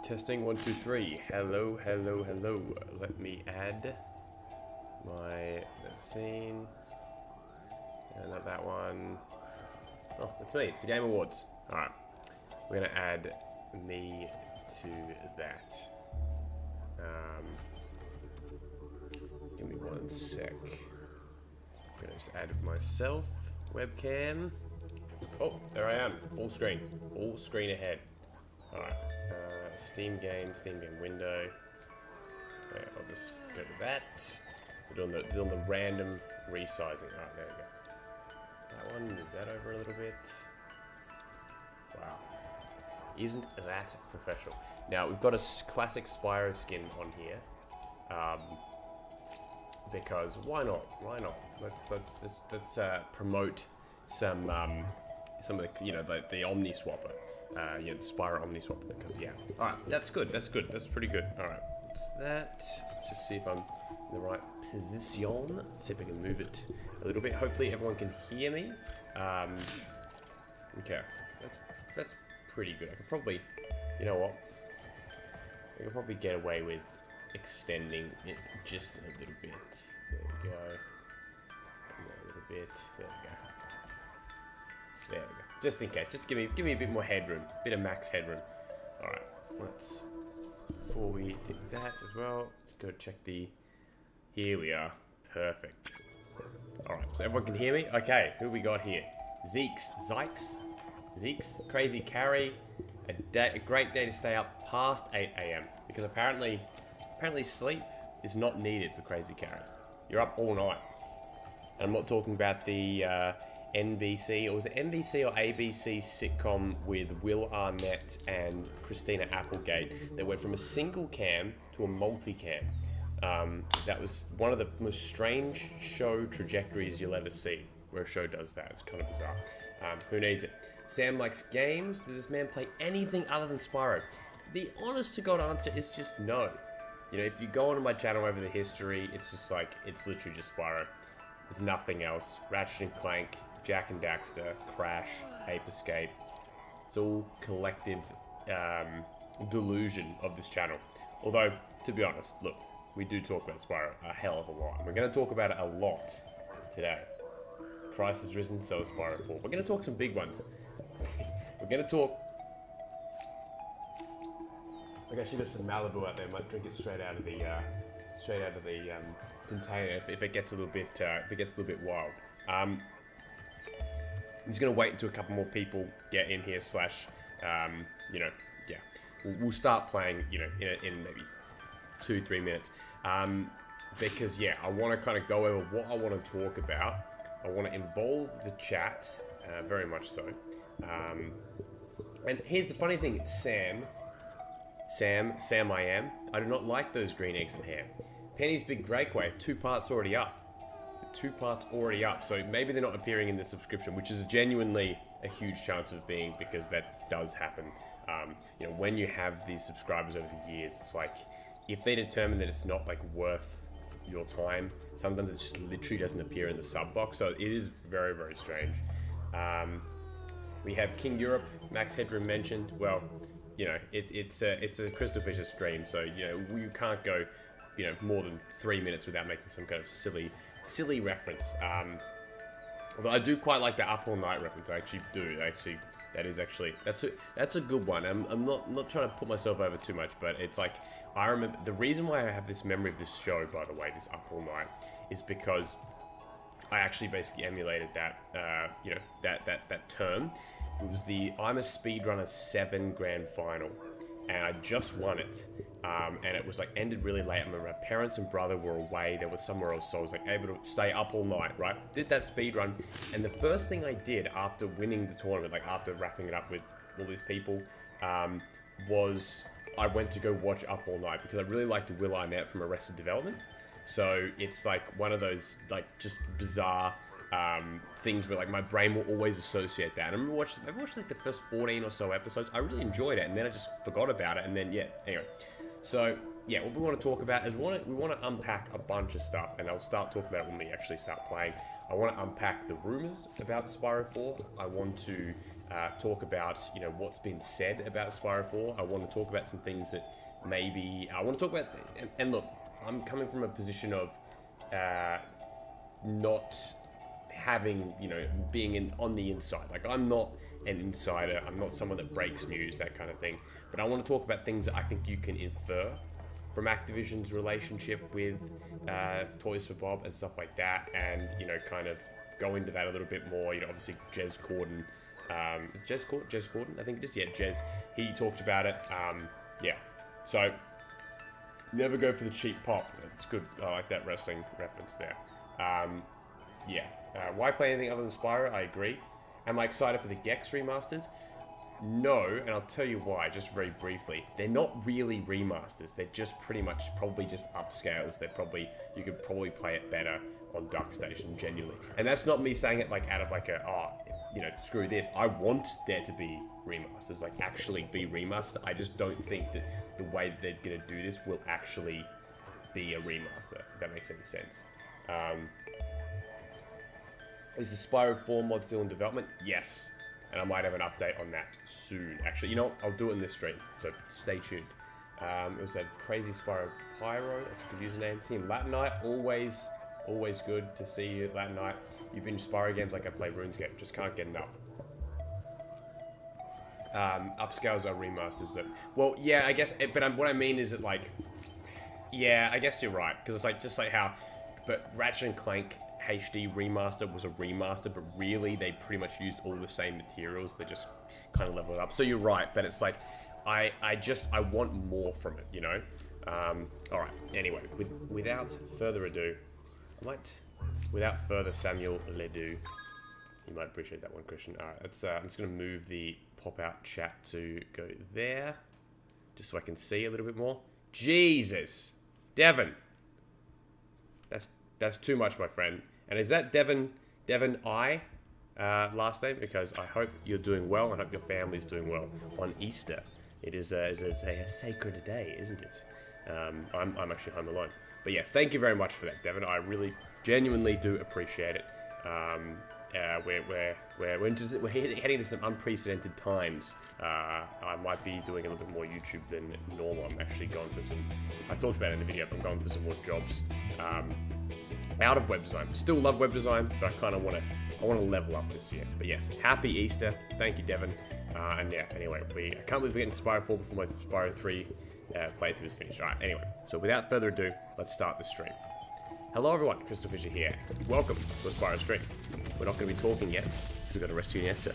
Testing 1, 2, 3. Hello, hello, hello. Let me add my scene. Not that one. Oh, it's me. It's the Game Awards. Alright. We're going to add me to that. Give me 1 sec. I'm going to just add myself. Webcam. Oh, there I am. Full screen. Full screen ahead. Alright. Steam game window. Okay, I'll just go to that. We're doing the random resizing. Alright, there we go. That one, move that over a little bit. Wow. Isn't that professional? Now, we've got a classic Spyro skin on here. Because why not? Why not? Let's promote some of the the Omni Swapper. The Spyro Omni Swapper, because yeah. Alright, that's good, that's pretty good. Alright, what's that? Let's just see if I'm in the right position. See if I can move it a little bit. Hopefully everyone can hear me. Okay, that's pretty good. I could probably, you know what? I could probably get away with extending it just a little bit. There we go. A little bit. There we go. There we go. Just in case. Just give me a bit more headroom. A bit of max headroom. Alright. Let's, before we do that as well, let's go check the... Here we are. Perfect. Alright, so everyone can hear me? Okay, who we got here? Zeeks. Crazy Carry. A great day to stay up past 8 AM. Because apparently sleep is not needed for Crazy Carry. You're up all night. And I'm not talking about the... NBC, or was it NBC or ABC sitcom with Will Arnett and Christina Applegate that went from a single cam to a multi-cam. That was one of the most strange show trajectories you'll ever see, where a show does that. It's kind of bizarre. Who needs it? Sam likes games. Does this man play anything other than Spyro? The honest to God answer is just no. You know, if you go onto my channel over the history, it's just like, it's literally just Spyro. There's nothing else. Ratchet and Clank, Jack and Daxter, Crash, Ape Escape. It's all collective delusion of this channel. Although, to be honest, look, we do talk about Spyro a hell of a lot. We're going to talk about it a lot today. Christ has risen, so is Spyro 4. We're going to talk some big ones. We're going to talk... Like I should have some Malibu out there. I might drink it straight out of the container if it gets a little bit wild. I'm just gonna wait until a couple more people get in here. We'll start playing. In maybe 2-3 minutes. Because yeah, I want to kind of go over what I want to talk about. I want to involve the chat, very much so. And here's the funny thing, Sam, I do not like those green eggs and ham. Penny's Big Breakaway, 2 parts already up. 2 parts already up, so maybe they're not appearing in the subscription, which is genuinely a huge chance of being, because that does happen. When you have these subscribers over the years, it's like, if they determine that it's not like worth your time, sometimes it just literally doesn't appear in the sub box, so it is very, very strange. We have King Europe, Max Headroom mentioned. Well, it's a CrystalFissure stream, so you can't go more than 3 minutes without making some kind of silly reference. Although I do quite like the Up All Night reference. I actually do. That's a good one. I'm not trying to put myself over too much, but it's like, I remember the reason why I have this memory of this show, by the way, this Up All Night, is because I actually basically emulated that that term. It was the I'm a Speedrunner 7 grand final, and I just won it. And it was like ended really late. I remember my parents and brother were away. They were somewhere else, so I was like able to stay up all night, right? Did that speed run, and the first thing I did after winning the tournament, like after wrapping it up with all these people, was I went to go watch Up All Night because I really liked Will Arnett from Arrested Development. So it's like one of those like just bizarre things where like my brain will always associate that. And I watched like the first 14 or so episodes. I really enjoyed it, and then I just forgot about it, and then yeah, anyway. So yeah, what we want to talk about is we want to unpack a bunch of stuff, and I'll start talking about it when we actually start playing. I want to unpack the rumors about Spyro 4. I want to talk about, you know, what's been said about Spyro 4. I want to talk about some things that maybe I want to talk about. And look, I'm coming from a position of not having, you know, being on the inside. Like, I'm not an insider. I'm not someone that breaks news, that kind of thing. But I want to talk about things that I think you can infer from Activision's relationship with Toys for Bob and stuff like that, and, you know, kind of go into that a little bit more. You know, obviously Jez Corden, is Jez Corden? I think it is. Yeah, Jez. He talked about it. Yeah. So never go for the cheap pop. It's good. I like that wrestling reference there. Yeah. Why play anything other than Spyro? I agree. Am I excited for the Gex remasters? No, and I'll tell you why, just very briefly. They're not really remasters. They're just pretty much probably just upscales. You could probably play it better on DuckStation, genuinely. And that's not me saying it like out of like a, oh, you know, screw this. I want there to be remasters, like actually be remasters. I just don't think that the way that they're gonna do this will actually be a remaster, if that makes any sense. Is the Spyro 4 mod still in development? Yes. And I might have an update on that soon. Actually, you know what? I'll do it in this stream, so stay tuned. It was a Crazy Spyro Pyro. That's a good username. Team Latinite, always good to see you, Latinite. You've been Spyro games like I play RuneScape. Just can't get enough. Upscales are remasters. That, well, yeah, I guess. But what I mean is that, like, yeah, I guess you're right, because it's like just like how, but Ratchet and Clank HD remaster was a remaster, but really they pretty much used all the same materials. They just kind of leveled it up. So you're right, but it's like I want more from it, you know. All right. Anyway, without further ado, without further Samuel Ledoux, you might appreciate that one, Christian. All right, let's. I'm just gonna move the pop-out chat to go there, just so I can see a little bit more. Jesus, Devon, that's too much, my friend. And is that Devon I last name? Because I hope you're doing well. I hope your family's doing well on Easter. It is a sacred day, isn't it? I'm actually home alone. But yeah, thank you very much for that, Devon. I really genuinely do appreciate it. We're heading into some unprecedented times. I might be doing a little bit more YouTube than normal. I'm actually going for some, I talked about it in the video, but I'm going for some more jobs out of web design. Still love web design, but I kind of want to level up this year. But yes, happy Easter. Thank you, Devon. And yeah, anyway, I can't believe we're getting Spyro 4 before my Spyro 3 playthrough is finished. Alright, anyway, so without further ado, let's start the stream. Hello everyone, CrystalFissure here. Welcome to a Spyro stream. We're not going to be talking yet, because we've got to rescue Nesta.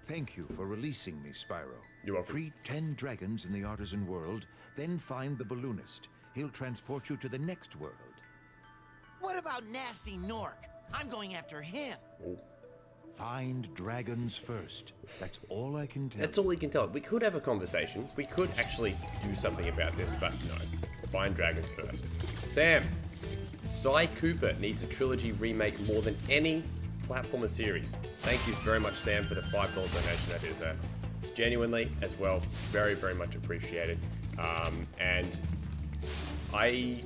Thank you for releasing me, Spyro. You're welcome. Free 10 dragons in the artisan world, then find the balloonist. He'll transport you to the next world. What about Nasty Nork? I'm going after him. Oh. Find dragons first. That's all I can tell. That's all he can tell. We could have a conversation. We could actually do something about this, but no. Find dragons first. Sam, Cy Cooper needs a trilogy remake more than any platformer series. Thank you very much, Sam, for the $5 donation. That is genuinely, as well, very, very much appreciated. And I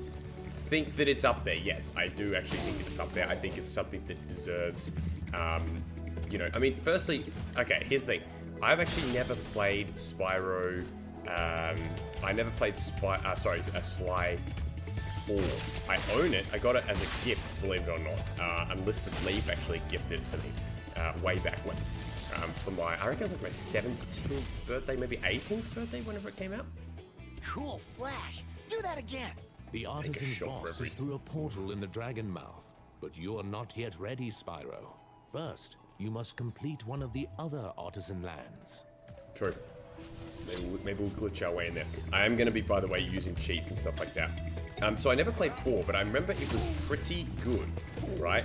think that it's up there. Yes, I do actually think it's up there. I think it's something that deserves, you know, I mean, firstly, okay, here's the thing. I've actually never played Spyro, I never played Sly 4. I own it. I got it as a gift, believe it or not. Unlisted Leaf actually gifted it to me way back when. For my, I reckon it was like my 17th birthday, maybe 18th birthday, whenever it came out. Cool flash. Do that again. The artisan's boss is through a portal in the Dragon Mouth, but you are not yet ready, Spyro. First, you must complete one of the other artisan lands. True. Maybe we'll glitch our way in there. I am going to be, by the way, using cheats and stuff like that. So I never played 4, but I remember it was pretty good, right?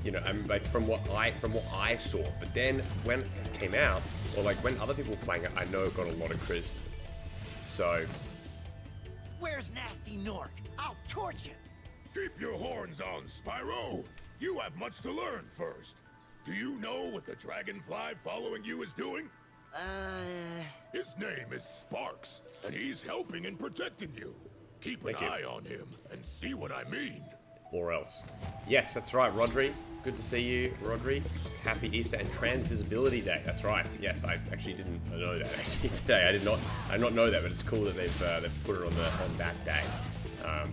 You know, like from what I saw. But then when it came out, or like when other people were playing it, I know it got a lot of criticism. So, Where's Nasty Nork? I'll torch him. Keep your horns on, Spyro. You have much to learn first. Do you know what the dragonfly following you is doing? His name is Sparks, and he's helping and protecting you. Keep an eye on him and see what I mean. Or else. Yes, that's right, Rodri. Good to see you, Rodri. Happy Easter and Transvisibility Day. That's right. Yes, I actually didn't know that actually today. I did not know that, but it's cool that they've put it on that day.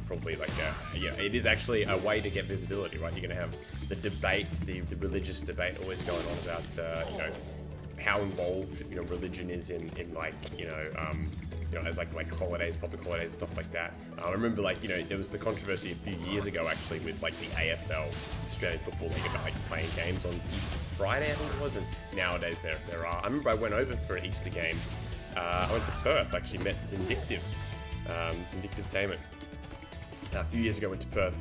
Probably like it is actually a way to get visibility, right? You're gonna have the debate, the religious debate always going on about how involved religion is in like as like holidays, public holidays, stuff like that. I remember there was the controversy a few years ago actually with like the AFL, Australian Football League, about like playing games on Easter Friday, I think it was, and nowadays there are. I remember I went over for an Easter game. I went to Perth, actually met Zindictive Tainment. A few years ago went to Perth.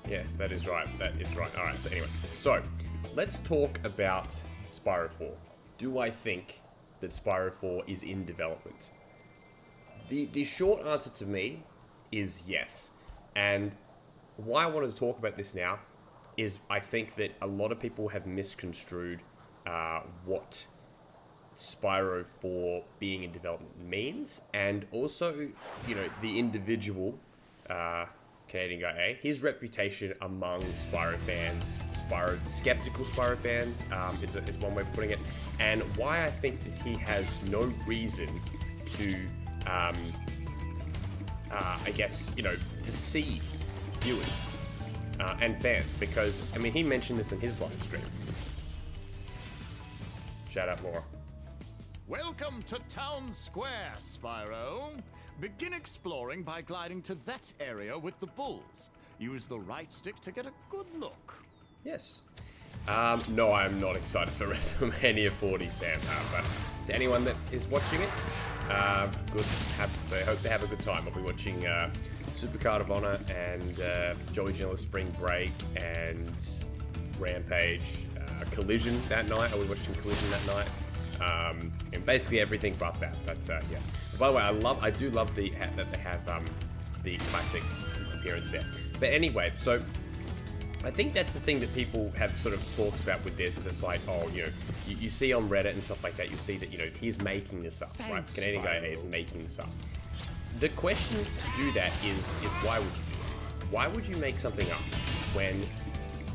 Yes, that is right. That is right. Alright, so anyway. So, let's talk about Spyro 4. Do I think that Spyro 4 is in development? The short answer to me is yes. And why I wanted to talk about this now is I think that a lot of people have misconstrued what Spyro 4 being in development means, and also, the individual Canadian guy, his reputation among Spyro fans, skeptical Spyro fans, is one way of putting it, and why I think that he has no reason to, I guess, deceive viewers and fans, because, I mean, he mentioned this in his live stream. Shout out, Laura. Welcome to Town Square, Spyro. Begin exploring by gliding to that area with the bulls. Use the right stick to get a good look. Yes. No, I'm not excited for WrestleMania 40, Sam. But to anyone that is watching it, good. I hope they have a good time. I'll be watching Supercard of Honor and Joey Janela's Spring Break and Rampage, Collision that night. I'll be watching Collision that night. And basically everything but that. But yes. By the way, I do love that they have the classic appearance there. But anyway, so I think that's the thing that people have sort of talked about with this. Is it's like, you see on Reddit and stuff like that, you see that he's making this up, right? The Canadian guy is making this up. The question to do that is why would you do it? Why would you make something up when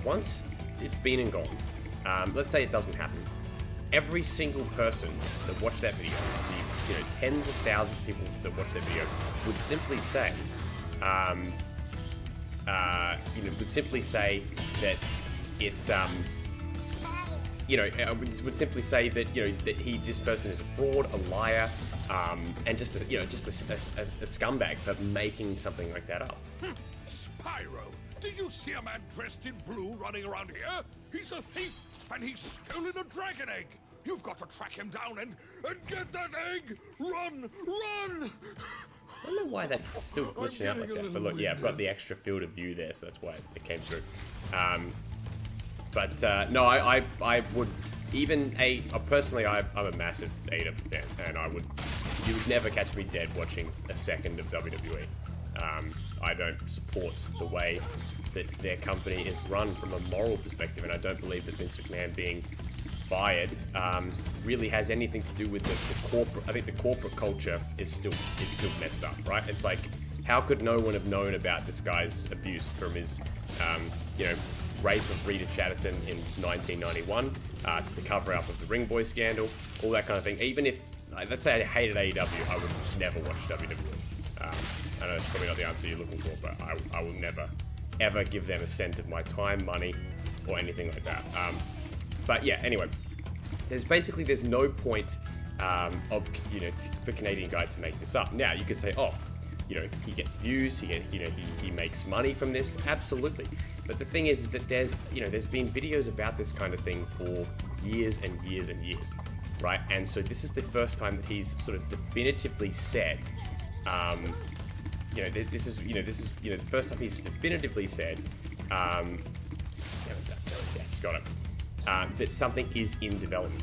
once it's been and gone? Let's say it doesn't happen. Every single person that watched that video, the tens of thousands of people that watched that video, would simply say, that it's, would simply say that this person is a fraud, a liar, and just a scumbag for making something like that up. Spyro, did you see a man dressed in blue running around here? He's a thief, and he's stolen a dragon egg. You've got to track him down and get that egg. Run, run! I don't know why that's still glitching out like that, but look, yeah, I've got the extra field of view there, so that's why it came through. No, I would personally, I'm a massive AEW fan, and you would never catch me dead watching a second of WWE. I don't support the way that their company is run from a moral perspective, and I don't believe that Vince McMahon being fired really has anything to do with the corporate. I think the corporate culture is still messed up, right? It's like, how could no one have known about this guy's abuse from his rape of Rita Chatterton in 1991 to the cover-up of the Ring Boy scandal, all that kind of thing. Even if, let's say I hated AEW, I would never watch WWE. I know that's probably not the answer you're looking for, but I will never, ever give them a cent of my time, money, or anything like that. But yeah, anyway, there's no point for Canadian guy to make this up. Now you could say, he gets views, he makes money from this, absolutely. But the thing is that there's been videos about this kind of thing for years and years and years, right? And so this is the first time that he's sort of definitively said, this is the first time he's definitively said, yes, got it. That something is in development.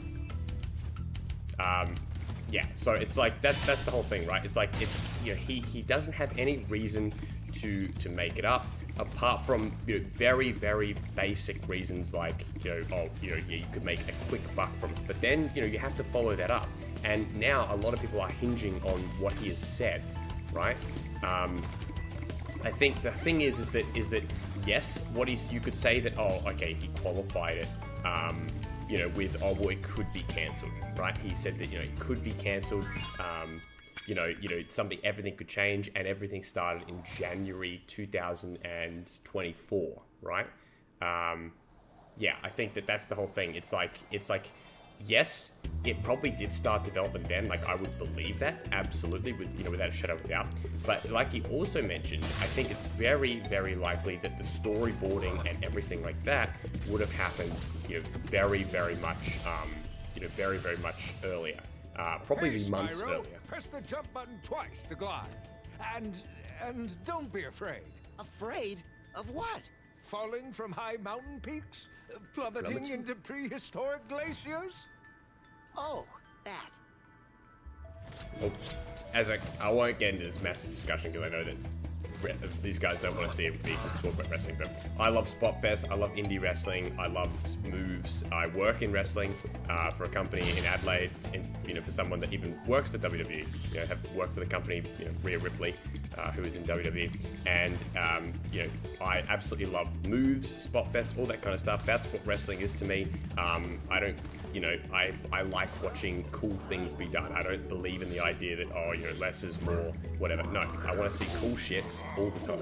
Yeah, so it's like that's the whole thing, right? It's like he doesn't have any reason to make it up. apart from very, very basic reasons like yeah, you could make a quick buck from it, but then you have to follow that up. And now a lot of people are hinging on what he has said, right? I think the thing is that yes, you could say that okay, he qualified it, with well, it could be cancelled, right? He said that it could be cancelled. Everything could change, and everything started in January 2024, right? Yeah, I think that's the whole thing. It's like, yes, it probably did start development then. Like, I would believe that, absolutely, without a shadow of a doubt. But like he also mentioned, I think it's very, very likely that the storyboarding and everything like that would have happened, very, very much, very, very much earlier. Probably months Spyro, earlier. Press the jump button twice to glide. And don't be afraid. Afraid? Of what? Falling from high mountain peaks? Plummeting into prehistoric glaciers? Oh, that. Well, I won't get into this massive discussion because I know that these guys don't want to see me just talk about wrestling, but I love Spotfest, I love indie wrestling, I love moves. I work in wrestling for a company in Adelaide, and for someone that even works for WWE, have worked for the company, Rhea Ripley, who is in WWE, and I absolutely love moves, Spotfest, all that kind of stuff. That's what wrestling is to me. I don't, I like watching cool things be done. I don't believe in the idea that less is more, whatever. No, I want to see cool shit all the time,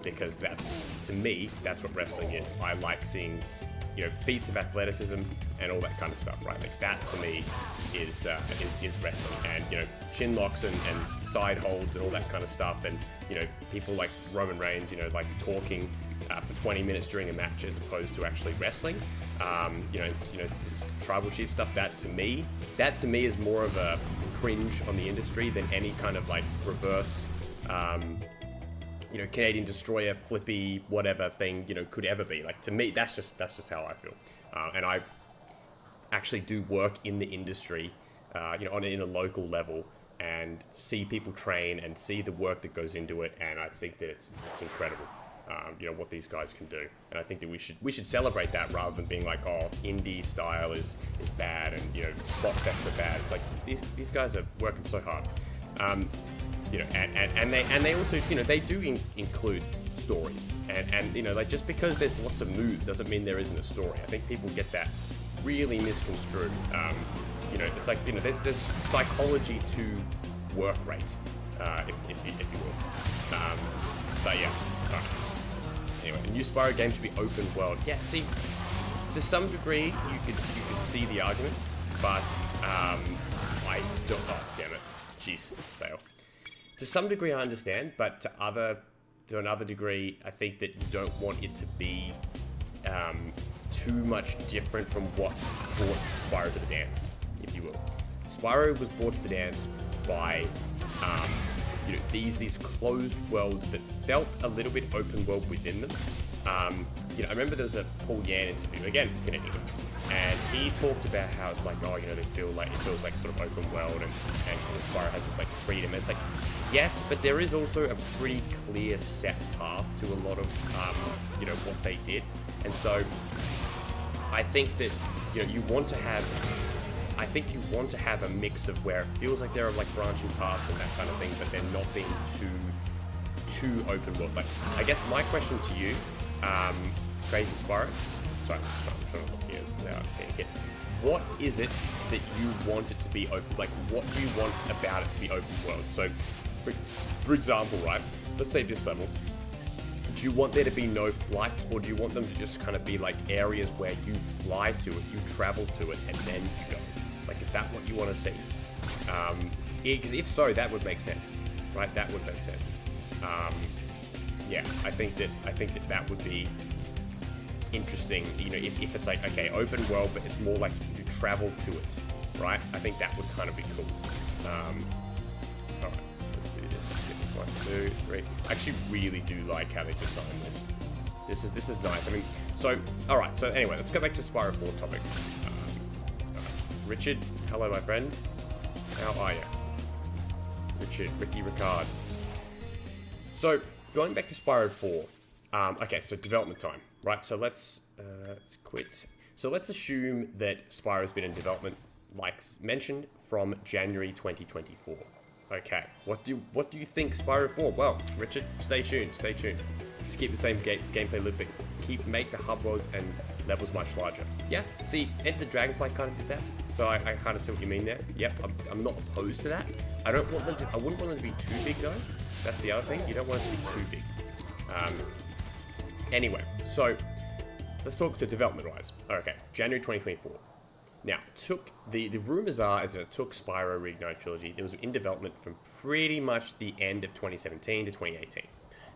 because to me, that's what wrestling is. I like seeing, feats of athleticism and all that kind of stuff, right? Like that to me is wrestling, and chin locks and side holds and all that kind of stuff, and people like Roman Reigns, like talking for 20 minutes during a match as opposed to actually wrestling. It's tribal chief stuff. That to me is more of a cringe on the industry than any kind of like reverse, Canadian destroyer flippy whatever thing could ever be. Like to me, that's just how I feel. And I actually do work in the industry, in a local level, and see people train and see the work that goes into it, and I think that it's incredible. What these guys can do, and I think that we should celebrate that rather than being like, oh, indie style is bad, and Spotfests are bad. It's like these guys are working so hard, and they also they do include stories, and like just because there's lots of moves doesn't mean there isn't a story. I think people get that really misconstrued. It's like there's psychology to work rate, if you will. But yeah. Anyway, a new Spyro game should be open world. Yeah, see, to some degree you could see the arguments, but I don't. Oh, damn it! Jeez, fail. To some degree I understand, but to another degree, I think that you don't want it to be too much different from what brought Spyro to the dance, if you will. Spyro was brought to the dance by these closed worlds that felt a little bit open world within them. I remember there was a Paul Yan interview, again, Canadian, and he talked about how it's like, it feels like sort of open world, and Spyro has this like freedom. And it's like, yes, but there is also a pretty clear set path to a lot of what they did, and so I think that you want to have a mix of where it feels like there are like branching paths and that kind of thing, but they're not being too open world. Like, I guess my question to you, Crazy Spyro, sorry, I'm trying to look here without getting hit. What is it that you want it to be open? Like, what do you want about it to be open world? So, for example, right? Let's say this level. Do you want there to be no flights, or do you want them to just kind of be like areas where you fly to it, you travel to it, and then you go? Like, is that what you want to see? Because if so, that would make sense, right? That would make sense. Yeah, I think that would be interesting. If it's like, okay, open world, but it's more like you travel to it, right? I think that would kind of be cool. All right, let's do this. Let's get this 1, 2, 3. I actually really do like how they designed this. This is nice. I mean, so all right. So anyway, let's go back to Spyro 4 topic. Richard, hello, my friend. How are you? Ricky Ricard. So, going back to Spyro 4. Okay, so development time, right? So let's quit. So let's assume that Spyro's been in development, like mentioned, from January 2024. Okay, what do you think Spyro 4? Well, Richard, stay tuned. Just keep the same gameplay loop, but make the hub worlds and levels much larger. Yeah, see, Enter the Dragonfly kind of did that, so I kind of see what you mean there. Yep, I'm not opposed to that. I wouldn't want them to be too big though. That's the other thing. You don't want it to be too big. Anyway, so let's talk to development-wise. Okay, January 2024. Now, the rumors are is that it took Spyro Reignited Trilogy. It was in development from pretty much the end of 2017 to 2018.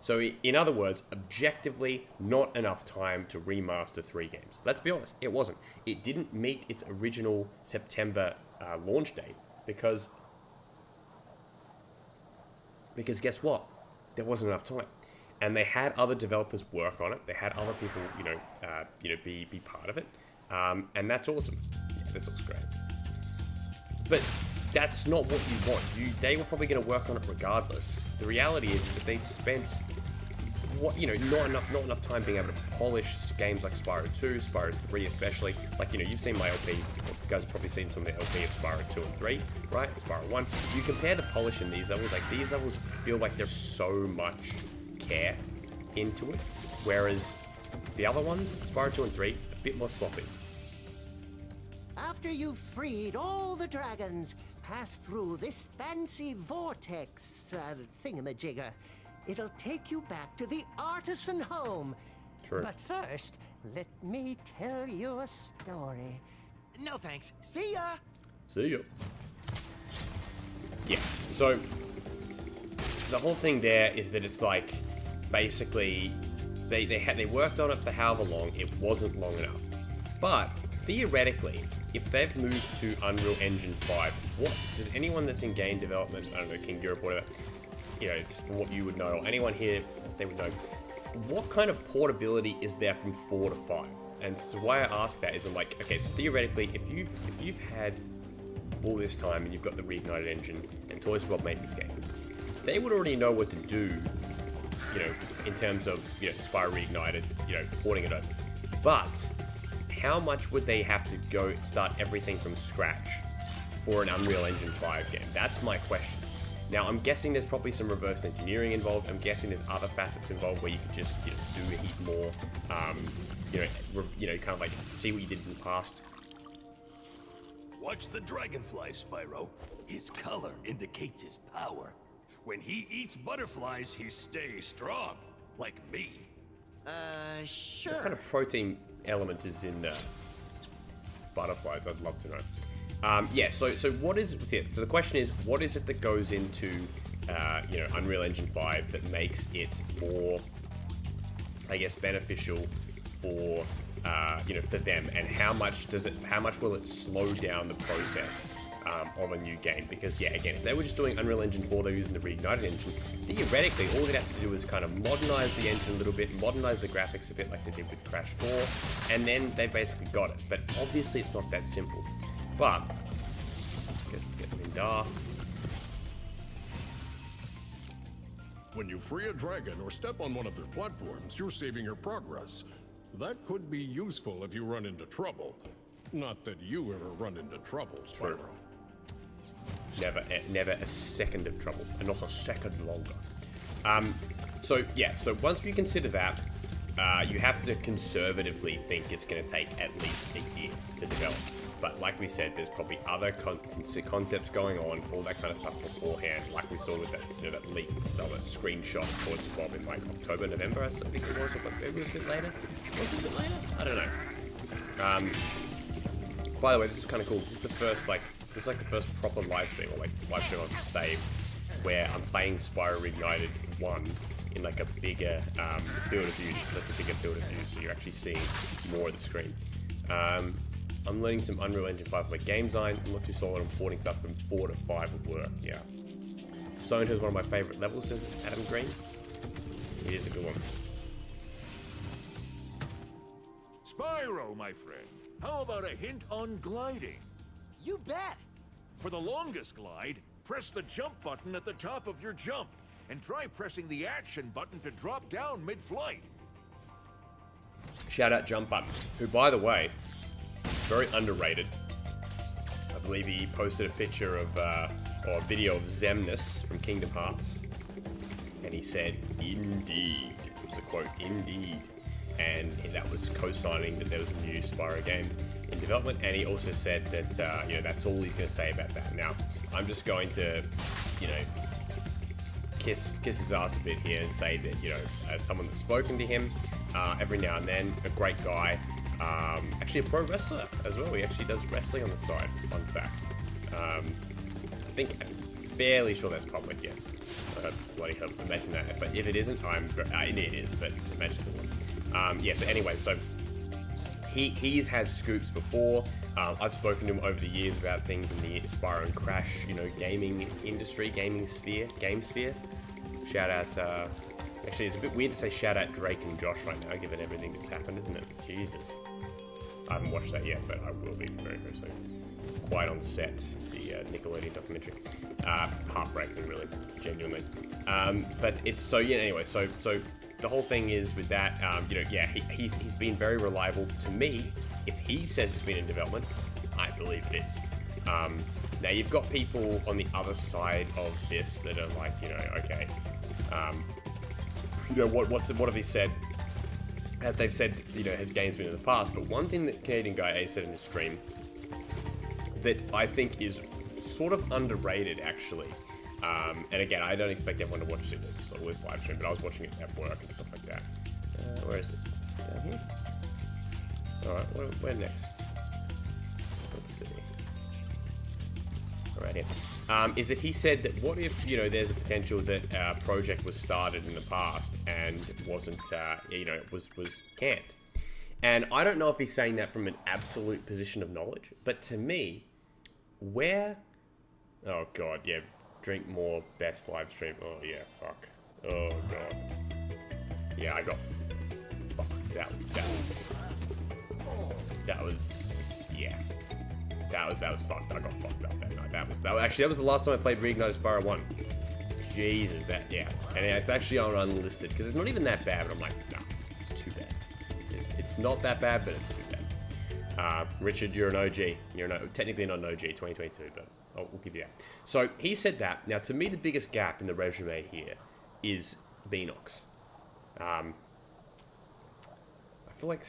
So, in other words, objectively, not enough time to remaster 3 games. Let's be honest, it wasn't. It didn't meet its original September launch date because guess what? There wasn't enough time. And they had other developers work on it. They had other people, be part of it. And that's awesome. Yeah, this looks great. But that's not what you want. They were probably going to work on it regardless. The reality is that they spent not enough time being able to polish games like Spyro 2, Spyro 3 especially. Like, you've seen my LP. You guys have probably seen some of the LP of Spyro 2 and 3, right? Spyro 1. You compare the polish in these levels, like these levels feel like there's so much care into it, whereas the other ones, Spyro 2 and 3, a bit more sloppy. After you've freed all the dragons, pass through this fancy vortex thingamajigger. It'll take you back to the artisan home. True. But first, let me tell you a story. No thanks. See ya! See ya. Yeah, so the whole thing there is that it's like, basically, they worked on it for however long, it wasn't long enough. But, theoretically, if they've moved to Unreal Engine 5, what does anyone that's in game development, I don't know, King Europe or whatever, just from what you would know, or anyone here, they would know, what kind of portability is there from 4 to 5? And so why I ask that is I'm like, okay, so theoretically, if you've had all this time and you've got the Reignited engine and Toys for Bob made this game, they would already know what to do, in terms of, Spyro Reignited, porting it over. But how much would they have to go start everything from scratch for an Unreal Engine 5 game? That's my question. Now, I'm guessing there's probably some reverse engineering involved. I'm guessing there's other facets involved where you could just, do a heap more, kind of like see what you did in the past. Watch the dragonfly, Spyro. His color indicates his power. When he eats butterflies, he stays strong, like me. Sure. What kind of protein element is in butterflies? I'd love to know. So what is so the question is, what is it that goes into Unreal Engine 5 that makes it more, I guess, beneficial for for them, and how much will it slow down the process of a new game? Because again, if they were just doing Unreal Engine 4, they're using the Reignited engine, theoretically all they'd have to do is kind of modernize the engine a little bit, modernize the graphics a bit like they did with Crash 4, and then they basically got it. But obviously it's not that simple. But let's get Lindar. When you free a dragon or step on one of their platforms, you're saving your progress. That could be useful if you run into trouble. Not that you ever run into trouble, Spyro. Never a second of trouble, and not a second longer. So once we consider that, you have to conservatively think it's going to take at least a year to develop. But like we said, there's probably other concepts going on, all that kind of stuff beforehand, like we saw with that leaked screenshot towards the Bob in like October, November, I think it was, or maybe it was a bit later. Was it a bit later? I don't know. By the way, this is kind of cool. This is the first the first proper live stream, or live stream I've saved, where I'm playing Spyro Reignited 1 in like a bigger field of view. This is like a bigger field of view, so you're actually seeing more of the screen. I'm learning some Unreal Engine 5 for game design. I'm not too solid on porting stuff from 4 to 5 would work, yeah. Soho is one of my favourite levels, says Adam Green. It is a good one. Spyro, my friend, how about a hint on gliding? You bet. For the longest glide, press the jump button at the top of your jump. and try pressing the action button to drop down mid-flight. Shout out Jump Up, who, by the way, very underrated. I believe he posted a picture of, or a video of Zemnis from Kingdom Hearts. And he said, indeed. It was a quote, indeed. And that was co-signing that there was a new Spyro game in development. And he also said that, you know, that's all he's going to say about that. Now, I'm just going to, you know, kiss his ass a bit here and say that, you know, as someone that's spoken to him every now and then, a great guy, actually a pro wrestler as well. He actually does wrestling on the side, fun fact. I think, I'm fairly sure that's public, yes. I bloody hope, imagine that. But if it isn't, it is, but imagine it won't. Yeah, so anyway, so he's had scoops before. I've spoken to him over the years about things in the Spyro and Crash, you know, gaming industry, game sphere. Shout out, actually it's a bit weird to say shout out Drake and Josh right now, given everything that's happened, isn't it? Jesus. I haven't watched that yet, but I will be very, very soon. Quite on set, the Nickelodeon documentary. Heartbreaking, really, genuinely. But it's, so yeah, anyway, so the whole thing is with that, you know, yeah, he's been very reliable to me. If he says it's been in development, I believe it is. Now you've got people on the other side of this that are like, you know, okay, you know, what have they said? They've said, you know, his game's been in the past, but one thing that Canadian Guy A said in his stream that I think is sort of underrated, actually. And again, I don't expect everyone to watch this live stream, but I was watching it at work and stuff like that. Where is it? Down here? Alright, where next? Let's see. Right here. Is that he said that what if, you know, there's a potential that a project was started in the past and wasn't, you know, was canned. And I don't know if he's saying that from an absolute position of knowledge, but to me, oh god, yeah, drink more, best live stream, oh yeah, fuck, oh god, yeah, I got, fuck, that was fucked. I got fucked up that night. That was the last time I played Reignited Spyro 1. Jesus, yeah. And it's actually on unlisted, because it's not even that bad, but I'm like, nah, it's too bad. It's not that bad, but it's too bad. Richard, you're an OG. Technically not an OG, 2022, but we'll give you that. So, he said that. Now, to me, the biggest gap in the resume here is Beanox. I feel like,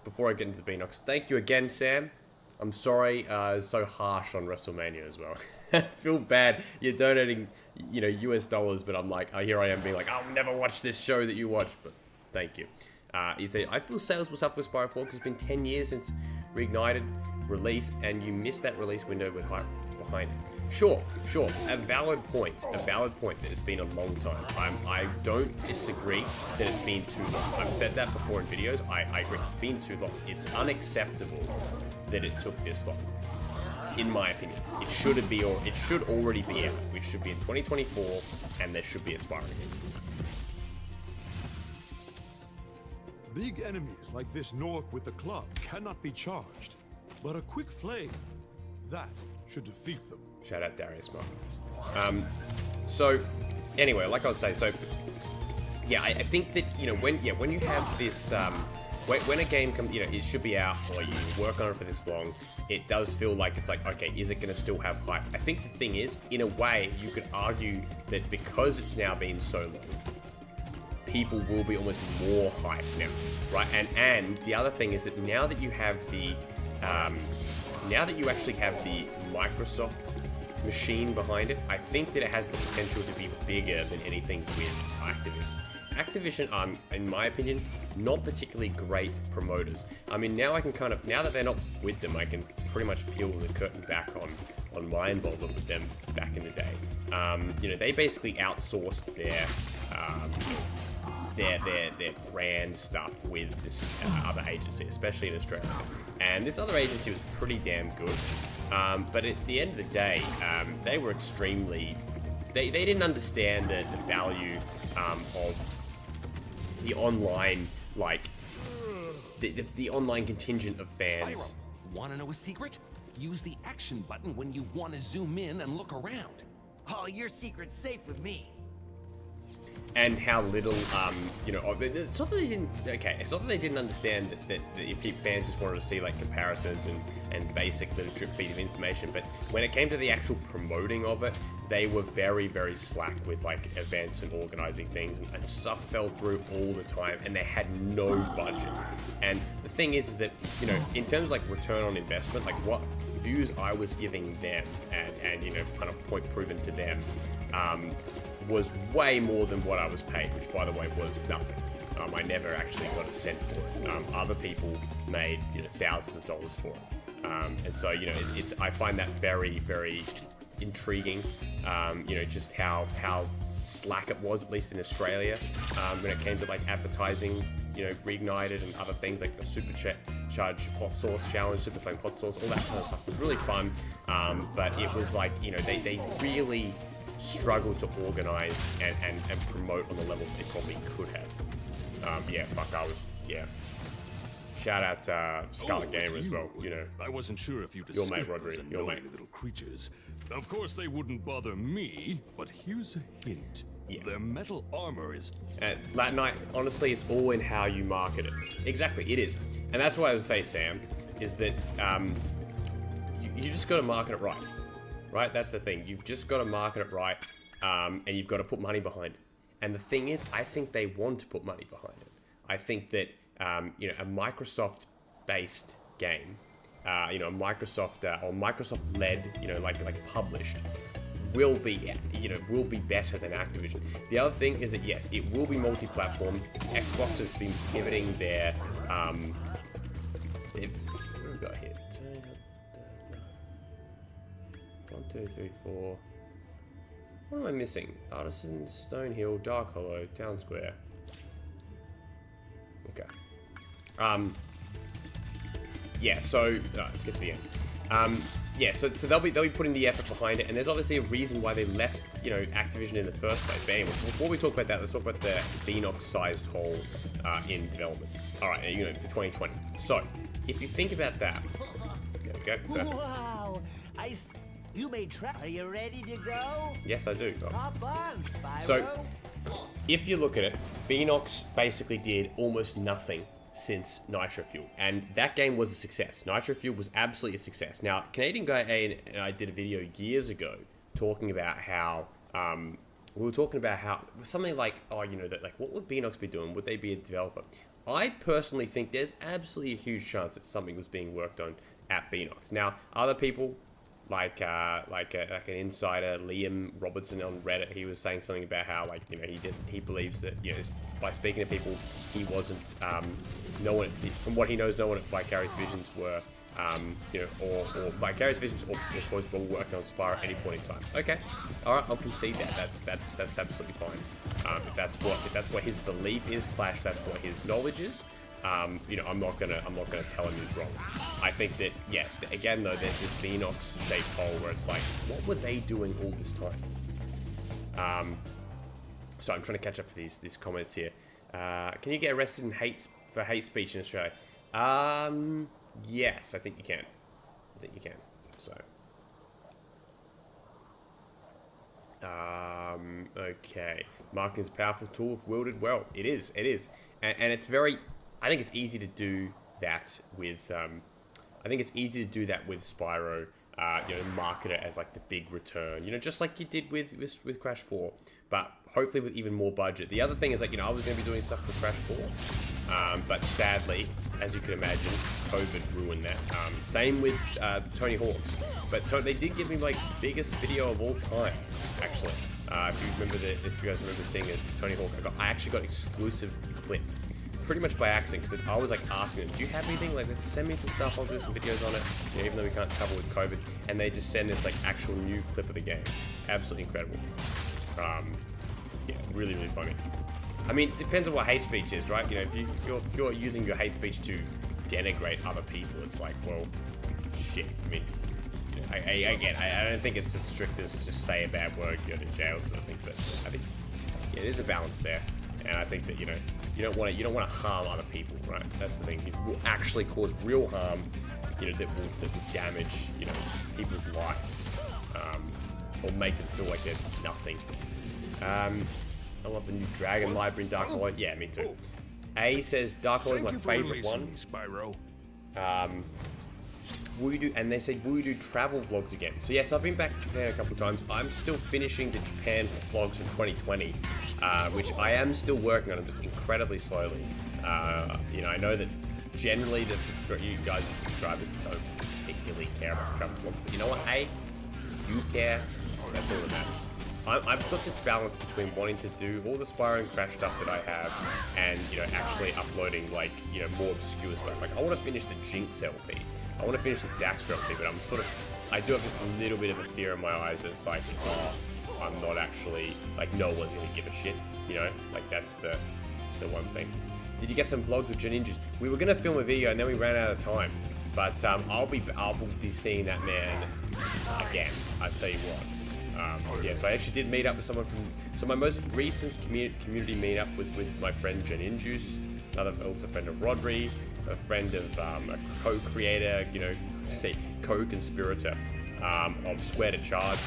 before I get into the Beanox, thank you again, Sam. I'm sorry, it's so harsh on WrestleMania as well. I feel bad. You're donating, you know, US dollars, but I'm like, here I am being like, I'll never watch this show that you watch, but thank you. You think, I feel sales will suffer with Spyro 4 because it's been 10 years since Reignited release, and you missed that release window with hype behind it. Sure, a valid point that it's been a long time. I don't disagree that it's been too long. I've said that before in videos. I agree, it's been too long. It's unacceptable that it took this long, in my opinion. It should already be out. We should be in 2024, and there should be a Spyro game. Big enemies like this Nork with the club cannot be charged, but a quick flame, that should defeat them. Shout out Darius Mark. So, anyway, like I was saying, so yeah, I think that, you know, when you have this, when a game comes, you know, it should be out, or you work on it for this long, it does feel like it's like, okay, is it going to still have hype? I think the thing is, in a way, you could argue that because it's now been so long, people will be almost more hyped now, right? And the other thing is that now that you have the, now that you actually have the Microsoft machine behind it, I think that it has the potential to be bigger than anything with Activision. Activision, in my opinion, not particularly great promoters. I mean, now I can kind of, now that they're not with them, I can pretty much peel the curtain back on my involvement with them back in the day. You know, they basically outsourced their brand stuff with this other agency, especially in Australia. And this other agency was pretty damn good. But at the end of the day, they were extremely, they didn't understand the value of the online, like, the online contingent of fans. Spyro, wanna know a secret? Use the action button when you want to zoom in and look around. Oh, your secret's safe with me. and how little, you know, it's not that they didn't, okay, it's not that they didn't understand that if fans just wanted to see like comparisons and basic little drip feed of information, but when it came to the actual promoting of it, they were very, very slack with like events and organizing things, and stuff fell through all the time, and they had no budget. And the thing is that, you know, in terms of like return on investment, like what views I was giving them and you know, kind of point proven to them, was way more than what I was paid, which by the way was nothing. I never actually got a cent for it. Other people made, you know, thousands of dollars for it. And so, you know, I find that very, very intriguing. You know, just how slack it was, at least in Australia, when it came to like advertising, you know, Reignited and other things like the Supercharge Hot Sauce Challenge, Super Flame Hot Sauce, all that kind of stuff was really fun. But it was like, you know, they really struggled to organize and promote on the level they probably could have. Yeah, fuck, yeah. Shout out Scarlet Gamer as well, you know. I wasn't sure if you'd your mate, escape Rodri, those your annoying mate. little creatures. Of course they wouldn't bother me, but here's a hint. Yeah. Their metal armor is... Lat Night, honestly, it's all in how you market it. Exactly, it is. And that's what I would say, Sam, is that you just got to market it right. Right? That's the thing. You've just got to market it right, and you've got to put money behind it. And the thing is, I think they want to put money behind it. I think that, you know, a Microsoft-based game, you know, Microsoft or Microsoft-led, you know, like published, will be better than Activision. The other thing is that yes, it will be multi-platform. Xbox has been pivoting their what have we got here? 1, 2, 3, 4. What am I missing? Artisan, Stonehill, Dark Hollow, Town Square. Okay. Yeah, so let's get to the end. Yeah, so they'll be putting the effort behind it, and there's obviously a reason why they left, you know, Activision in the first place. But anyway, before we talk about that, let's talk about the Beanox-sized hole in development. All right, you know, for 2020. So, if you think about that, there we go. Wow! You made Are you ready to go? Yes, I do. Hop on, Spyro. So, if you look at it, Beanox basically did almost nothing since Nitro Fuel, and that game was a success. Nitro Fuel was absolutely a success. Now, Canadian Guy and I did a video years ago talking about how we were talking about how something like, oh, you know, that like what would Beanox be doing? Would they be a developer? I personally think there's absolutely a huge chance that something was being worked on at Beanox. Now, other people like an insider, Liam Robertson on Reddit, he was saying something about how, like, you know, he believes that, you know, by speaking to people, he wasn't no one, from what he knows, no one at Vicarious Visions were you know, or Vicarious Visions or Close were working on Spyro at any point in time. Okay, all right, I'll concede that. That's absolutely fine. If that's what his belief is / that's what his knowledge is. You know, I'm not gonna tell him he's wrong. I think that, yeah, again though, there's this Beanox shaped hole where it's like, what were they doing all this time? So I'm trying to catch up with these comments here. Can you get arrested for hate speech in Australia? Yes, I think you can. So, okay. Marketing is a powerful tool if wielded well. It is, and it's very. I think it's easy to do that with. I think it's easy to do that with Spyro. You know, market it as like the big return. You know, just like you did with Crash 4, but hopefully with even more budget. The other thing is, like, you know, I was going to be doing stuff for Crash 4, but sadly, as you can imagine, COVID ruined that. Same with Tony Hawk's, but they did give me like biggest video of all time, actually. If you guys remember seeing a Tony Hawk, I actually got exclusive clip, pretty much by accident, because I was like asking them, do you have anything, like, send me some stuff, I'll do some videos on it, you know, even though we can't cover with COVID, and they just send this like actual new clip of the game. Absolutely incredible. Yeah, really, really funny. I mean, it depends on what hate speech is, right? You know, if you're using your hate speech to denigrate other people, it's like, well, shit. I mean, you know, I don't think it's as strict as just say a bad word, go to jail, sort of thing. But I think, yeah, there's a balance there, and I think that, you know, you don't want to harm other people, right? That's the thing. It will actually cause real harm, you know, that will damage, you know, people's lives, or make them feel like they're nothing. I love the new Dragon Library in Dark Hollow. Yeah, me too. A says Dark Hollow is my favorite one. Spyro. Voodoo, and they said Voodoo travel vlogs again. So yes, I've been back to Japan a couple of times. I'm still finishing the Japan vlogs from 2020, which I am still working on, just incredibly slowly. You know, I know that generally you guys, the subscribers, don't particularly care about travel vlogs, but you know what? Hey, you care. That's all that matters. I've got this balance between wanting to do all the Spyro and Crash stuff that I have, and you know, actually uploading like, you know, more obscure stuff. Like I want to finish the Jinx LP. I want to finish the Daxter LP, but I'm sort of, I do have this little bit of a fear in my eyes that it's like, oh, I'm not actually, like, no one's gonna give a shit, you know? Like that's the one thing. Did you get some vlogs with Ninjas? We were gonna film a video and then we ran out of time. But I'll be seeing that man again. I tell you what. Yeah, so I actually did meet up with someone from. So my most recent community meetup was with my friend Janin Juice, another also friend of Rodri, a friend of a co-creator, you know, co-conspirator of Square to Charge.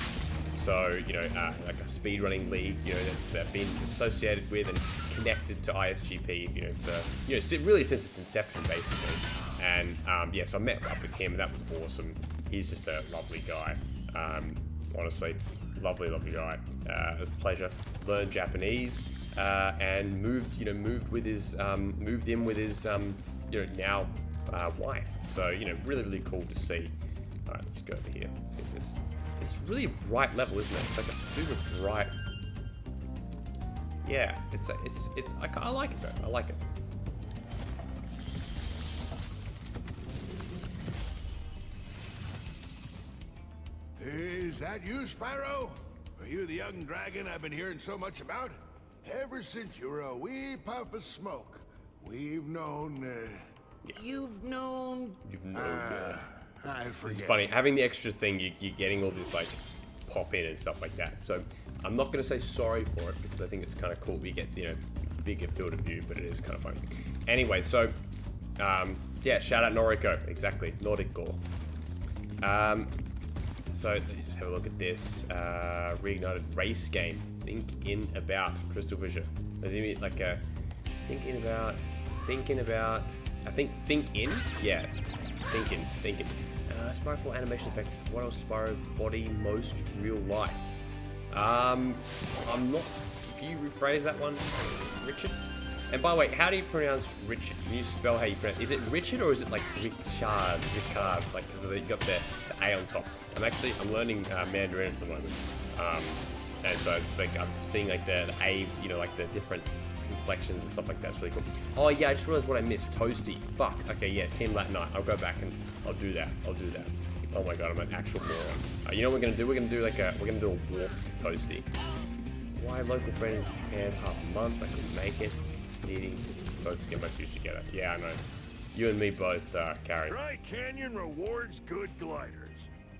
So you know, like a speedrunning league, you know, that's been associated with and connected to ISGP, you know, for really since its inception, basically. And yeah, so I met up with him, and that was awesome. He's just a lovely guy. Honestly, lovely guy. It was a pleasure. Learned Japanese and moved in with his you know, now wife. So you know, really cool to see. All right, let's go over here. Let's see this. It's really a bright level, isn't it? It's like a super bright. Yeah, I like it though. I like it. Is that you, Spyro? Are you the young dragon I've been hearing so much about? Ever since you were a wee puff of smoke, we've known, You've known... I forget. It's funny, having the extra thing, you're getting all this, like, pop in and stuff like that. So, I'm not going to say sorry for it, because I think it's kind of cool. We get, you know, bigger field of view, but it is kind of funny. Anyway, so, yeah, shout out Noriko. Exactly, Noriko. So, let me just have a look at this. Reignited race game. Think in about CrystalFissure. There's even like a thinking about. I think think in. Yeah, thinking. Spyro 4 animation effect. What else? Spyro body most real life. I'm not. Can you rephrase that one, Richard? And by the way, how do you pronounce Richard? Can you spell how you pronounce? Is it Richard or is it like Richard? Like because you got the A on top. I'm learning Mandarin at the moment, and so it's like I'm seeing like the A, you know, like the different inflections and stuff like that. It's really cool. Oh yeah, I just realized what I missed. Toasty. Fuck. Okay, yeah, Team Latinite. I'll go back and I'll do that. Oh my god, I'm an actual moron. You know what we're gonna do? We're gonna do a walk to Toasty. Why local friends in Japan half a month? I couldn't make it. Needing folks get my future together. Yeah, I know. You and me both, Carrie. Dry Canyon rewards good gliders.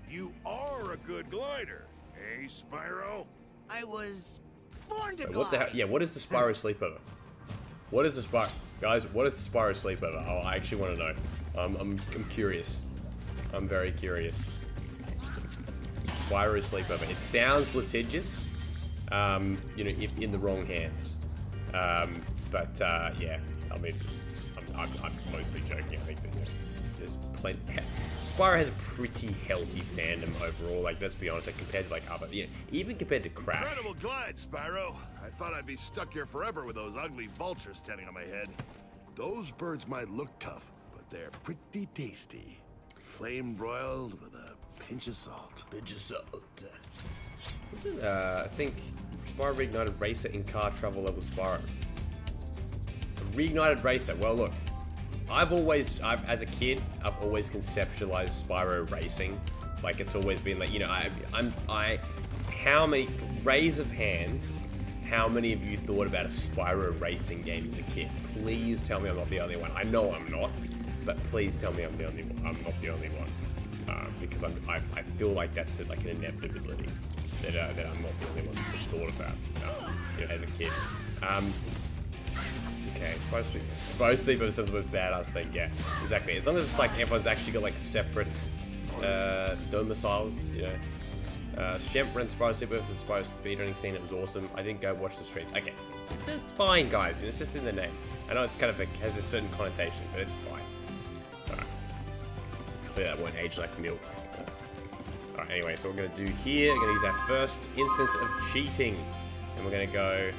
You are a good glider, eh, Spyro? I was born to Wait, glide. what the hell? Yeah, what is the Spyro sleepover? What is the Spyro... Guys, what is the Spyro sleepover? Oh, I actually want to know. I'm curious. I'm very curious. Spyro sleepover. It sounds litigious, you know, if in the wrong hands. But yeah, I mean, I'm mostly joking. I think that there's plenty. Spyro has a pretty healthy fandom overall. Like, let's be honest, like, compared to like other, yeah, even compared to Crash. Incredible glide, Spyro. I thought I'd be stuck here forever with those ugly vultures standing on my head. Those birds might look tough, but they're pretty tasty. Flame broiled with a pinch of salt. Isn't I think Spyro Reignited Racer in car travel level Spyro. Reignited Racer. Well, look, as a kid, I've always conceptualized Spyro racing. Like, it's always been like, you know, how many, raise of hands, how many of you thought about a Spyro racing game as a kid? Please tell me I'm not the only one. I know I'm not, but please tell me I'm not the only one. Because I feel like that's like an inevitability that I'm not the only one who thought about, you know, as a kid. Okay, it's supposed to be something with badass thing, yeah, exactly. As long as it's like everyone's actually got like separate domiciles, you know. Shemp ran Spyro Super for the Spyro speedrunning scene. It was awesome. I didn't go watch the streams. Okay, it's fine, guys. It's just in the name. I know it's kind of has a certain connotation, but it's fine. Alright. Hopefully that won't age like milk. Alright, anyway, so what we're going to do here, we're going to use our first instance of cheating. And we're going to go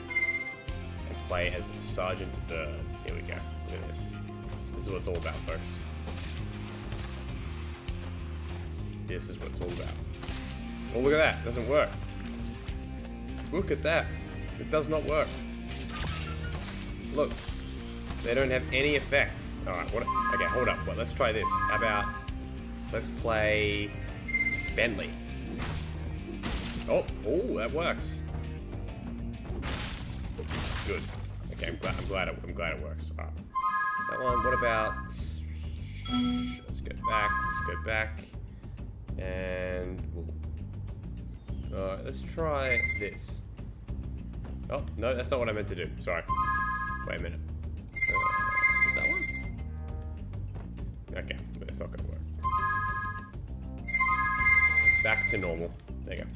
and play as Sergeant Bird. Here we go. Look at this. This is what it's all about, folks. This is what it's all about. Oh, look at that. It doesn't work. Look at that. It does not work. Look. They don't have any effect. Alright, what? Okay, hold up. Well, let's try this. How about... Let's play... Bentley. Oh, that works. Good. Okay, I'm glad it works. Alright. That one, what about... Let's go back. And... Alright, let's try this. Oh, no, that's not what I meant to do. Sorry. Wait a minute. Is that one? Okay, that's not gonna work. Back to normal. There you go.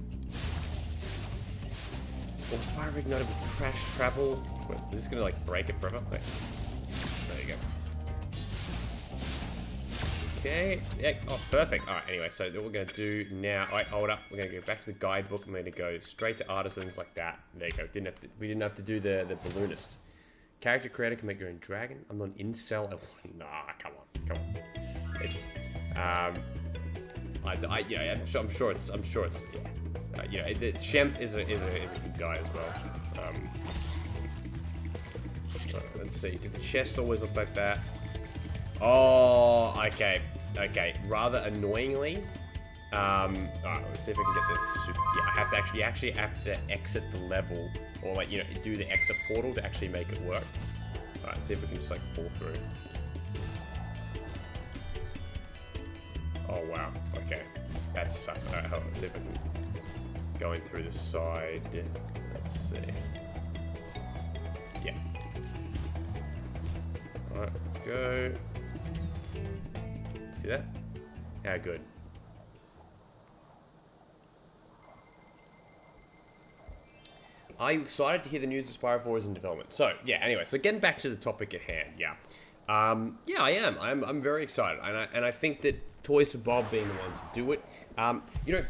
Oh, Spyro Reignited with crash travel. Wait, is this gonna like break it forever? Wait. There you go. Okay. Yeah. Oh, perfect. Alright, anyway, so what we're going to do now... Alright, hold up. We're going to go back to the guidebook. I'm going to go straight to artisans like that. There you go. We didn't have to do the balloonist. Character creator can make your own dragon. I'm not an incel. Nah, come on. I'm sure it's... Yeah. Shemp is a good guy as well. Let's see. Did the chest always look like that? Oh, okay. Okay, rather annoyingly. Alright, let's see if I can get this. Yeah, I have to actually have to exit the level, or like, do the exit portal to actually make it work. Alright, see if we can just like fall through. Oh wow, okay. That sucks. Alright, hold on, let's see if I can go in through the side. Let's see. Yeah. Alright, let's go. See that? How good. Are you excited to hear the news that Spyro 4 is in development? So, yeah, anyway, so getting back to the topic at hand, yeah. Yeah, I am. I'm very excited. And I think that Toys for Bob being the ones to do it.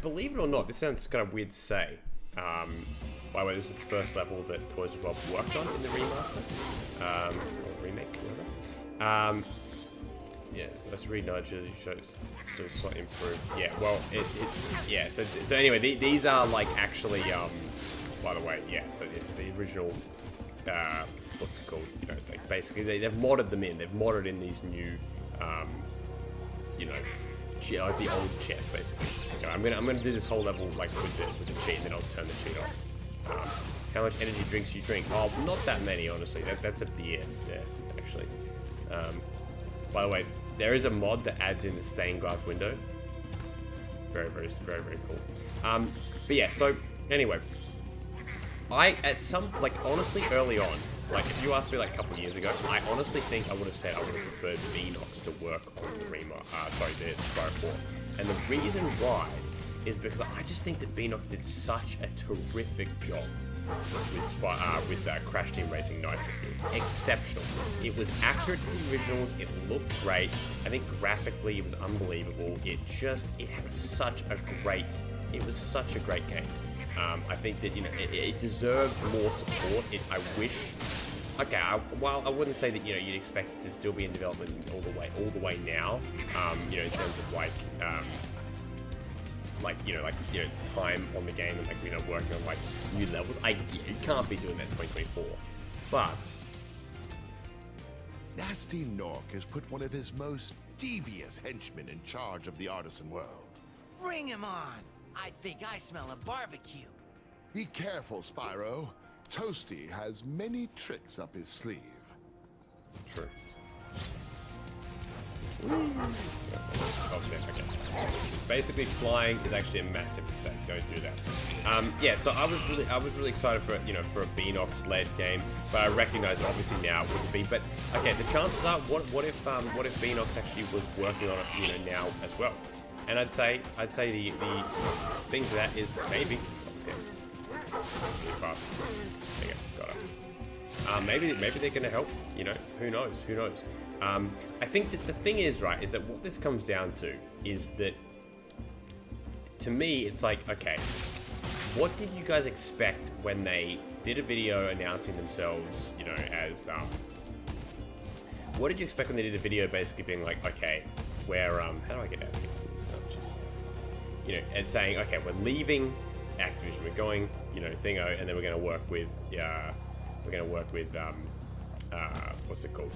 Believe it or not, this sounds kind of weird to say. By the way, this is the first level that Toys for Bob worked on in the remaster. Or remake, whatever. Yeah, so that's Reignited Trilogy shows so slightly improved. Yeah, well, yeah. So anyway, these are like actually, by the way, yeah. So the original, what's it called? Like basically they've modded them in. They've modded in these new, like the old chest basically. Okay, I'm gonna do this whole level like with the cheat, and then I'll turn the cheat off. How much energy drinks you drink? Oh, not that many, honestly. That's a beer there, actually. By the way, there is a mod that adds in the stained glass window. Very, very, very, very cool. But yeah, so anyway, honestly, early on, like if you asked me like a couple of years ago, I honestly think I would have said I would have preferred Beanox to work on the the Spyro 4. And the reason why is because I just think that Beanox did such a terrific job with Crash Team Racing Nitro Fuel. Exceptional. It was accurate to the originals. It looked great. I think graphically it was unbelievable. It was such a great game. I think that it deserved more support. I wish. Okay, while I wouldn't say that you'd expect it to still be in development all the way now. In terms of time on the game and working on like new levels. You can't be doing that in 2024. But Nasty Nork has put one of his most devious henchmen in charge of the artisan world. Bring him on! I think I smell a barbecue. Be careful, Spyro. Toasty has many tricks up his sleeve. True. Basically, flying is actually a massive mistake. Don't do that. Yeah, so I was really excited for for a Beanox-led game, but I recognize that obviously now it wouldn't be. But okay, the chances are, what if Beanox actually was working on it now as well? And I'd say the thing to that is maybe. Really fast. There you go. Got it. Maybe they're gonna help. You know, who knows? Who knows? I think that the thing is, right, is that what this comes down to is that, to me, it's like, okay, what did you guys expect when they did a video announcing themselves, you know, as, what did you expect when they did a video basically being like, okay, we're, how do I get out of here? Just, you know, and saying, okay, we're leaving Activision, we're going, you know, Thingo, and then we're going to work with, what's it called?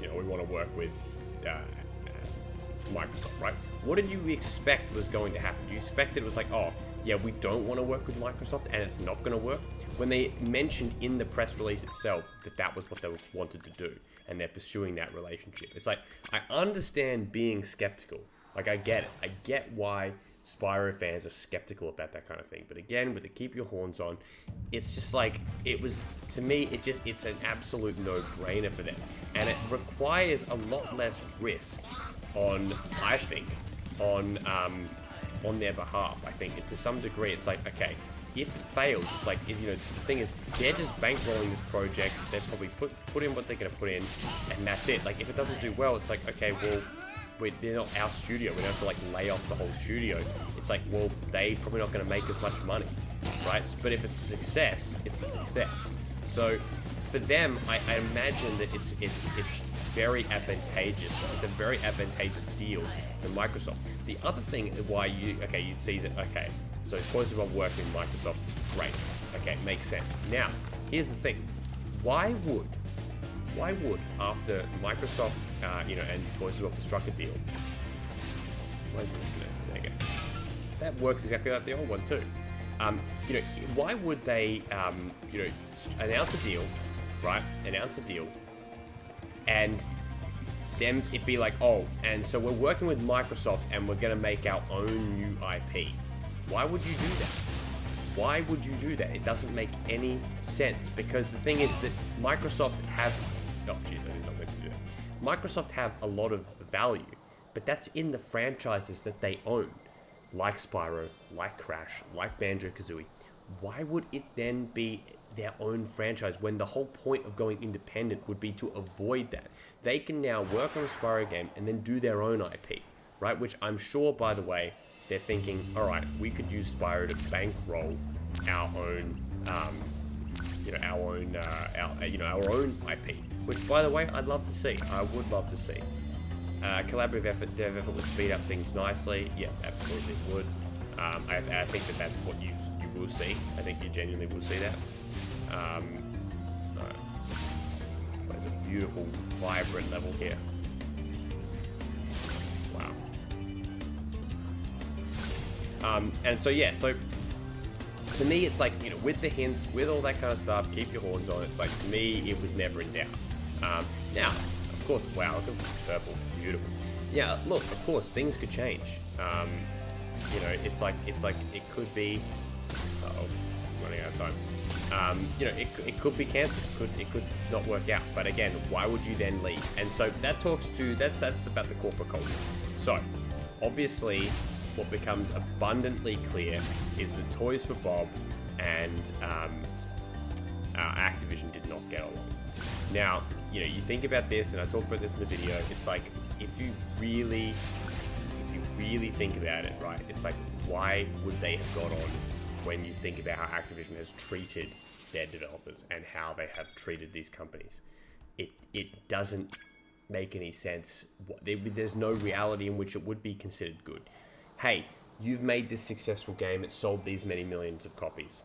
You know, we want to work with Microsoft, right? What did you expect was going to happen? You expected it was like, oh, yeah, we don't want to work with Microsoft and it's not going to work? When they mentioned in the press release itself that that was what they wanted to do and they're pursuing that relationship. It's like, I understand being skeptical. Like, I get it. I get why Spyro fans are skeptical about that kind of thing. But again, with the keep your horns on, it's just like, it was, to me, it's an absolute no-brainer for them. And it requires a lot less risk on, I think, on their behalf. I think to some degree, it's like, okay, if it fails, it's like, if, you know, the thing is, they're just bankrolling this project. They probably put in what they're going to put in, and that's it. Like, if it doesn't do well, it's like, okay, well, they're not our studio. We don't have to like lay off the whole studio. It's like, well, they probably not going to make as much money, right? But if it's a success, it's a success. So for them, I imagine that it's very advantageous. It's a very advantageous deal to Microsoft. The other thing why you'd see that, okay, so Toys for Bob working with Microsoft, great. Okay, makes sense. Now, here's the thing. Why would after Microsoft, you know, and Toys for Bob struck a deal? Why is it? No, there you go. That works exactly like the old one too. You know, why would they, you know, announce a deal, right? Announce a deal, and then it'd be like, oh, and so we're working with Microsoft and we're gonna make our own new IP. Why would you do that? Why would you do that? It doesn't make any sense, because the thing is that Microsoft have, oh jeez, I did not mean to do that. Microsoft have a lot of value, but that's in the franchises that they own, like Spyro, like Crash, like Banjo-Kazooie. Why would it then be their own franchise when the whole point of going independent would be to avoid that? They can now work on a Spyro game and then do their own IP, right? Which I'm sure, by the way, they're thinking, all right, we could use Spyro to bankroll our own, you know, our own IP. Which, by the way, I'd love to see. I would love to see. Collaborative dev effort would speed up things nicely. Yeah, absolutely would. I think that that's what you will see. I think you genuinely will see that. There's a beautiful, vibrant level here. Wow. And so yeah, so to me, it's like, you know, with the hints, with all that kind of stuff, keep your horns on. It's like, to me, it was never in doubt. Now, of course, wow, look at this purple, beautiful. Yeah, look, of course, things could change. You know, it's like it could be. Uh-oh, running out of time. You know, it could be cancelled. It could not work out. But again, why would you then leave? And so that talks to that's about the corporate culture. So obviously, what becomes abundantly clear is that Toys for Bob and Activision did not get along. Now, you know, you think about this, and I talked about this in the video. It's like, if you really think about it, right? It's like, why would they have got on when you think about how Activision has treated their developers and how they have treated these companies? It doesn't make any sense. There's no reality in which it would be considered good. Hey, you've made this successful game. It sold these many millions of copies.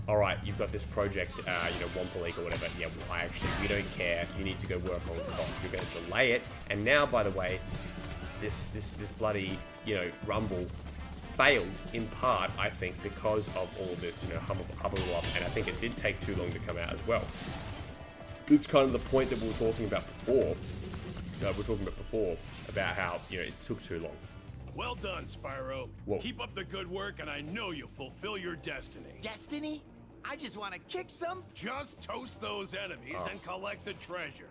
All right, you've got this project, you know, Wampa League or whatever. Yeah, well, we don't care. You need to go work on COD. You're going to delay it. And now, by the way, this bloody, you know, Rumble failed in part, I think, because of all this, you know, hubble up. And I think it did take too long to come out as well. It's kind of the point that we were talking about before. About how, you know, it took too long. Well done, Spyro. Whoa. Keep up the good work, and I know you'll fulfill your destiny. Destiny? I just want to kick some. Just toast those enemies and collect the treasure.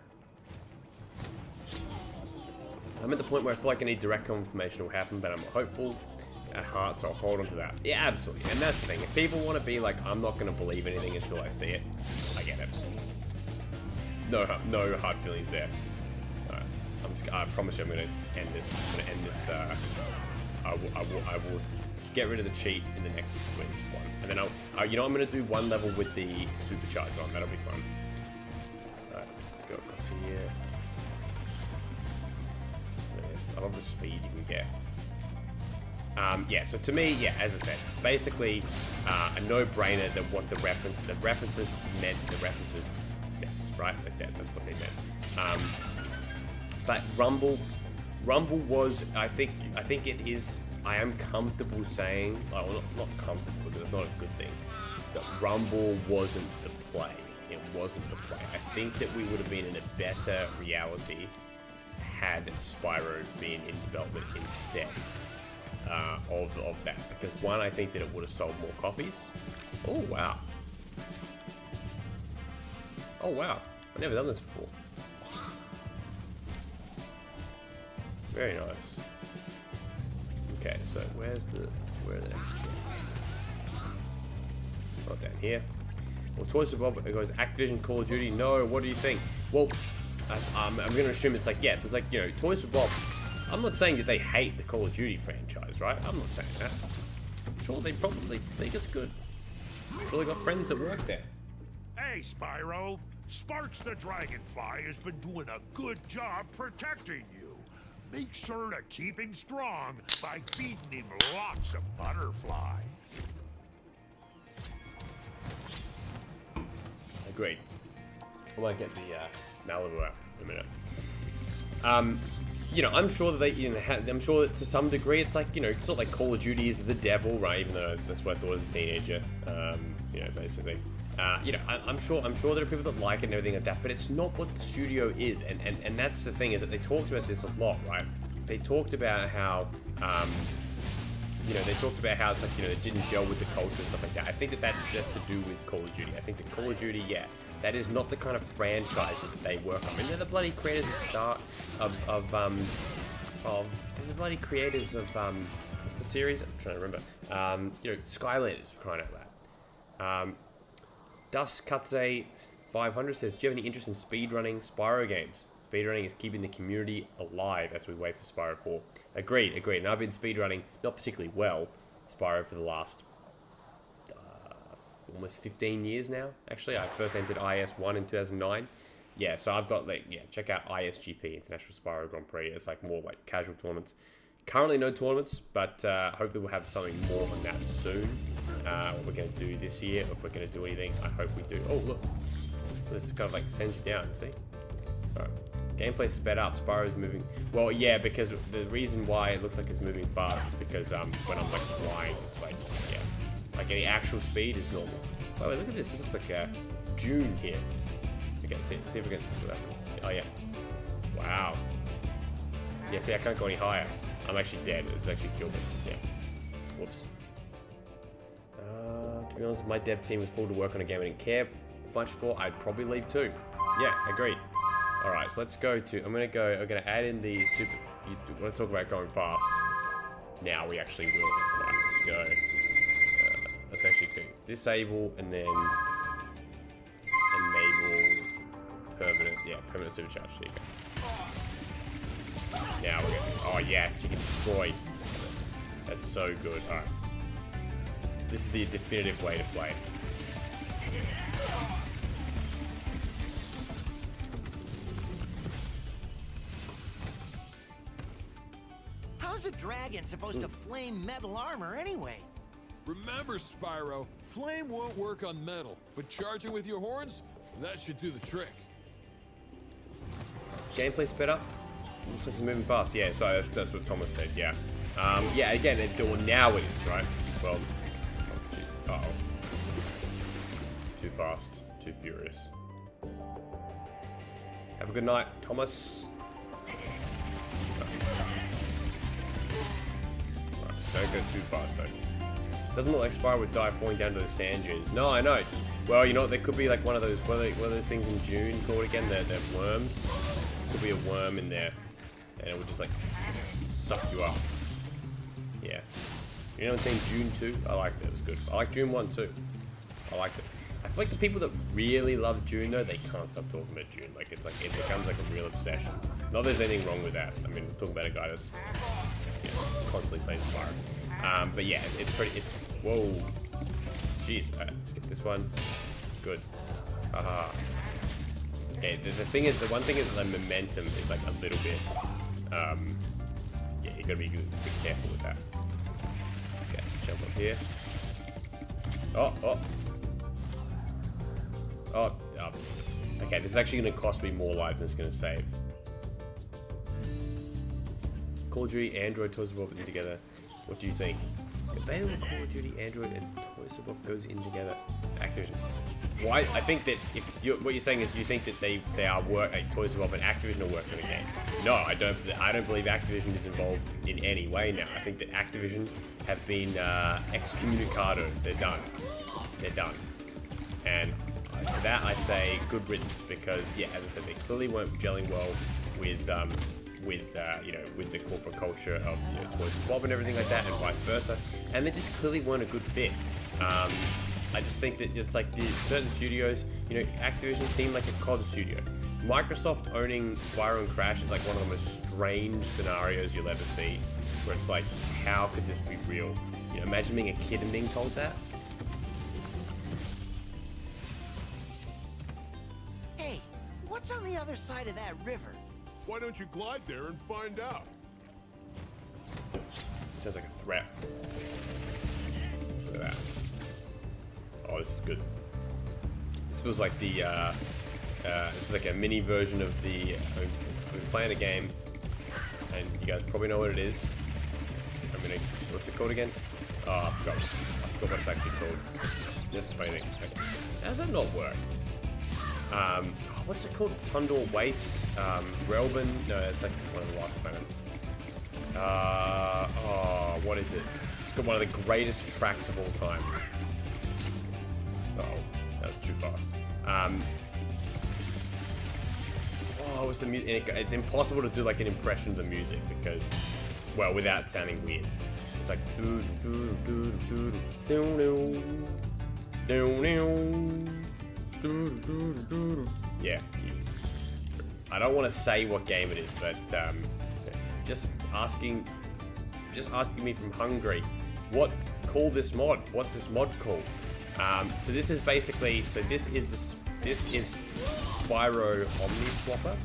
I'm at the point where I feel like I need direct confirmation will happen, but I'm hopeful at heart, so I'll hold on to that. Yeah, absolutely. And that's the thing. If people want to be like, I'm not going to believe anything until I see it, I get it. No hard feelings there. I promise you I'm going to end this. I will get rid of the cheat in the next one. And then you know, I'm going to do one level with the supercharge on. That'll be fun. Alright, let's go across here. I love the speed you can get. Yeah, so to me, yeah, as I said, basically a no-brainer that what the references meant, right? Like that's what they meant. But Rumble was, I think it is, I am comfortable saying, well, not comfortable because it's not a good thing, that Rumble wasn't the play. It wasn't the play. I think that we would have been in a better reality had Spyro been in development instead of that. Because one, I think that it would have sold more copies. Oh, wow. Oh, wow. I've never done this before. Very nice. Okay, so where are the next jobs? Not down here. Well, Toys for Bob, it goes Activision, Call of Duty. No, what do you think? Well, I'm going to assume it's like, yes, it's like, you know, Toys for Bob. I'm not saying that they hate the Call of Duty franchise, right? I'm not saying that. I'm sure they probably think it's good. I'm sure they got friends that work there. Hey, Spyro. Sparks the Dragonfly has been doing a good job protecting you. Make sure to keep him strong by feeding him lots of butterflies. Agreed. I might get the Malibu out in a minute. You know, I'm sure that they, you know, I'm sure that to some degree it's like, you know, it's not like Call of Duty is the devil, right? Even though that's what I thought as a teenager. You know, basically. You know, I'm sure there are people that like it and everything like that, but it's not what the studio is, and that's the thing, is that they talked about this a lot, right? They talked about how, you know, they talked about how it's like, you know, it didn't gel with the culture and stuff like that. I think that that's just to do with Call of Duty. I think that Call of Duty, yeah, that is not the kind of franchise that they work on. I mean, they're the bloody creators of the bloody creators of, what's the series? I'm trying to remember. You know, Skylanders, for crying out loud. Dust Katze 500 says, do you have any interest in speedrunning Spyro games? Speedrunning is keeping the community alive as we wait for Spyro 4. Agreed. And I've been speedrunning, not particularly well, Spyro for the last almost 15 years now. Actually, I first entered IS1 in 2009. Yeah, so I've got, like, yeah, check out ISGP, International Spyro Grand Prix. It's like more like casual tournaments. Currently no tournaments, but hopefully we'll have something more on that soon. What we're going to do this year, if we're going to do anything, I hope we do. Oh, look. This kind of like sends you down, see? Alright. Gameplay sped up, Spyro's moving. Well, yeah, because the reason why it looks like it's moving fast is because when I'm like flying, it's like, yeah. Like the actual speed is normal. Oh, wait, look at this. This looks like June here. Okay, see if we can. Oh, yeah. Wow. Yeah, see, I can't go any higher. I'm actually dead. It's actually killed me. Yeah. Whoops. To be honest, if my dev team was pulled to work on a game I didn't care much for, I'd probably leave too. Yeah, agreed. Alright, so let's go to... I'm going to add in the super... You want to talk about going fast? Now we actually will. Right, let's go. Let's actually go disable and then enable permanent... Yeah, permanent supercharge. There you go. Now we're going... Oh, yes, you can destroy. That's so good. Alright. This is the definitive way to play. How's a dragon supposed to flame metal armor anyway? Remember, Spyro, flame won't work on metal, but charging with your horns, that should do the trick. Gameplay sped up. Looks like it's moving fast. Yeah, so that's what Thomas said. Yeah. Yeah. Again, now it is right. Well. Uh oh. Too fast. Too furious. Have a good night, Thomas. Don't go too fast though. Doesn't look like Spyro would die falling down to the sand dunes. No, I know. Well, you know what? There could be like one of those. What are those things in June called again? They're worms. Could be a worm in there. and it will just like suck you up. Yeah. You know, saying June 2? I liked it. It was good. I like June 1 too. I liked it. I feel like the people that really love June though, they can't stop talking about June. Like it's like it becomes like a real obsession. Not that there's anything wrong with that. I mean, we're talking about a guy that's constantly playing Spyro. But yeah, it's pretty. It's whoa. Jeez. Alright, let's get this one. Good. Haha. Okay. The thing is, the one thing is the momentum is like a little bit. Yeah, you gotta be careful with that. Okay, jump up here. Oh, okay, this is actually going to cost me more lives than it's going to save. Call of Duty, Android, Toys of War in together. What do you think? If they were Call of Duty, Android, and Toys of War goes in together, Activision. Why? I think that if what you're saying is you think that they are Toys of War and Activision are working on the game. No, I don't believe Activision is involved in any way now. I think that Activision have been excommunicado. They're done. They're done. And for that I say good riddance, because yeah, as I said, they clearly weren't gelling well with the corporate culture of Toys of Bob and everything like that, and vice versa, and they just clearly weren't a good fit. I just think that it's like certain studios, Activision seemed like a COD studio. Microsoft owning Spyro and Crash is like one of the most strange scenarios you'll ever see, where it's like, how could this be real? Imagine being a kid and being told that. Hey, what's on the other side of that river? Why don't you glide there and find out? Sounds like a threat. Look at that. Oh, this is good. This feels like the, this is like a mini version of the, I've been playing a game, and you guys probably know what it is. What's it called again? Oh, I forgot what it's actually called. This is funny thing. Okay. How does that not work? What's it called? Tundor Waste? Relban? No, it's like one of the last planets. What is it? It's got one of the greatest tracks of all time. Uh-oh, that was too fast. What's the music? It's impossible to do like an impression of the music because, well, without sounding weird. It's like yeah. I don't want to say what game it is, but just asking me from Hungary, call this mod? What's this mod called? So this is basically, this is Spyro Omniswapper.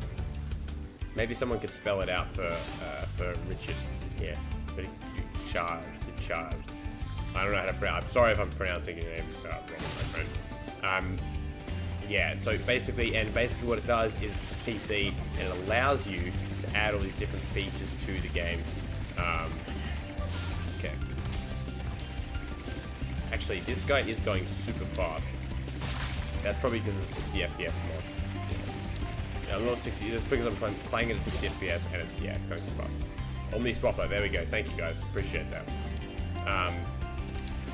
Maybe someone could spell it out for Richard. Yeah, but charged. I don't know how to pronounce. I'm sorry if I'm pronouncing your name wrong, my friend. Yeah, so basically what it does is PC, and it allows you to add all these different features to the game. Okay. Actually, this guy is going super fast. That's probably because of the 60 FPS mod. Yeah, I'm not 60, just because I'm playing it at 60 FPS, and it's going too fast. Omniswapper, there we go. Thank you guys, appreciate that.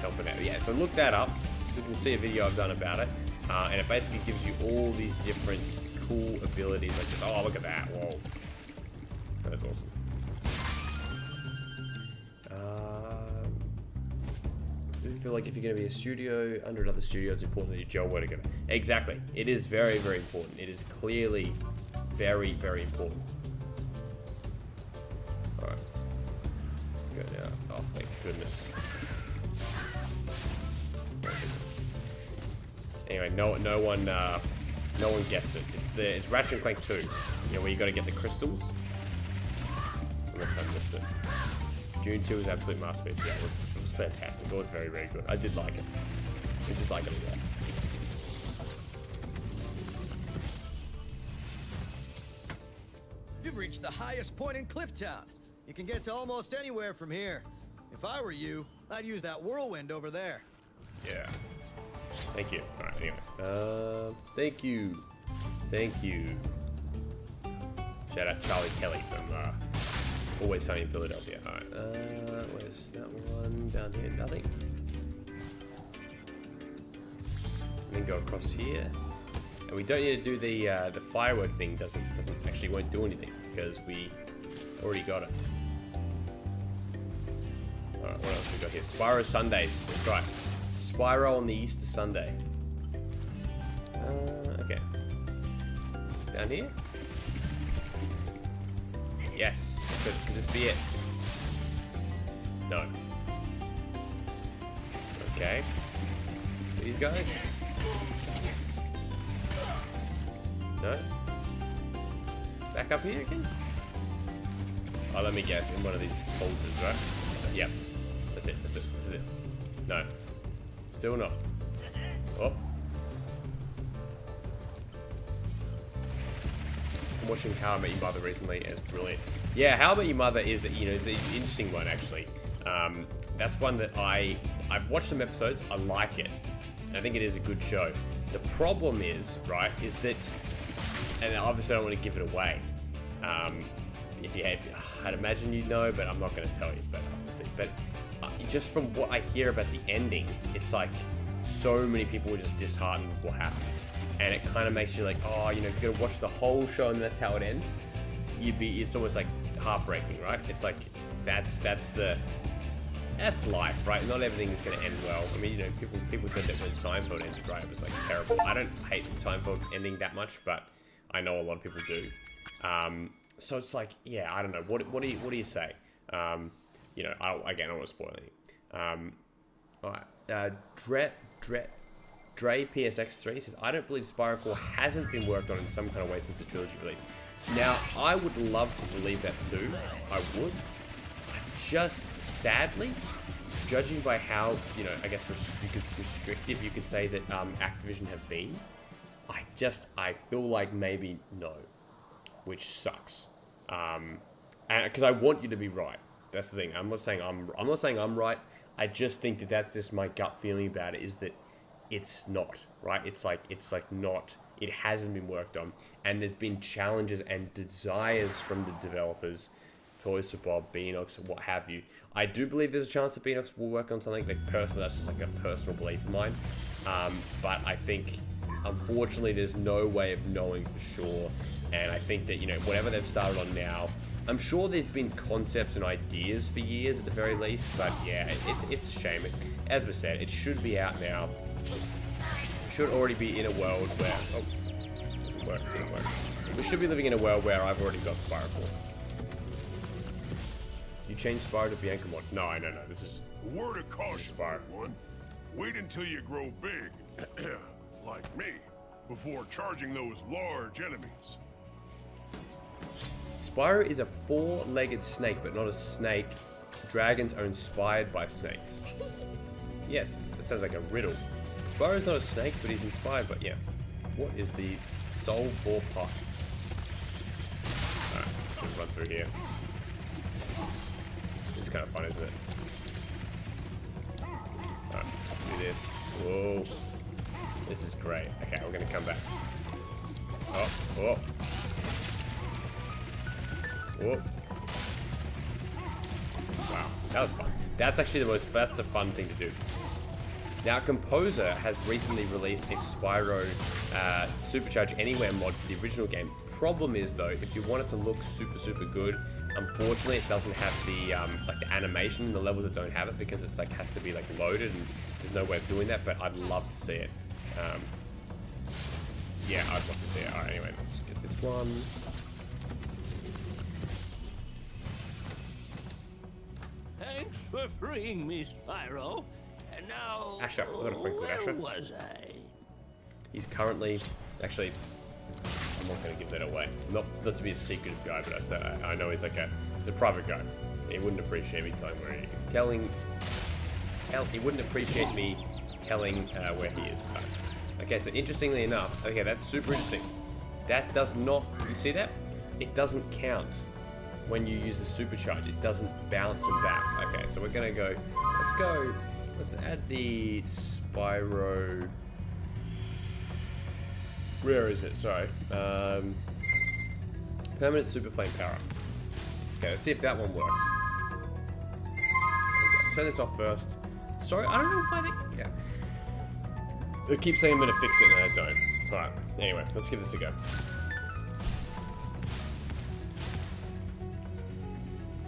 Helping out. Yeah, so look that up. You can see a video I've done about it. And it basically gives you all these different cool abilities. Like just, oh, look at that. Whoa. That's awesome. I feel like if you're going to be a studio under another studio, it's important that you gel well together. Exactly. It is very, very important. It is clearly very, very important. Alright. Let's go now. Oh, thank goodness. Anyway, no one guessed it. It's Ratchet and Clank 2. Where you got to get the crystals. Unless I missed it. June 2 is absolute masterpiece. Yeah, it was fantastic. It was very, very good. I did like it. I did like it a lot. You've reached the highest point in Clifftown. You can get to almost anywhere from here. If I were you, I'd use that whirlwind over there. Yeah. Thank you. All right, anyway. Thank you. Shout out Charlie Kelly from Always Sunny in Philadelphia. All right. Where's that one? Down here, nothing. And then go across here. And we don't need to do the firework thing. Doesn't actually won't do anything because we Already got it. Alright, what else we got here? Spyro Sundays. That's right. Spyro on the Easter Sunday. Okay. Down here? Yes. Could this be it? No. Okay. These guys? No? Back up here again? Oh, let me guess. In one of these folders, right? Yep. That's it. That's it. This is it. No. Still not. Oh. I'm watching How I Met Your Mother recently, and it's brilliant. Yeah, How I Met Your Mother is, you know, it's an interesting one, actually. That's one that I've watched some episodes. I like it. I think it is a good show. The problem is, right, is that, and obviously I don't want to give it away. If you have, I'd imagine you know, but I'm not going to tell you. But obviously, but just from what I hear about the ending, it's like so many people were just disheartened with what happened, and it kind of makes you like, oh, you know, if you're gonna watch the whole show and that's how it ends, it's almost like heartbreaking, right? It's like that's life, right? Not everything is going to end well. I mean, you know, people said that when Seinfeld ended, right, it was like terrible. I don't hate Seinfeld ending that much, but I know a lot of people do. So it's like, yeah, I don't know. What do you say? You know, I don't want to spoil anything. All right, Dre PSX3 says, I don't believe Spyro 4 hasn't been worked on in some kind of way since the trilogy release. Now, I would love to believe that too. I would. Just sadly, judging by how, you know, I guess restrictive you could say that Activision have been, I feel like maybe no, which sucks. And because I want you to be right. That's the thing. I'm not saying I'm right. I just think that that's just my gut feeling about it, is that it's not, right? It's like not, it hasn't been worked on, and there's been challenges and desires from the developers, Toys for Bob, Beanox, what have you. I do believe there's a chance that Beanox will work on something. Like, personally, that's just like a personal belief of mine. But I think, unfortunately, there's no way of knowing for sure. And I think that, you know, whatever they've started on now, I'm sure there's been concepts and ideas for years at the very least. But yeah, it's a shame. As we said, it should be out now. It should already be in a world where... Oh, doesn't work, didn't work. We should be living in a world where I've already got Spyro 4. You changed Spyro to Bianca mod? No, this is... Word of caution, Spyro. one. Wait until you grow big, like me, before charging those large enemies. Spyro is a four-legged snake, but not a snake. Dragons are inspired by snakes. Yes, it sounds like a riddle. Spyro's not a snake, but he's inspired, but yeah. What is the soul for pot? Alright, just run through here. It's kind of fun, isn't it? Alright, do this. Whoa. This is great. Okay, we're gonna come back. Oh, oh. Whoa. Wow, that was fun. That's actually that's the fun thing to do. Now, Composer has recently released a Spyro Supercharge Anywhere mod for the original game. Problem is, though, if you want it to look super good, unfortunately, it doesn't have the like the animation, the levels that don't have it, because it's like has to be like loaded, and there's no way of doing that. But I'd love to see it. Yeah, I'd love to see it. All right, anyway, let's get this one. Thanks for freeing me, Spyro. And now, Asher, I've got a friend called Asher. where was I? He's currently, actually, I'm not going to give that away. Not to be a secretive guy, but I know he's like he's a private guy. He wouldn't appreciate me he wouldn't appreciate me telling where he is. Okay, so interestingly enough, okay, that's super interesting. That does not, you see that? It doesn't count when you use the supercharge. It doesn't bounce him back. Okay, so we're gonna go, let's add the Spyro, where is it? Sorry. Permanent Super Flame Power. Okay, let's see if that one works. Okay, turn this off first. Sorry, I don't know why yeah. They keep saying I'm gonna fix it and I don't. Alright, anyway, let's give this a go.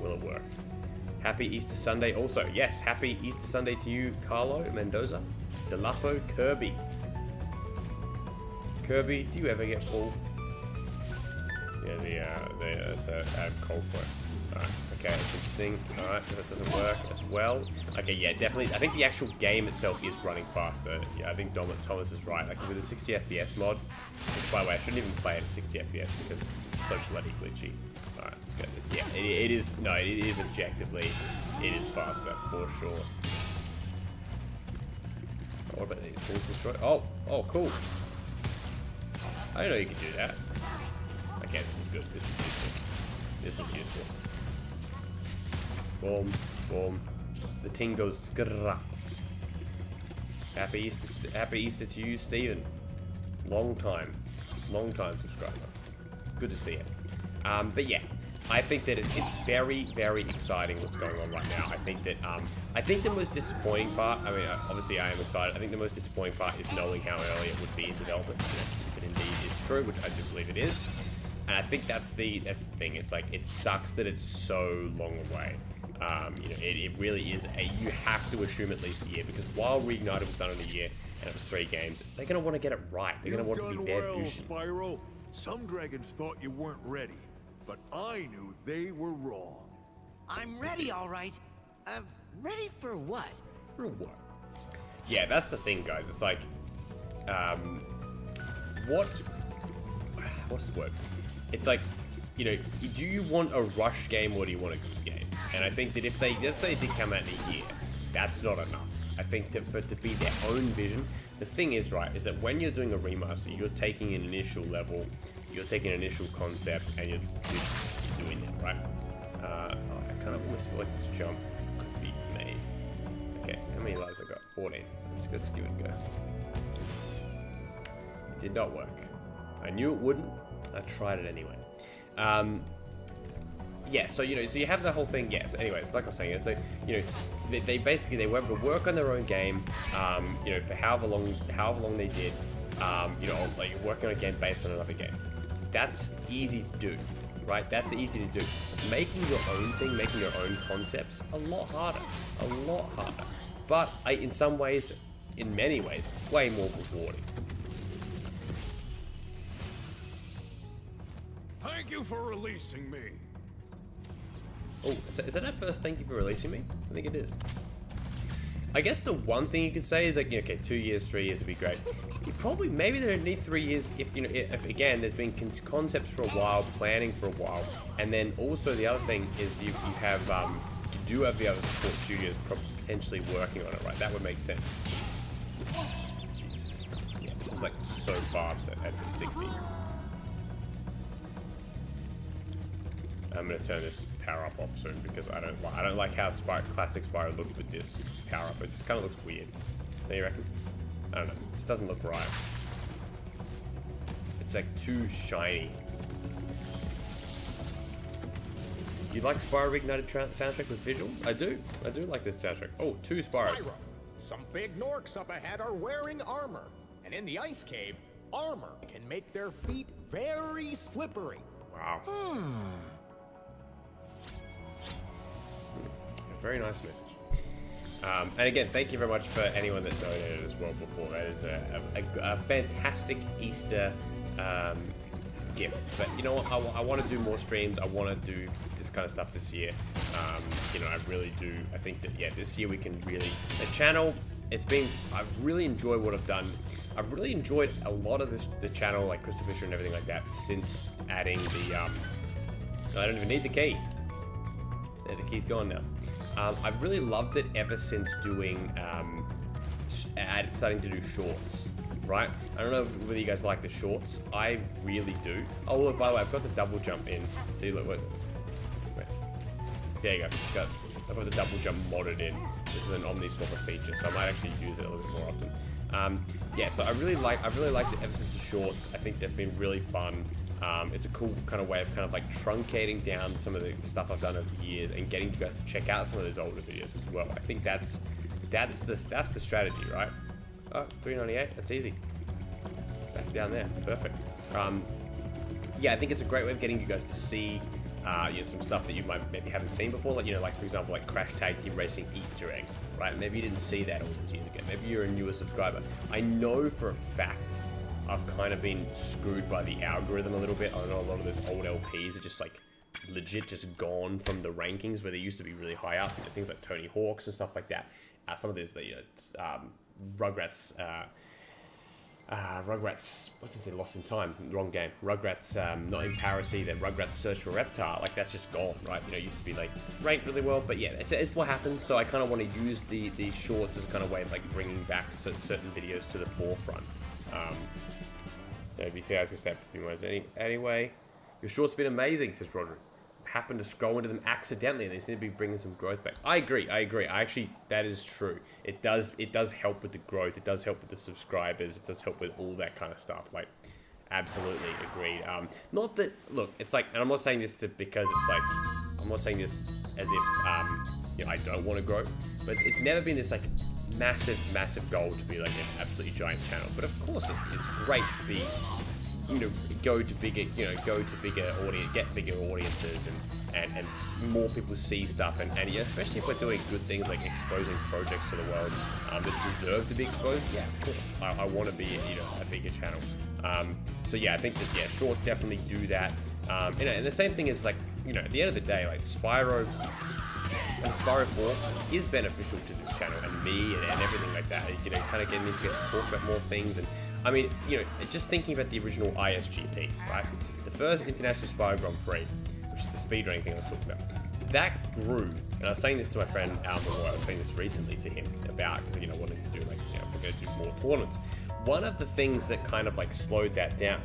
Will it work? Happy Easter Sunday also. Yes, happy Easter Sunday to you, Carlo Mendoza. Delapo Kirby. Kirby, do you ever get full? Yeah, that's a cold point. Alright, okay, that's interesting. Alright, so that doesn't work as well. Okay, yeah, definitely. I think the actual game itself is running faster. Yeah, I think Thomas is right. Like with the 60 FPS mod, which by the way, I shouldn't even play it at 60 FPS because it's so bloody glitchy. Alright, let's go this. Yeah, it is objectively, it is faster for sure. What about these things destroy? Oh, cool. I didn't know you could do that. Okay, this is good. This is useful. This is useful. Boom, boom. The ting goes skrrrah. Happy Easter to you, Steven. Long time subscriber. Good to see it. But yeah, I think that it's very, very exciting what's going on right now. I think the most disappointing part, I mean, obviously I am excited. I think the most disappointing part is knowing how early it would be in development. If it indeed is true, which I do believe it is. And I think that's the thing. It's like, it sucks that it's so long away. It really is you have to assume at least a year, because while Reignited was done in a year and it was 3 games, they're gonna want to get it right. They're gonna want to be their vision. Spyro. Some dragons thought you weren't ready, but I knew they were wrong. I'm ready, all right. Ready for what? For what? Yeah, that's the thing, guys. It's like, what's the word? It's like, do you want a rush game or do you want a good game? And I think that if let's say it did come out in a year, that's not enough. I think that for it to be their own vision, the thing is, right, is that when you're doing a remaster, you're taking an initial level, you're taking an initial concept, and you're doing it, right? I kind of almost feel like this jump could be made. Okay, how many lives I got? 14. Let's give it a go. It did not work. I knew it wouldn't. I tried it anyway. Yeah, so so you have the whole thing. Yes. Anyways, like I was saying, so they basically were able to work on their own game. For however long they did. Like working on a game based on another game. That's easy to do, right? That's easy to do. Making your own thing, making your own concepts, a lot harder. But in some ways, in many ways, way more rewarding. Thank you for releasing me. Oh, is that our first thank you for releasing me? I think it is. I guess the one thing you could say is like, okay, 2 years, 3 years would be great. Maybe they don't need 3 years if again, there's been concepts for a while, planning for a while, and then also the other thing is you do have the other support studios potentially working on it, right? That would make sense. Yeah, this is like so fast at 60. I'm gonna turn this power up off soon because I don't like how classic Spyro looks with this power up. It just kind of looks weird. Don't you reckon? I don't know. It just doesn't look right. It's like too shiny. You like Spyro Reignited soundtrack with visual? I do like this soundtrack. Oh, 2 Spyros. Spyro, some big Norks up ahead are wearing armor, and in the ice cave, armor can make their feet very slippery. Wow. Very nice message. And again, thank you very much for anyone that donated as well before. That is a fantastic Easter gift. But you know what? I want to do more streams. I want to do this kind of stuff this year. I really do. I think that, yeah, this year we can really... The channel, I've really enjoyed what I've done. I've really enjoyed a lot of the channel, like CrystalFissure and everything like that, since adding the... I don't even need the key. The key's gone now. I've really loved it ever since doing, starting to do shorts, right? I don't know whether you guys like the shorts. I really do. Oh, look, by the way, I've got the double jump in. See, look, wait. There you go. I've got the double jump modded in. This is an Omni-Swapper feature, so I might actually use it a little bit more often. Yeah, so I've really liked it ever since the shorts. I think they've been really fun. It's a cool kind of way of kind of like truncating down some of the stuff I've done over the years and getting you guys to check out some of those older videos as well. I think that's the strategy, right? Oh, 398, that's easy. Back down there, perfect. Yeah, I think it's a great way of getting you guys to see you know, some stuff that you might maybe haven't seen before, like, you know, like for example, like Crash Tag Team Racing Easter egg, right? Maybe you didn't see that all those years ago. Maybe you're a newer subscriber. I know for a fact I've kind of been screwed by the algorithm a little bit. I know a lot of those old LPs are just like legit just gone from the rankings where they used to be really high up. You know, things like Tony Hawk's and stuff like that. Some of those, you know, Rugrats. Rugrats, what's it say, Lost in Time, wrong game. Rugrats, not in Piracy, then Rugrats Search for Reptar, like that's just gone, right? You know, it used to be like ranked really well, but yeah, it's what happens. So I kind of want to use these shorts as a kind of way of like bringing back certain videos to the forefront. You know, Vicarious can stay for a few moments. Anyway, your short's been amazing, says Roderick. Happened to scroll into them accidentally, and they seem to be bringing some growth back. I agree. Actually, that is true. It does help with the growth. It does help with the subscribers. It does help with all that kind of stuff. Like, absolutely agreed. Not that, look, it's like, and I'm not saying this because it's like, I'm not saying this as if, you know, I don't want to grow, but it's never been this like massive goal to be like this absolutely giant channel. But of course, it's great to be, you know, go to bigger audience, get bigger audiences, and more people see stuff, and yeah, especially if we're doing good things like exposing projects to the world that deserve to be exposed. Yeah, of course, I want to be, you know, a bigger channel. So yeah, I think that, yeah, shorts definitely do that. You know, and the same thing is like, you know, at the end of the day, like Spyro and Spyro 4 is beneficial to this channel and me and everything like that. You know, kind of getting to talk about more things. And I mean, you know, just thinking about the original ISGP, right? The first International Spyro Grand Prix, which is the speedrunning thing I was talking about, that grew. And I was saying this to my friend Alan Malloy. I was saying this recently to him about, because, you know, wanting to do like, you know, we're going to do more tournaments. One of the things that kind of like slowed that down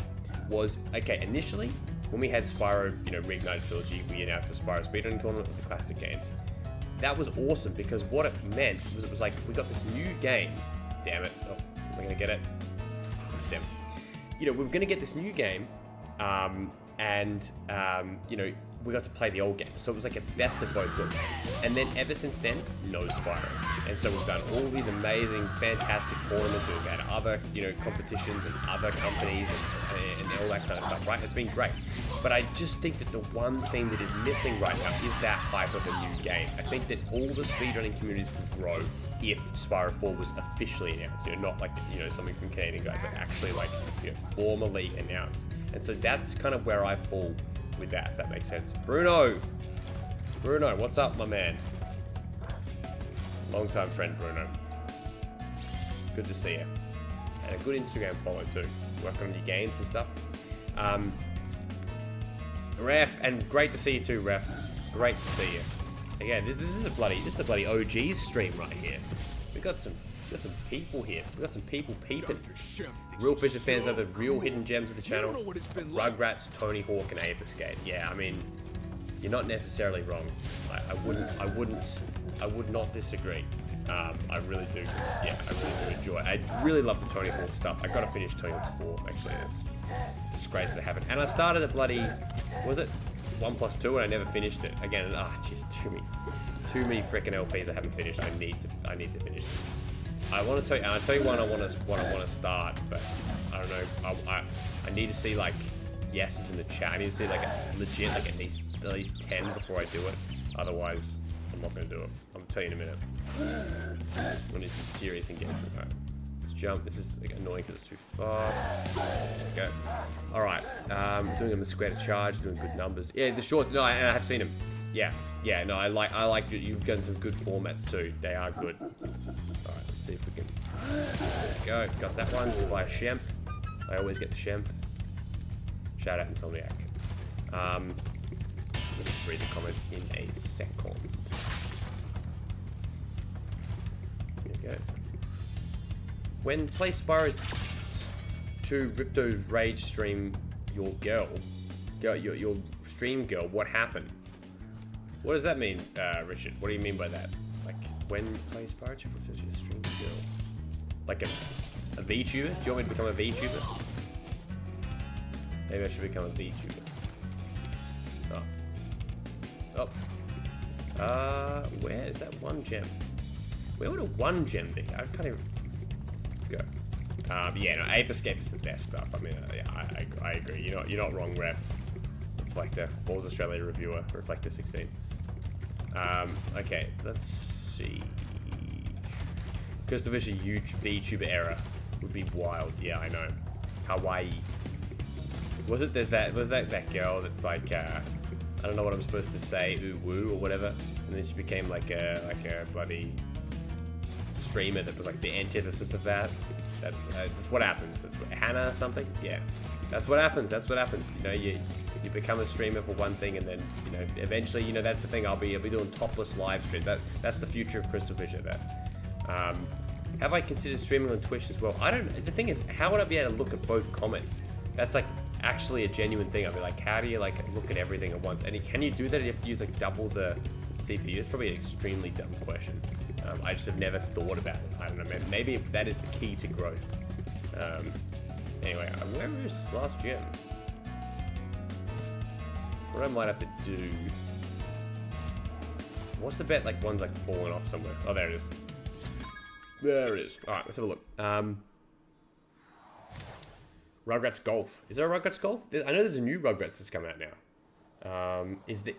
was, okay, initially when we had Spyro, you know, Reignited Trilogy, we announced the Spyro speedrunning tournament with the classic games. That was awesome because what it meant was, it was like, we got this new game. Damn it! Oh, am I gonna get it? Damn. You know, we were gonna get this new game, you know, we got to play the old game. So it was like a best of both worlds. And then ever since then, no Spyro. And so we've done all these amazing, fantastic tournaments. We've had other, you know, competitions and other companies and all that kind of stuff, right? It's been great. But I just think that the one thing that is missing right now is that hype of a new game. I think that all the speedrunning communities would grow if Spyro 4 was officially announced. You know, not like, you know, something from Canadian guys, but actually like, you know, formally announced. And so that's kind of where I fall with that, if that makes sense. Bruno, what's up, my man? Long-time friend, Bruno. Good to see you. And a good Instagram follow too. Working on your games and stuff. Ref, and great to see you too, Ref. Great to see you. Again, this is a bloody OG's stream right here. We got some people here. We got some people peeping. Real Fissure fans are the real hidden gems of the channel. Rugrats, Tony Hawk, and Ape Escape. Yeah, I mean, you're not necessarily wrong. I would not disagree. I really do. Yeah, I really do enjoy it. I really love the Tony Hawk stuff. I gotta finish Tony Hawk's 4, actually. It's a disgrace that I haven't. And I started at bloody, was it 1+2, and I never finished it. Again, jeez, too many freaking LPs I haven't finished. I need to finish. I want to tell you, and I'll tell you one I want to start, but I don't know. I need to see like yeses in the chat. I need to see like a legit, like at least 10 before I do it. Otherwise, I'm not going to do it. I'll tell you in a minute. We need some serious engagement. All right, let's jump. This is like, annoying because it's too fast. Go. All right, doing them a square to charge, doing good numbers. Yeah, the short. No, I have seen them. Yeah. No, I like you've gotten some good formats too. They are good. All right, let's see if we can. There we go. Got that one by a Shemp. I always get the Shemp. Shout out Insomniac. Let me just read the comments in a second. There you go. When play Spyro 2 Ripto's Rage stream your stream girl, what happened? What does that mean, Richard? What do you mean by that? Like, when play Spyro 2 Ripto's your stream girl? Like a VTuber? Do you want me to become a VTuber? Maybe I should become a VTuber. Where is that one gem? Where would a one gem be? I can't even. Let's go. Yeah, no, Ape Escape is the best stuff. I mean, yeah, I agree. You're not wrong, Ref. Reflector. Balls Australia reviewer. Reflector 16. Okay, let's see. CrystalFissure huge VTuber era would be wild. Yeah, I know. Hawaii. Was it? Was that girl that's like I don't know what I'm supposed to say, ooh woo or whatever, and then she became like a bloody streamer that was like the antithesis of that. That's what happens. That's what, Hannah something. Yeah, that's what happens. That's what happens. You know, you become a streamer for one thing, and then you know eventually, you know, that's the thing. I'll be doing topless live stream. That's the future of CrystalFissure. That. Have I considered streaming on Twitch as well? I don't. The thing is, how would I be able to look at both comments? That's like actually a genuine thing. I'd be like, how do you like look at everything at once? And can you do that if you have to use like double the CPU? It's probably an extremely dumb question. I just have never thought about it. I don't know. Maybe that is the key to growth. Anyway, where is this last gem? What I might have to do. What's the bet? Like one's like falling off somewhere. Oh, there it is. There it is. All right, let's have a look. Rugrats Golf. Is there a Rugrats Golf? I know there's a new Rugrats that's coming out now. Is the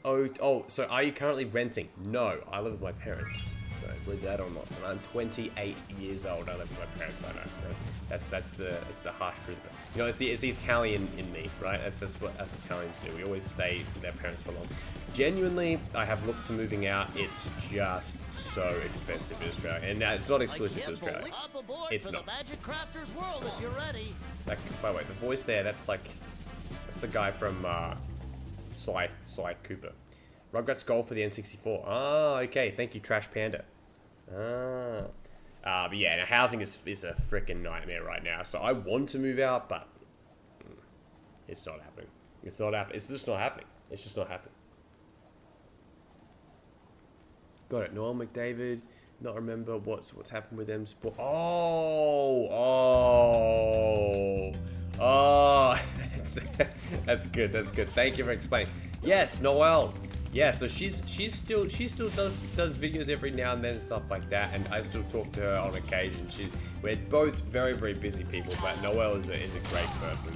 Oh, so are you currently renting? No, I live with my parents. So believe that or not. And I'm 28 years old. I live with my parents. I know. That's the harsh truth. You know, it's the Italian in me, right? That's what us Italians do. We always stay with their parents for long. Genuinely, I have looked to moving out. It's just so expensive in Australia, and it's not exclusive to Australia. It's not. Magic Crafter's world if you're ready. Like, by the way, the voice there, that's the guy from Sly Cooper. Rugrats Golf for the N64. Ah, okay. Thank you, Trash Panda. But yeah, now housing is a freaking nightmare right now. So I want to move out, but it's not happening. It's not happening. It's just not happening. It's just not happening. Got it. Noel McDavid. Not remember what's happened with them. That's good. That's good. Thank you for explaining. Yes, Noel. Yeah, so she still does videos every now and then and stuff like that, and I still talk to her on occasion. We're both very, very busy people, but Noelle is a great person.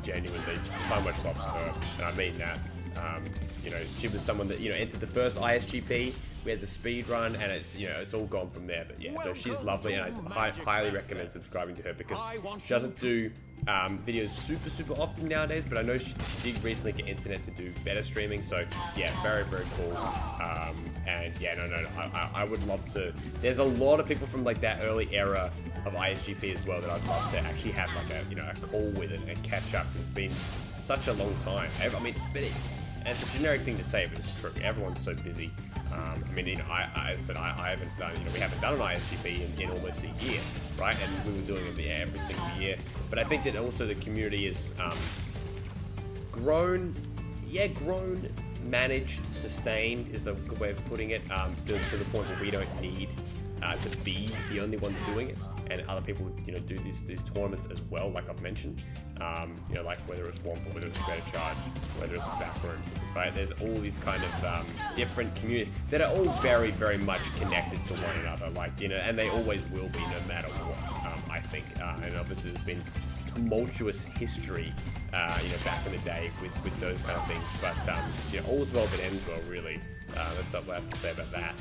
Genuinely, so much love for her, and I mean that. You know, she was someone that, you know, entered the first ISGP. We had the speed run, and it's, you know, it's all gone from there. But yeah, so she's lovely, and I highly recommend subscribing to her because she doesn't do videos super often nowadays. But I know she did recently get internet to do better streaming. So yeah, very, very cool. And yeah, no, I would love to. There's a lot of people from like that early era of ISGP as well that I'd love to actually have like a call with and catch up. It's been such a long time. I mean, but it's a generic thing to say, but it's true. Everyone's so busy. I mean, you know, I said I haven't done, you know, we haven't done an ISGP in almost a year, right? And we were doing it every single year. But I think that also the community is grown, managed, sustained is the way of putting it, to the point where we don't need to be the only ones doing it. And other people, you know, do these tournaments as well, like I've mentioned. You know, like whether it's Womp, whether it's Better Charge, whether it's Backroom, right? There's all these kind of different communities that are all very, very much connected to one another. Like, you know, and they always will be, no matter what. I think, and obviously there's been tumultuous history, you know, back in the day with those kind of things. But you know, all's well that ends well, really. That's not what I have to say about that.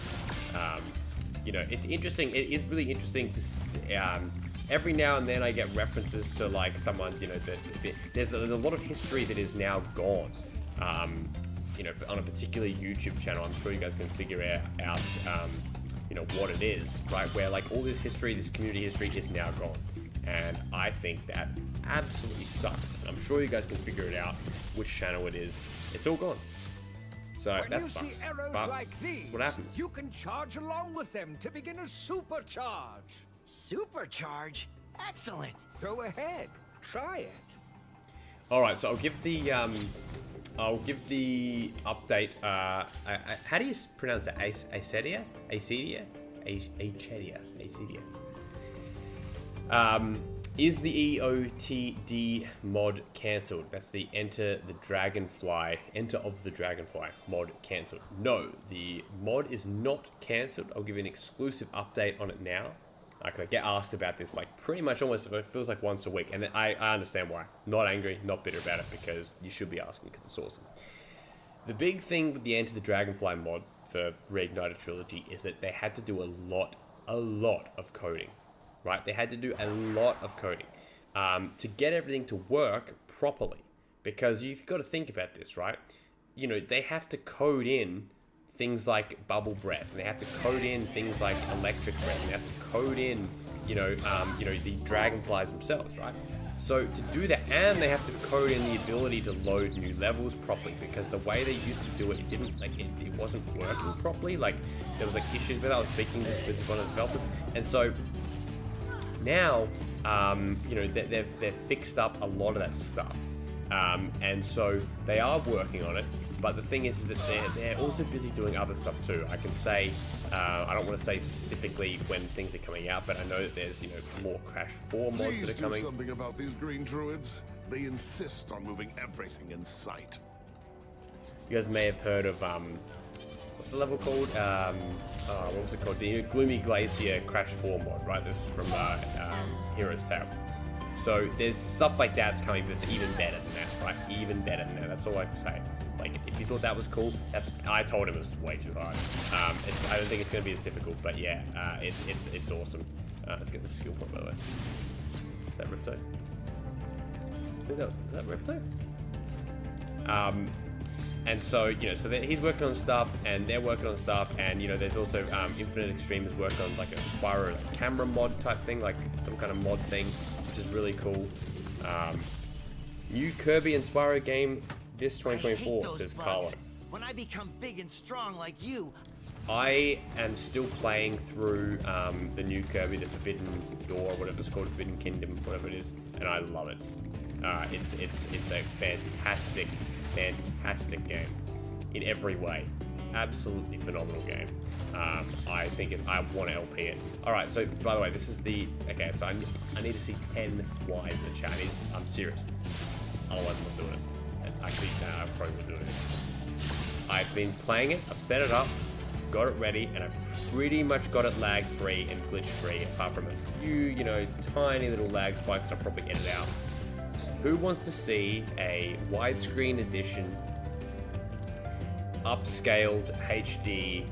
You know, it's interesting. It is really interesting to every now and then I get references to like someone, you know, that there's a lot of history that is now gone. You know, on a particular YouTube channel, I'm sure you guys can figure out, you know, what it is, right? Where like all this history, this community history is now gone. And I think that absolutely sucks. I'm sure you guys can figure it out which channel it is. It's all gone. So when that you sucks. see arrows But like these, that's what happens. you can charge along with them to begin a supercharge. Supercharge? Excellent. Go ahead, try it. All right, so I'll give the update. How do you pronounce it? Acedia? Acedia? Acedia. Acedia. Is the EOTD mod cancelled? That's the Enter of the Dragonfly mod cancelled. No, the mod is not cancelled. I'll give you an exclusive update on it now. Because I get asked about this like pretty much almost, it feels like once a week. And I understand why. Not angry, not bitter about it, because you should be asking because it's awesome. The big thing with the Enter the Dragonfly mod for Reignited Trilogy is that they had to do a lot of coding, right? They had to do a lot of coding to get everything to work properly. Because you've got to think about this, right? You know, they have to code in things like bubble breath, and they have to code in things like electric breath, and they have to code in, the dragonflies themselves, right? So to do that, and they have to code in the ability to load new levels properly, because the way they used to do it, it didn't, like, it wasn't working properly. Like, there was like issues with it. I was speaking with one of the developers, and so now, they've fixed up a lot of that stuff. And so they are working on it, but the thing is that they're also busy doing other stuff too. I can say, I don't want to say specifically when things are coming out, but I know that there's, more Crash 4 mods that are coming. Do something about these green druids. They insist on moving everything in sight. You guys may have heard of, what's the level called? What was it called? The Gloomy Glacier Crash 4 mod, right? This is from Hero's Tale. So there's stuff like that's coming, but it's even better than that, right? Even better than that. That's all I can say. Like, if you thought that was cool, I told him it was way too hard. I don't think it's going to be as difficult, but yeah, it's awesome. Let's get the skill point, by the way. Is that Ripto? Is that Ripto? And so, so he's working on stuff, and they're working on stuff, and, there's also Infinite Extreme is working on, like, a Spyro camera mod type thing, like some kind of mod thing, which is really cool. New Kirby and Spyro game this 2024, says Carlo. When I become big and strong like you. I am still playing through the new Kirby, the Forbidden Door, whatever it's called, Forbidden Kingdom, whatever it is, and I love it. It's a fantastic game in every way. Absolutely phenomenal game. I think I want to LP it. Alright, so by the way, this is the... Okay, so I need to see 10 Ys in the chat. I'm serious. Otherwise I'm not doing it. Actually, no, I probably will do it. I've been playing it, I've set it up, got it ready, and I've pretty much got it lag-free and glitch-free, apart from a few, tiny little lag spikes that I'll probably edit out. Who wants to see a widescreen edition, upscaled HD,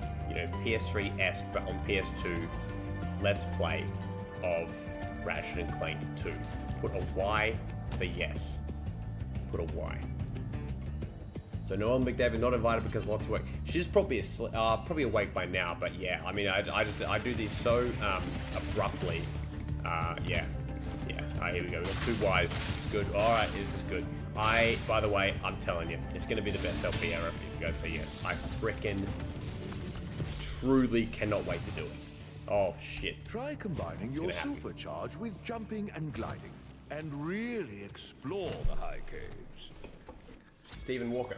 PS3-esque, but on PS2, Let's Play of Ratchet and Clank 2? Put a Y for yes. Put a Y. So Noel McDavid not invited because lots of work. She's probably probably awake by now, but yeah, I mean, I do these so abruptly. Yeah. Here we go. We've got 2 Ys. It's good. All right, this is good. By the way, I'm telling you, it's going to be the best LP ever if you guys say yes. I frickin' truly cannot wait to do it. Oh shit. Try combining your supercharge with jumping and gliding, and really explore the high caves. Stephen Walker.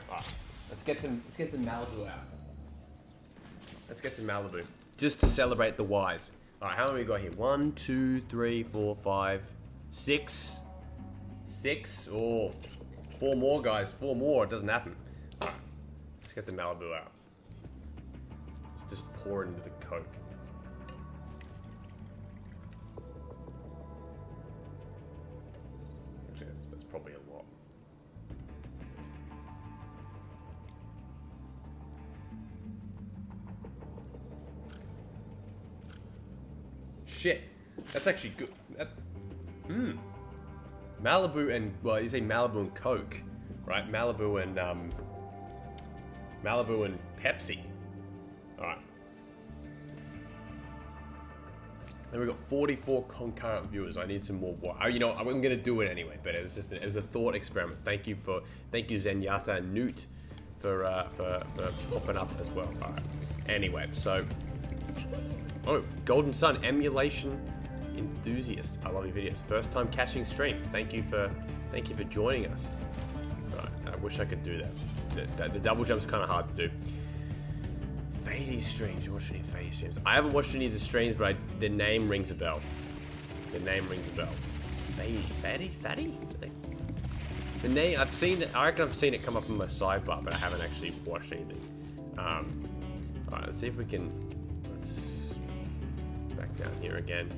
Let's get some Malibu out. Let's get some Malibu. Just to celebrate the Ys. Alright, how many we got here? 1, 2, 3, 4, 5, 6. 6? Oh, 4 more, guys. 4 more. It doesn't happen. Alright, let's get the Malibu out. Let's just pour it into the Coke. Actually, that's probably a lot. Shit, that's actually good. Malibu and, well, you say Malibu and Coke, right? Malibu and Pepsi. All right. Then we got 44 concurrent viewers. I need some more. I'm gonna do it anyway, but it was a thought experiment. Thank you Zenyatta and Newt for popping up as well. All right. Anyway, so. Oh, Golden Sun, emulation enthusiast. I love your videos. First time catching stream. Thank you for joining us. Right, I wish I could do that. The double jump's kind of hard to do. Fady streams. You watch any Fady streams? I haven't watched any of the streams, but the name rings a bell. Fady. The name I've seen. I reckon I've seen it come up on my sidebar, but I haven't actually watched anything. All right, let's see if we can. Back down here again.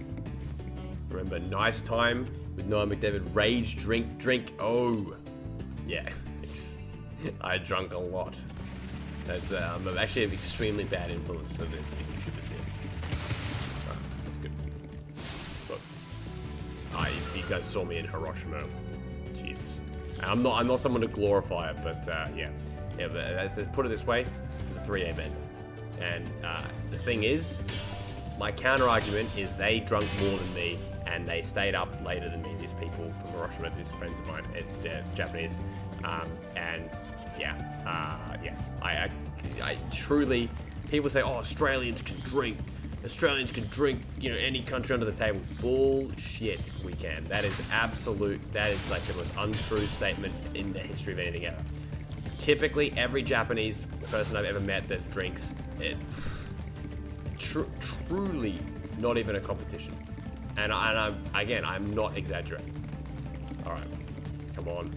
Remember, nice time with Noah McDavid. Rage, drink. Oh, yeah. I drunk a lot. That's I'm actually an extremely bad influence for the YouTubers here. Oh, that's good. Look, if you guys saw me in Hiroshima, Jesus. I'm not someone to glorify it, but yeah. But let's put it this way: it was a 3A bend, and the thing is, my counter argument is they drunk more than me, and they stayed up later than me. These people from Hiroshima, these friends of mine, they're Japanese, and yeah, I truly, people say, oh, Australians can drink, you know, any country under the table. Bullshit, we can. That is absolute, that is like the most untrue statement in the history of anything ever. Typically, every Japanese person I've ever met that drinks, truly not even a competition. And I'm not exaggerating. All right, come on.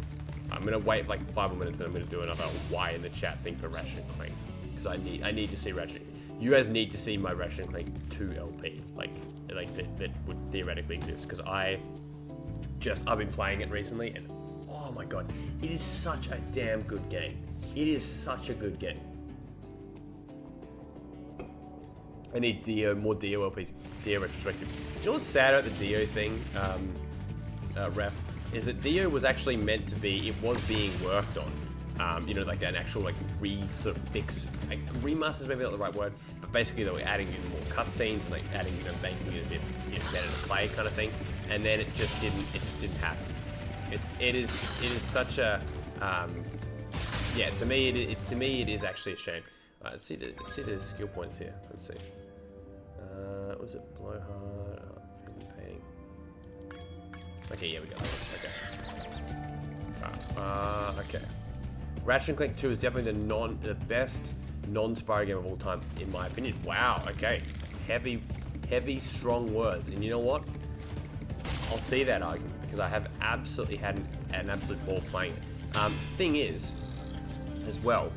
I'm gonna wait like 5 more minutes and I'm gonna do another why in the chat thing for Ratchet and Clank, because I need to see Ratchet. You guys need to see my Ratchet and Clank 2 LP, like that would theoretically exist, because I've been playing it recently and oh my god, it is such a damn good game. It is such a good game. I need more Dio LPs, Dio retrospective. Do you know what's sad about the Dio thing, ref? Is that Dio was actually meant to be, it was being worked on. You know, like an actual like sort of fix, like remasters maybe not the right word, but basically they were adding in more cutscenes and like adding, you know, making it a bit, you know, better to play kind of thing. And then it just didn't happen. It is such a, yeah, to me it is actually a shame. Let's see the skill points here. Let's see. Was it blowhard? Oh, painting. Okay, yeah, we got that. Okay. Okay. Ratchet and Clank 2 is definitely the best non-Spyro game of all time, in my opinion. Wow. Okay. Heavy, strong words. And you know what? I'll see that argument because I have absolutely had an absolute ball playing it. Thing is, as well,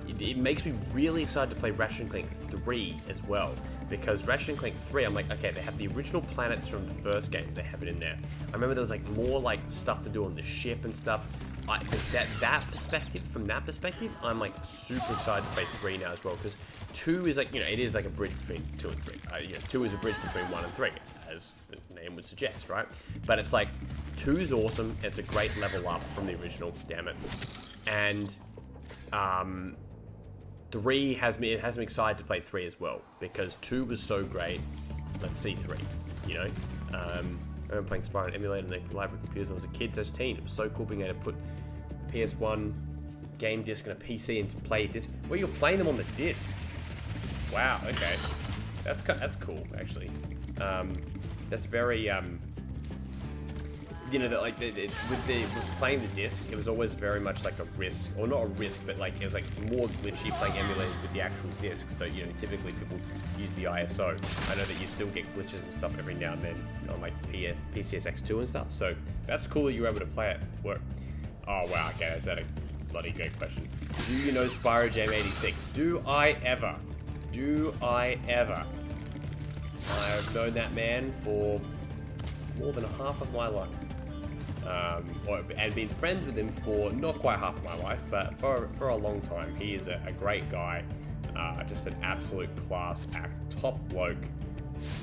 it makes me really excited to play Ratchet and Clank 3 as well. Because Ratchet and Clank 3, I'm like, okay, they have the original planets from the first game, they have it in there. I remember there was like more like stuff to do on the ship and stuff. From that perspective, I'm like super excited to play 3 now as well, because 2 is like, you know, it is like a bridge between 2 and 3. You know, 2 is a bridge between 1 and 3, as the name would suggest, right? But it's like, 2 is awesome, it's a great level up from the original, damn it. And, 3 has me excited to play 3 as well, because 2 was so great. Let's see 3, you know? I remember playing Spyro and emulating the library computers when I was a kid, as a teen. It was so cool being able to put PS1 game disc and a PC and to play disc. Well, you're playing them on the disc. Wow, okay. That's cool, actually. That's very, you know, that like with playing the disc, it was always very much like a risk, or not a risk, but like it was like more glitchy playing emulators with the actual disc. So you know, typically people use the ISO. I know that you still get glitches and stuff every now and then on like PCSX2 and stuff. So that's cool that you were able to play it work. Oh wow, okay, that's a bloody great question. Do you know Spyro Jam 86? Do I ever? I've known that man for more than half of my life. And been friends with him for not quite half of my life, but for a long time. He is a great guy, just an absolute class act, top bloke,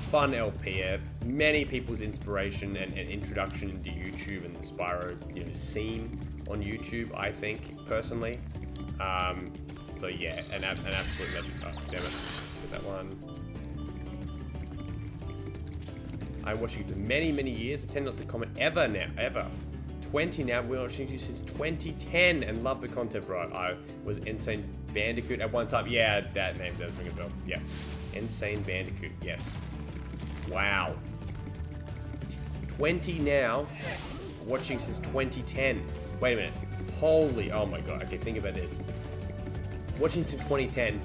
fun LP, many people's inspiration and introduction into YouTube and the Spyro, you know, scene on YouTube, I think, personally. So yeah, an absolute magic. Oh, damn it. Let's get that one. I'm watching you for many, many years. I tend not to comment ever now, ever. 20 now, we're watching you since 2010 and love the content, bro. I was Insane Bandicoot at one time. Yeah, that name does ring a bell. Yeah. Insane Bandicoot, yes. Wow. 20 now, watching since 2010. Wait a minute. Holy, oh my god. Okay, think about this. Watching since 2010,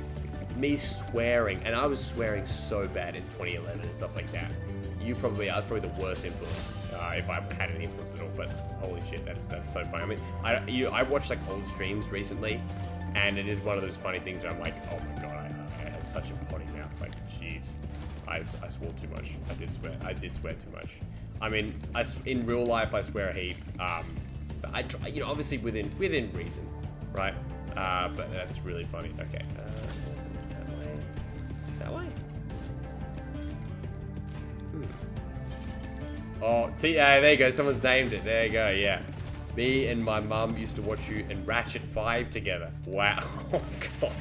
me swearing, and I was swearing so bad in 2011 and stuff like that. I was probably the worst influence, if I had any influence at all, but holy shit, that's so funny. I mean, I watched like old streams recently, and it is one of those funny things where I'm like, oh my god, I had such a potty mouth, like, jeez. I swore too much. I did swear too much. I mean, in real life, I swear a heap. But I try, you know, obviously within reason, right? But that's really funny. Okay, that way. Oh, see, there you go. Someone's named it. There you go. Yeah, me and my mum used to watch you in Ratchet 5 together. Wow. Oh god.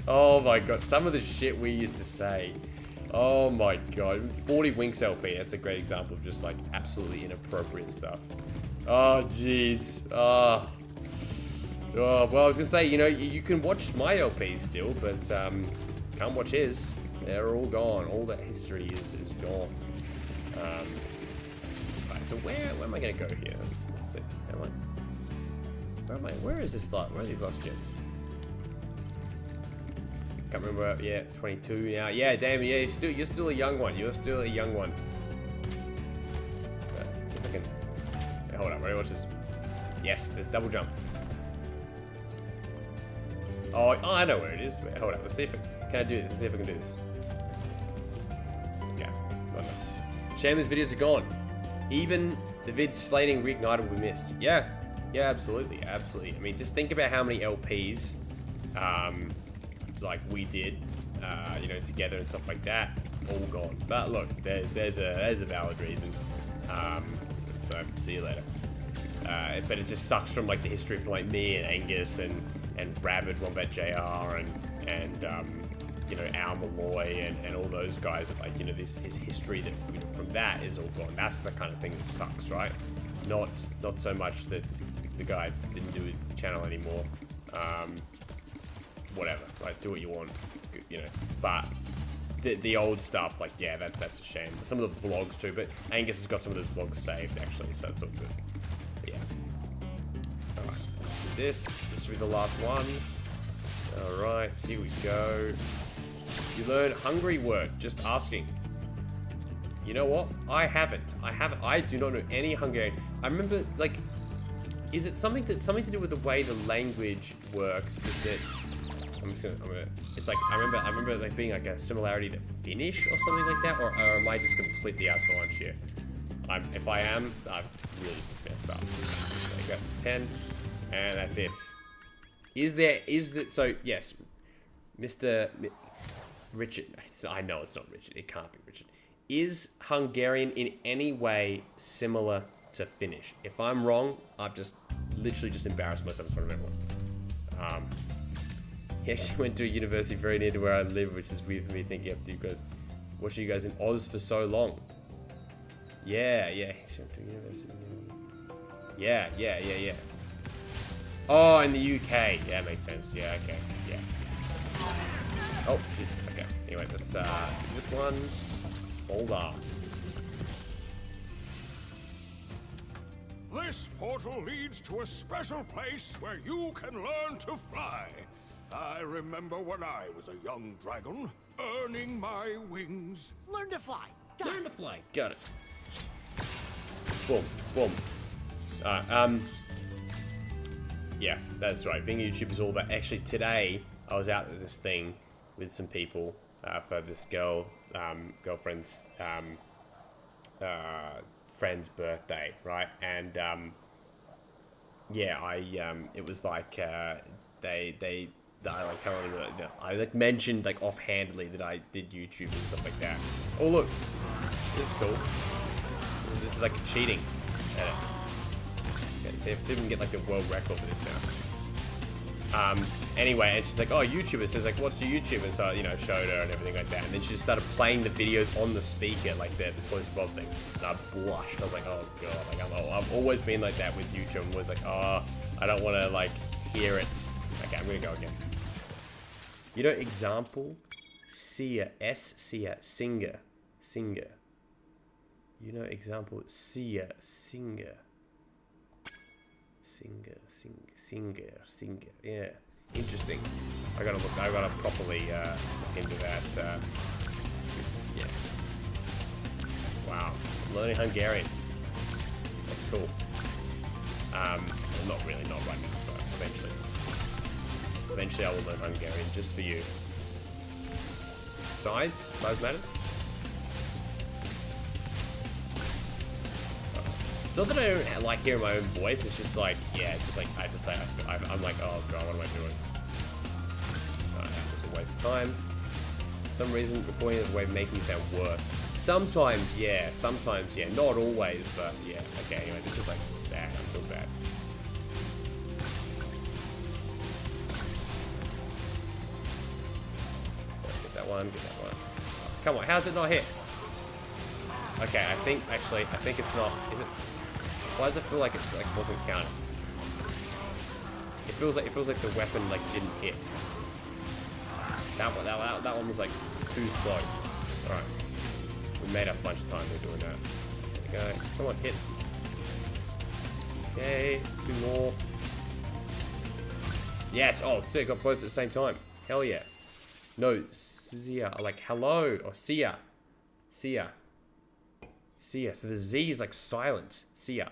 Oh my god. Some of the shit we used to say. Oh my god. 40 Winks LP. That's a great example of just like absolutely inappropriate stuff. Oh jeez. Oh, well, I was gonna say, you know, you can watch my LP still, but can't watch his. They're all gone. All that history is gone. Right, so where am I gonna go here? Let's see. Where am I? Where is this lot? Where are these lost gems? Can't remember. Yeah, 22 now. Yeah, damn. Yeah, you're still a young one. You're still a young one. See if I can. Yeah, hold on. Ready? Watch this. Yes, there's double jump. Oh, I know where it is. Wait, hold on. Let's see if can I do this? Let's see if I can do this. Okay. Well, no. Shame these videos are gone. Even the vids slating Reignited we missed. Yeah. Yeah, absolutely. Absolutely. I mean, just think about how many LPs, like we did, you know, together and stuff like that. All gone. But look, there's a valid reason. So see you later. But it just sucks from like the history from like me and Angus and Rabid, Wombat JR and you know, Al Malloy and all those guys. Like, you know, his history that, you know, from that is all gone. That's the kind of thing that sucks, right? Not so much that the guy didn't do his channel anymore. Whatever, right? Do what you want, you know. But the old stuff, like, yeah, that's a shame. Some of the vlogs too, but Angus has got some of those vlogs saved actually, so it's all good. But yeah. All right, let's do this. This will be the last one. All right, here we go. You learn hungry word. Just asking. You know what? I haven't. I do not know any Hungarian. I remember, like, is it something to do with the way the language works? Is that it's like I remember like being like a similarity to Finnish or something like that, or am I just completely out to lunch here? If I am, I've really messed up. There you go. It's 10, and that's it. Is it? So yes, Mr. Richard. I know it's not Richard. It can't be Richard. Is Hungarian in any way similar to Finnish? If I'm wrong, I've just literally just embarrassed myself in front of everyone. He actually went to a university very near to where I live, which is weird for me thinking after you guys watching you guys in Oz for so long. Yeah. Yeah. Oh, in the UK. Yeah, makes sense. Yeah, okay. Yeah. Oh, jeez. Okay. Anyway, let's do this one. Hold on. This portal leads to a special place where you can learn to fly. I remember when I was a young dragon, earning my wings. Learn to fly. Learn to fly. Got it. Boom. Yeah, that's right. Being a YouTuber is all about. Actually, today I was out at this thing with some people for this girlfriend's friend's birthday, right? And yeah, it was like I like mentioned like offhandedly that I did YouTube and stuff like that. Oh look, this is cool. This is like cheating. Okay, see if we can get like a world record for this now. Anyway, and she's like, oh, YouTuber. So it's like, what's your YouTube? And so, you know, showed her and everything like that. And then she just started playing the videos on the speaker, like the Toys Bob thing. And I blushed. I was like, oh god, like I've always been like that with YouTube. I'm always like, oh, I don't want to like hear it. Okay, I'm gonna go again. You know, example, singer. You know, example, singer. Yeah, interesting. I gotta properly look into that. Yeah. Wow, learning Hungarian. That's cool. Well, not right now, but eventually. Eventually I will learn Hungarian just for you. Size matters. It's not that I don't like hearing my own voice. It's just like, yeah, it's just like I'm like, oh god, what am I doing? Just a waste of time. For some reason, recording is a way of making you sound worse. Sometimes, yeah. Not always, but yeah. Okay, anyway, this is like bad. I feel bad. Get that one. Come on, how's it not hit? Okay, I think it's not. Is it? Why does it feel like it wasn't counted? It feels like the weapon like didn't hit. That one was like too slow. All right, we made up a bunch of time by doing that. There we go. Come on, hit. Okay, 2 more. Yes. Oh, sick! Got both at the same time. Hell yeah. No, Sia. Like hello or Sia. Sia. So the Z is like silent. Sia.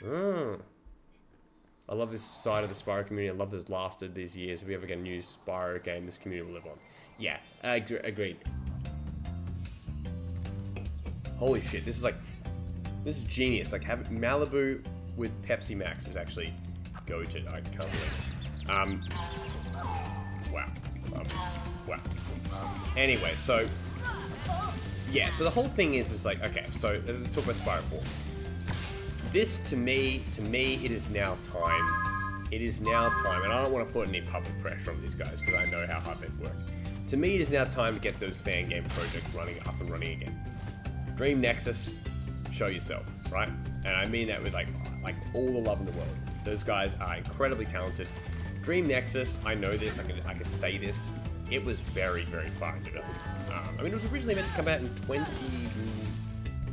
I love this side of the Spyro community. I love this lasted these years. If we ever get a new Spyro game, this community will live on. Yeah, agreed. Holy shit, this is genius. Like having Malibu with Pepsi Max is actually goated. I can't believe. Wow. Wow. Anyway, so yeah, so the whole thing is just like, okay, so let's talk about Spyro 4. This, to me, it is now time. It is now time, and I don't want to put any public pressure on these guys because I know how hard they've worked. To me, it is now time to get those fan game projects up and running again. Dream Nexus, show yourself, right? And I mean that with like all the love in the world. Those guys are incredibly talented. Dream Nexus, I know this, I can say this. It was very, very far in development. I mean, it was originally meant to come out in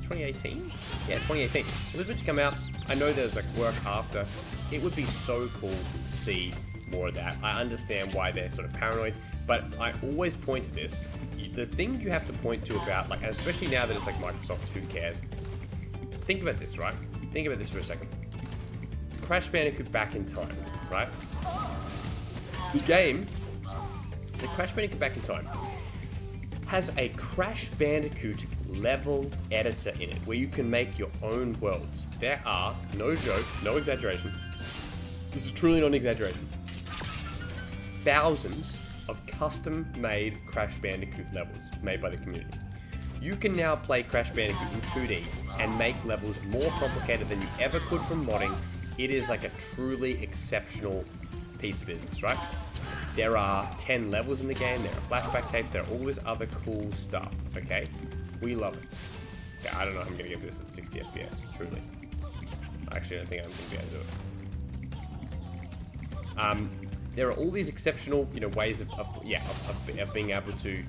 2018? Yeah, 2018. It was meant to come out. I know there's like work after. It would be so cool to see more of that. I understand why they're sort of paranoid, but I always point to this. The thing you have to point to about, like, and especially now that it's like Microsoft, who cares? Think about this, right? Think about this for a second. Crash Bandicoot Back in Time, right? The game, the Crash Bandicoot Back in Time, has a Crash Bandicoot level editor in it where you can make your own worlds. There are, no joke, no exaggeration, this is truly not an exaggeration, thousands of custom-made Crash Bandicoot levels made by the community. You can now play Crash Bandicoot in 2D and make levels more complicated than you ever could from modding. It is like a truly exceptional piece of business, right? There are 10 levels in the game, there are flashback tapes, there are all this other cool stuff, okay? We love it. Okay, I don't know if I'm gonna get this at 60 FPS, truly. I actually don't think I'm gonna be able to do it. There are all these exceptional, ways of being able to,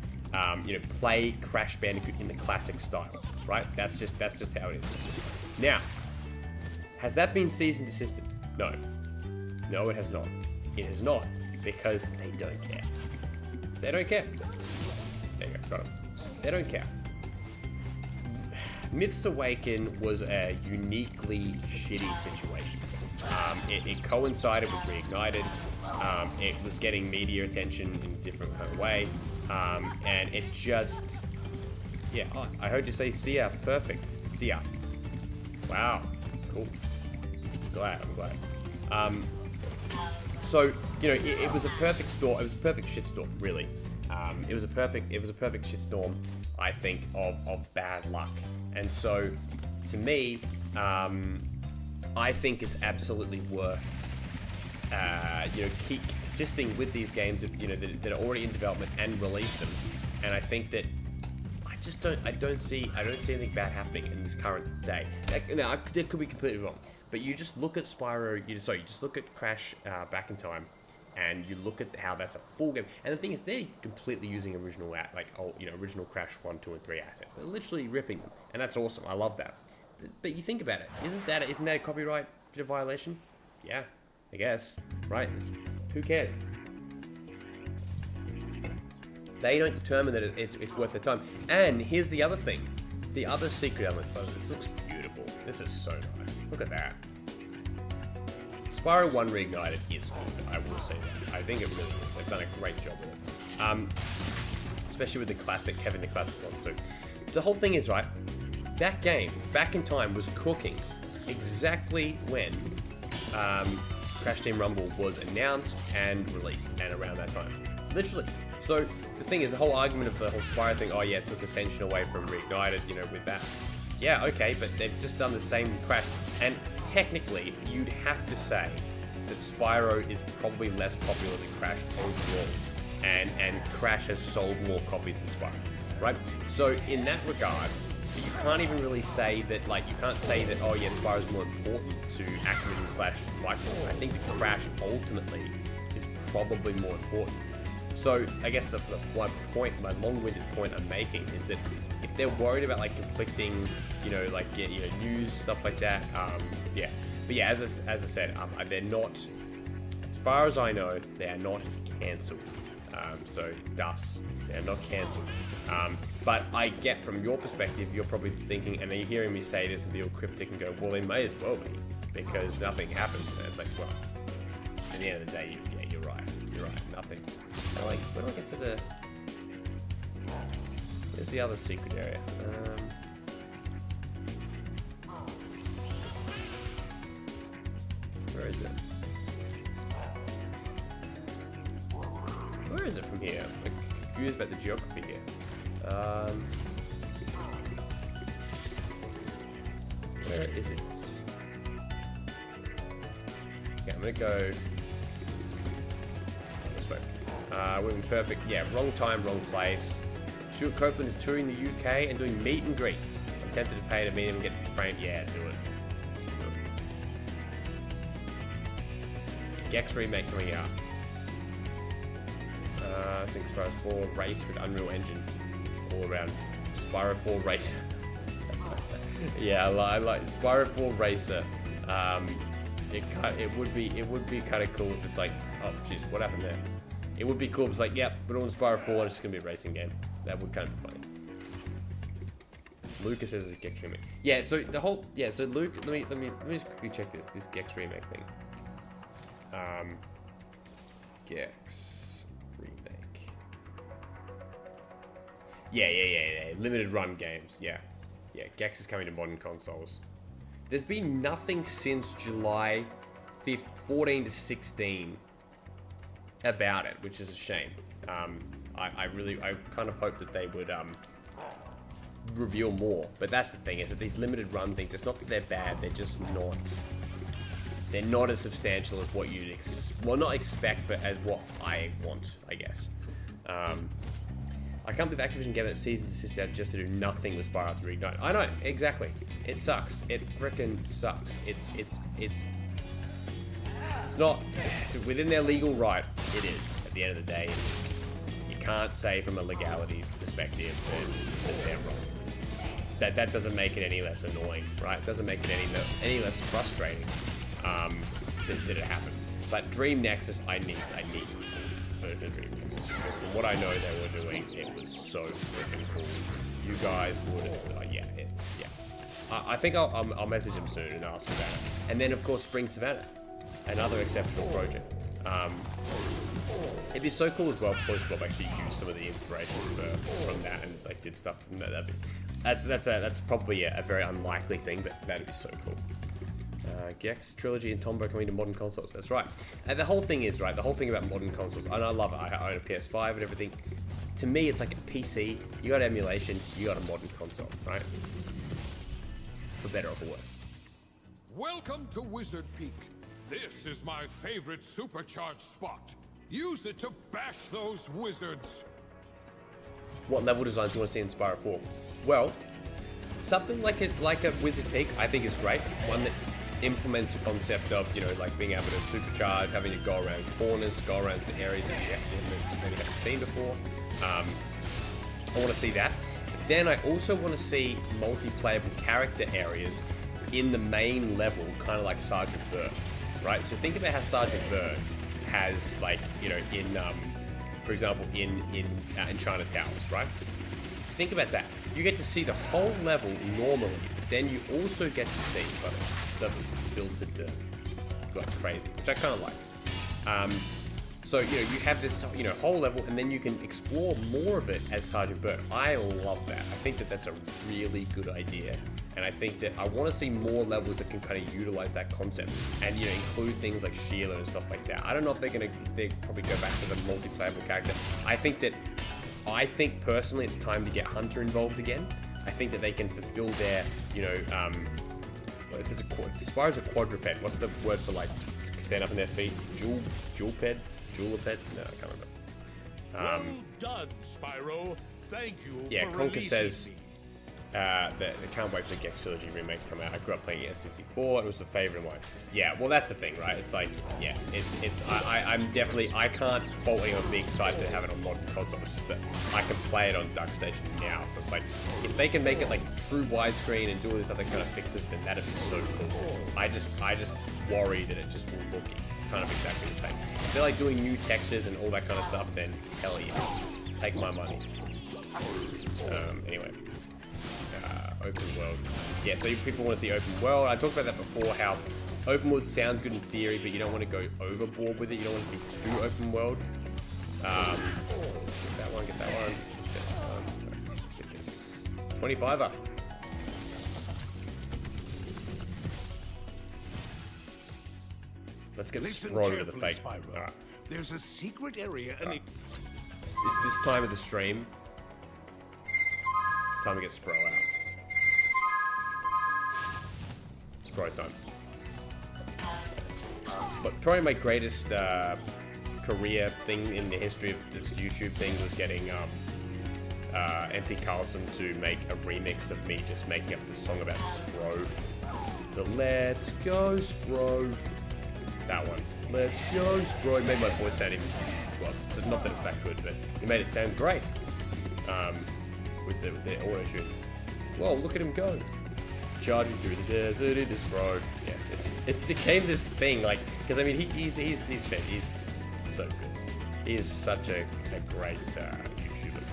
play Crash Bandicoot in the classic style, right? That's just how it is. Now, has that been cease and desisted? No. No, it has not. It has not, because they don't care. They don't care. There you go, got it. They don't care. Myths Awaken was a uniquely shitty situation. It coincided with Reignited. It was getting media attention in a different kind of way. And it just... Yeah, I heard you say Sia. Perfect. Sia. Wow. Cool. I'm glad. So, it was a perfect storm. It was a perfect shitstorm, really. It was a perfect shitstorm, I think, of bad luck. And so, to me, I think it's absolutely worth, keep persisting with these games, that are already in development and release them. And I think that I don't see anything bad happening in this current day. Now, that could be completely wrong. But you just look at Spyro, you just look at Crash Back in Time, and you look at how that's a full game. And the thing is, they're completely using original Crash 1, 2, and 3 assets. They're literally ripping them, and that's awesome. I love that. But you think about it, isn't that a copyright violation? Yeah, I guess, right? Who cares? They don't determine that it's worth their time. And here's the other thing, the other secret element. Oh, this looks beautiful. This is so nice. Look at that. Spyro 1 Reignited is good, I will say that. I think it really is. They've done a great job with it. Especially with having the classic ones too. The whole thing is, right, that game, back in time, was cooking exactly when Crash Team Rumble was announced and released, and around that time. Literally. So, the thing is, the whole argument of the whole Spyro thing, oh yeah, it took attention away from Reignited, you know, with that. Yeah, okay, but they've just done the same with Crash, and technically, you'd have to say that Spyro is probably less popular than Crash overall, and Crash has sold more copies than Spyro, right? So in that regard, you can't even really say that, like, you can't say that, oh yeah, Spyro's more important to Activision / Microsoft. I think that Crash ultimately is probably more important. So I guess my long-winded point I'm making is that if they're worried about like conflicting, you know, like news, stuff like that, yeah. But yeah, as I said, they're not, as far as I know, they are not cancelled. So thus, they're not cancelled. But I get from your perspective, you're probably thinking, and you're hearing me say this and be all cryptic and go, well, they may as well be, because nothing happens. And it's like, well, at the end of the day, you're right. You're right, nothing. And like, when do I get to the... Where's the other secret area? Where is it? Where is it from here? I'm confused about the geography here. Where is it? Okay, I'm gonna go this way. Would be perfect. Yeah, wrong time, wrong place. Stuart Copeland is touring the UK and doing meet and greets. I'm tempted to pay to meet him and get framed. Yeah, do it. Gex remake coming out. I think Spyro 4 race with Unreal Engine all around. Spyro 4 Racer. Yeah, I like Spyro 4 Racer. It would be kind of cool if it's like, oh jeez, what happened there? It would be cool if it's like, yep, we're doing Spyro 4 and it's just gonna be a racing game. That would kind of be funny. Lucas says it's a Gex remake. Yeah, so the whole, yeah, so Luke, let me just quickly check this Gex remake thing. Gex remake. Yeah. Limited run games. Yeah. Gex is coming to modern consoles. There's been nothing since July 5th, 14 to 16 about it, which is a shame. I kind of hope that they would reveal more. But that's the thing, is that these limited run things, it's not that they're bad, they're just not. They're not as substantial as what you'd not expect, but as what I want, I guess. I can't believe Activision gave it a season to assist out just to do nothing with Spyro after Reignited. I know, exactly. It sucks. It frickin' sucks. It's not within their legal right. It is. At the end of the day, it is. You can't say from a legality perspective that they're wrong. That doesn't make it any less annoying, right? It doesn't make it any less frustrating that it happened. But Dream Nexus, I need version of Dream Nexus, because from what I know they were doing, it was so freaking cool. You guys would, yeah. I think I'll message him soon and ask about it. And then of course Spring Savannah, another exceptional project. It'd be so cool as well if Boys Club actually used some of the inspiration from that and like did stuff from that. That's probably a very unlikely thing, but that'd be so cool. Gex Trilogy and Tombow coming to modern consoles. That's right. And the whole thing is, right, the whole thing about modern consoles, and I love it. I own a PS5 and everything. To me, it's like a PC. You got emulation, you got a modern console, right? For better or for worse. Welcome to Wizard Peak. This is my favorite supercharged spot. Use it to bash those wizards. What level designs do you want to see in Spyro 4? Well, something like a Wizard Peak, I think is great. One that implements the concept of, you know, like being able to supercharge, having to go around corners, go around the areas that you maybe haven't seen before. I want to see that. Then I also want to see multiplayable character areas in the main level, kind of like Sergeant Bird, right? So think about how Sergeant Bird has, like, you know, in for example, in China Towers, right? Think about that. You get to see the whole level normally, but then you also get to see levels filtered to like crazy, which I kind of like. So, you know, you have this, you know, whole level, and then you can explore more of it as Sergeant Burt. I love that. I think that that's a really good idea. And I think that I want to see more levels that can kind of utilize that concept and, you know, include things like Sheila and stuff like that. I don't know if they probably go back to the multiplayable character. I think personally it's time to get Hunter involved again. I think that they can fulfill their, you know, if Spyro's a quadruped, what's the word for like stand up on their feet? Jewelped? Jewelped? No, I can't remember. Well done, Spyro. Thank you. Yeah, for Conker releasing says me. that they can't wait for the Gex Trilogy remake to come out. I grew up playing it at 64. It was the favorite one. Yeah, well, that's the thing, right? It's like, yeah, I'm definitely, I can't fault anyone being excited to have it on modern consoles. It's just that I can play it on Duck Station now. So it's like, if they can make it like true widescreen and do all these other kind of fixes, then that'd be so cool. I just worry that it just will look kind of exactly the same. If they're like doing new textures and all that kind of stuff, then hell yeah, take my money. Anyway. Open world. Yeah, so people want to see open world. I talked about that before, how open world sounds good in theory, but you don't want to go overboard with it. You don't want to be too open world. Get that one, get that one. Let's get this. 25er. Let's get Spro to the fake. Alright. There's a secret area and It's this time of the stream. It's time to get Spro out. Spro time. But probably my greatest career thing in the history of this YouTube thing was getting MP Carlson to make a remix of me just making up this song about Spro. The Let's Go Spro. That one. Let's go Spro. It made my voice sound even, well, it's not that it's that good, but it made it sound great. With the auto tune. Whoa, look at him go. Charging through the desert, it is Spro. Yeah, it became this thing, like, because I mean, he's so good. He is such a great YouTuber.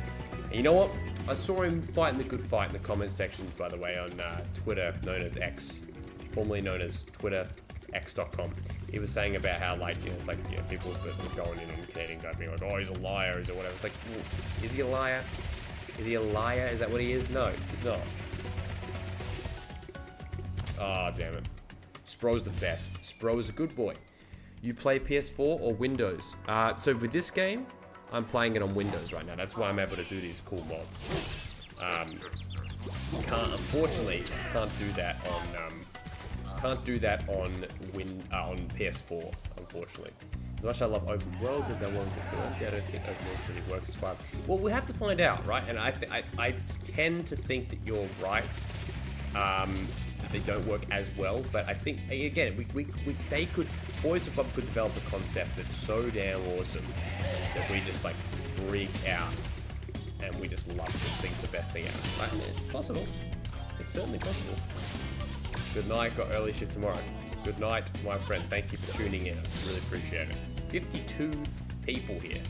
And you know what? I saw him fighting the good fight in the comment sections, by the way, on Twitter, known as X, formerly known as Twitter, X.com. He was saying about how, like, you know, it's like, you know, people were going in and Canadian guy being like, oh, he's a liar, or whatever. It's like, is he a liar? Is he a liar? Is that what he is? No, he's not. Ah, oh, damn it. Spro's the best. Spro is a good boy. You play PS4 or Windows? So with this game, I'm playing it on Windows right now. That's why I'm able to do these cool mods. Unfortunately, can't do that on on PS4. Unfortunately, as much as I love open worlds, if that won't work, I don't think open worlds really work as far. Well, we have to find out, right? And I tend to think that you're right. That they don't work as well, but I think again, Boys Above could develop a concept that's so damn awesome that we just like freak out and we just love this thing's the best thing out. Right? It's possible. It's certainly possible. Good night. Got early shift tomorrow. Good night, my friend. Thank you for tuning in. I really appreciate it. 52 people here.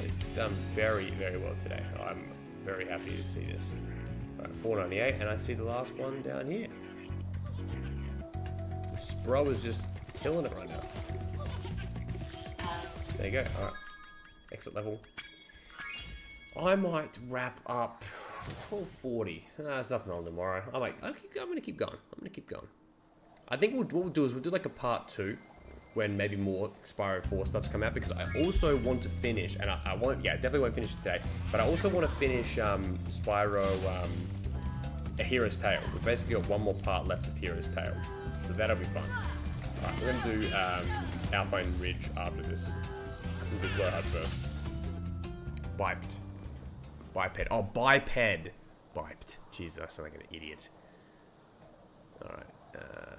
They've done very, very well today. I'm very happy to see this. Right, 498, and I see the last one down here. Spro is just killing it right now. There you go. All right. Exit level. I might wrap up 12:40. There's nothing on tomorrow. I'm gonna keep going. I think what we'll do is we'll do like a part 2 when maybe more Spyro 4 stuff's come out, because I also want to finish, and I won't, yeah, definitely won't finish it today, but I also want to finish Spyro A Hero's Tale. We've basically got one more part left of Hero's Tale, so that'll be fun. Alright, we're gonna do Alpine Ridge after this. We'll do Blowhard first. Biped. Biped. Oh, biped. Biped. Jesus, I sound like an idiot. Alright,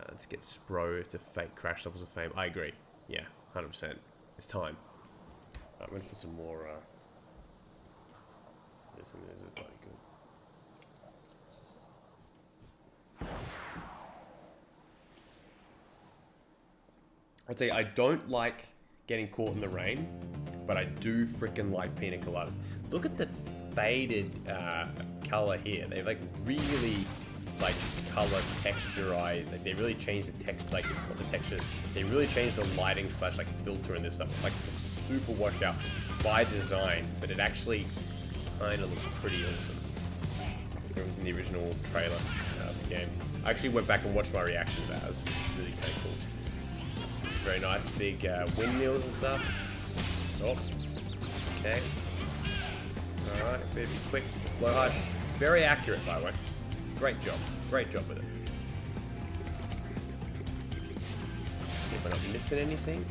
let's get Spro to fake crash levels of fame. I agree. Yeah, 100%. It's time. I'm gonna put some more, this is bloody good. I'd say I don't like getting caught in the rain, but I do freaking like pina coladas. Look at the faded color here. They've like really like color texture. Like they really changed the text, like not the textures. They really changed the lighting slash like filter in this stuff. Like it's super washed out by design, but it actually kind of looks pretty awesome. It was in the original trailer of the game. I actually went back and watched my reaction to that. It was really kind of cool. It's very nice, big windmills and stuff. Oh, okay. All right, be quick. Blow hard. Very accurate, by the way. Great job with it. See if we're not missing anything.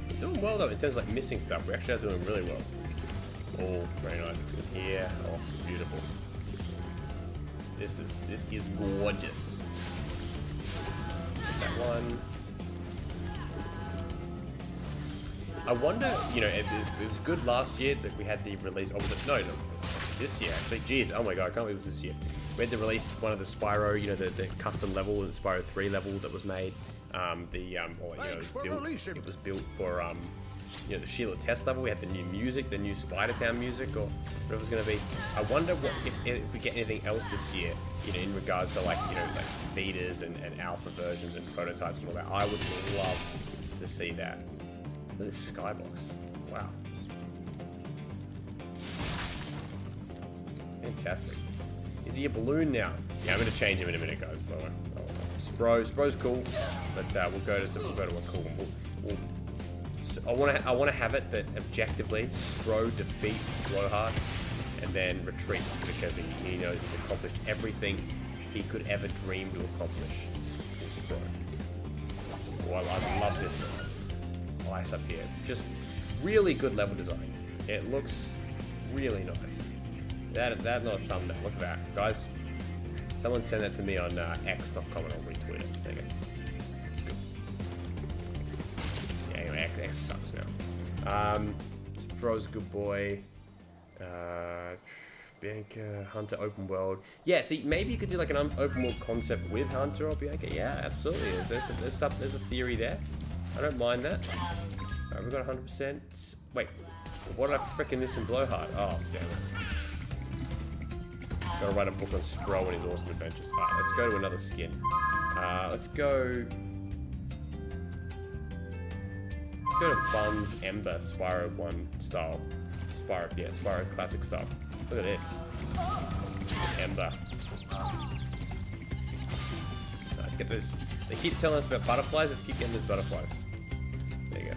We're doing well though in terms of like missing stuff. We actually are doing really well. Oh, very nice. It's in here. Oh, beautiful. This is gorgeous. That one. I wonder, you know, it was good last year that we had the release. Oh, no, this year actually. Jeez, oh my god, I can't believe it was this year. We had to release one of the Spyro, you know, the custom level, the Spyro 3 level that was made. It was built for you know, the Sheila test level. We had the new music, the new Spider Town music, or whatever it was going to be. I wonder what if we get anything else this year, you know, in regards to like, you know, like betas and alpha versions and prototypes and all that. I would love to see that. Look at this skybox. Wow. Fantastic. Is he a balloon now? Yeah, I'm going to change him in a minute, guys. By the way. Spro's cool, but we'll go to a cool one. I want to have it that objectively Spro defeats Blowhard and then retreats because he knows he's accomplished everything he could ever dream to accomplish. Spro. Oh, I love this ice up here. Just really good level design. It looks really nice. That not a thumbnail. Look at that, guys. Someone send that to me on x.com and I'll retweet it. There you go. It's good. Yeah, anyway, X sucks now. Spro's a good boy. Bianca, Hunter, open world. Yeah, see, maybe you could do like an open world concept with Hunter or Bianca. Yeah, absolutely. There's a theory there. I don't mind that. Alright, we've got 100%. Wait, what did I frickin' miss in Blowhard? Oh, damn it. Gotta write a book on Spro and his awesome adventures. Alright, let's go to another skin. Let's go to Bun's Ember Spyro 1 style. Spyro classic style. Look at this. Ember. Let's get those. They keep telling us about butterflies, let's keep getting those butterflies. There you go.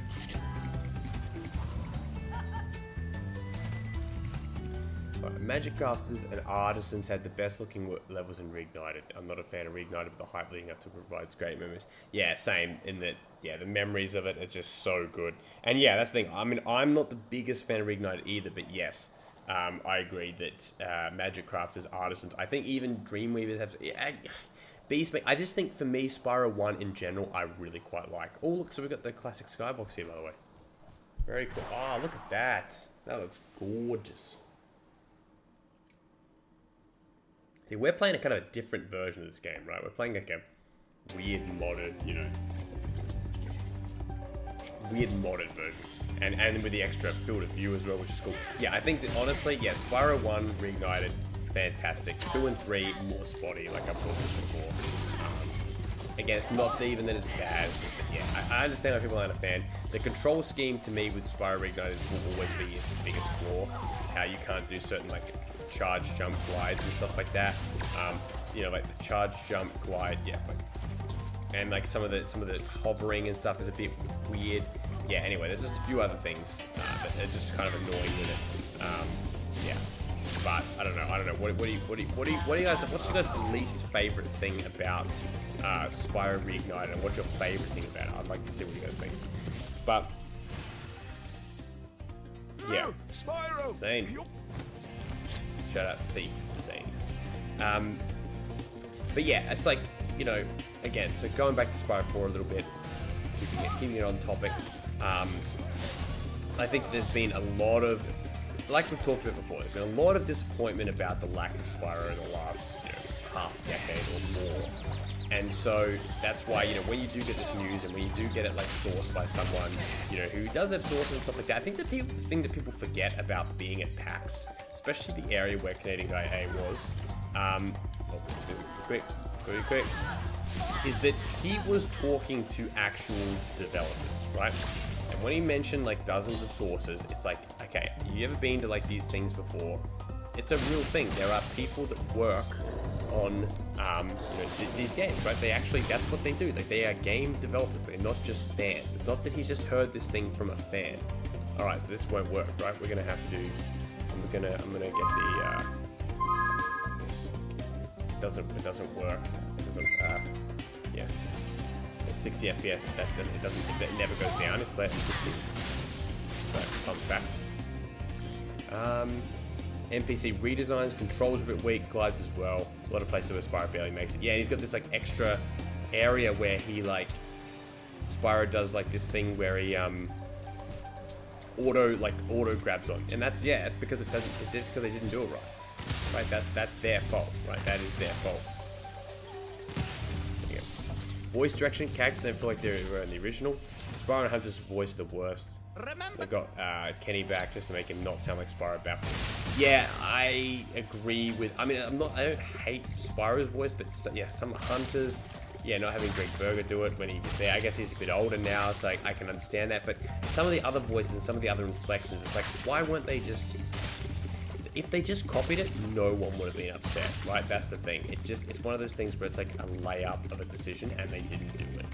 Magic crafters and artisans had the best looking levels in Reignited. I'm not a fan of Reignited, but the hype leading up to provides great memories. Yeah, same, in that, yeah, the memories of it are just so good. And yeah, that's the thing. I mean, I'm not the biggest fan of Reignited either, but yes, I agree that Magic crafters, artisans, I think even Dreamweavers have... Beastmake, I just think for me, Spyro 1 in general, I really quite like. Oh, look, so we've got the classic skybox here, by the way. Very cool. Oh, look at that. That looks gorgeous. See, we're playing a kind of a different version of this game, right? We're playing like a weird modded, you know, weird modded version. And with the extra field of view as well, which is cool. Yeah, I think that honestly, yeah, Spyro 1 Reignited, fantastic. 2 and 3, more spotty, like I've talked about before. Again, it's not even that it's bad, it's just that, yeah, I understand why people aren't a fan. The control scheme to me with Spyro Reignited will always be its biggest flaw. How you can't do certain, like, charge jump glides and stuff like that. You know, like the charge jump glide, yeah, and like some of the hovering and stuff is a bit weird. Yeah, anyway, there's just a few other things that are just kind of annoying with it. Yeah, but I don't know. What do you guys? What's your guys' least favorite thing about Spyro Reignited, and what's your favorite thing about it? I'd like to see what you guys think. But yeah, Spyro. Zane. Shout out Thief Zane. But yeah, it's like, you know, again, so going back to Spyro 4 a little bit, keeping it on topic, I think there's been a lot of, like we've talked about before, there's been a lot of disappointment about the lack of Spyro in the last, you know, half decade or more. And so that's why, you know, when you do get this news and when you do get it like sourced by someone, you know, who does have sources and stuff like that, I think the thing that people forget about being at PAX, especially the area where Canadian Guy A was, oh, let's do it quick, very quick, is that he was talking to actual developers, right? And when he mentioned like dozens of sources, it's like, okay, you ever been to like these things before? It's a real thing. There are people that work on these games, right? They actually, that's what they do. Like, they are game developers. They're not just fans. It's not that he's just heard this thing from a fan. All right, so this won't work, right? We're gonna have to. I'm gonna get the. This doesn't work. It doesn't. Yeah. It's 60 FPS. It never goes down. It's at 60. So it comes back. NPC redesigns, controls are a bit weak, glides as well. A lot of places where Spyro barely makes it. Yeah, and he's got this like extra area where he like Spyro does like this thing where he auto grabs on, and that's it's because it doesn't. It's because they didn't do it right. That's their fault. Right, that is their fault. There you go. Voice direction, characters don't feel like they were in the original. Spyro and Hunter's voice are the worst. They got Kenny back just to make him not sound like Spyro back. Yeah, I agree with. I mean, I don't hate Spyro's voice, but yeah, some Hunters, not having Greg Berger do it when he was there. I guess he's a bit older now, so I can understand that. But some of the other voices and some of the other inflections, it's like, why weren't they just? If they just copied it, no one would have been upset, right? That's the thing. It's one of those things where it's like a layup of a decision, and they didn't do it.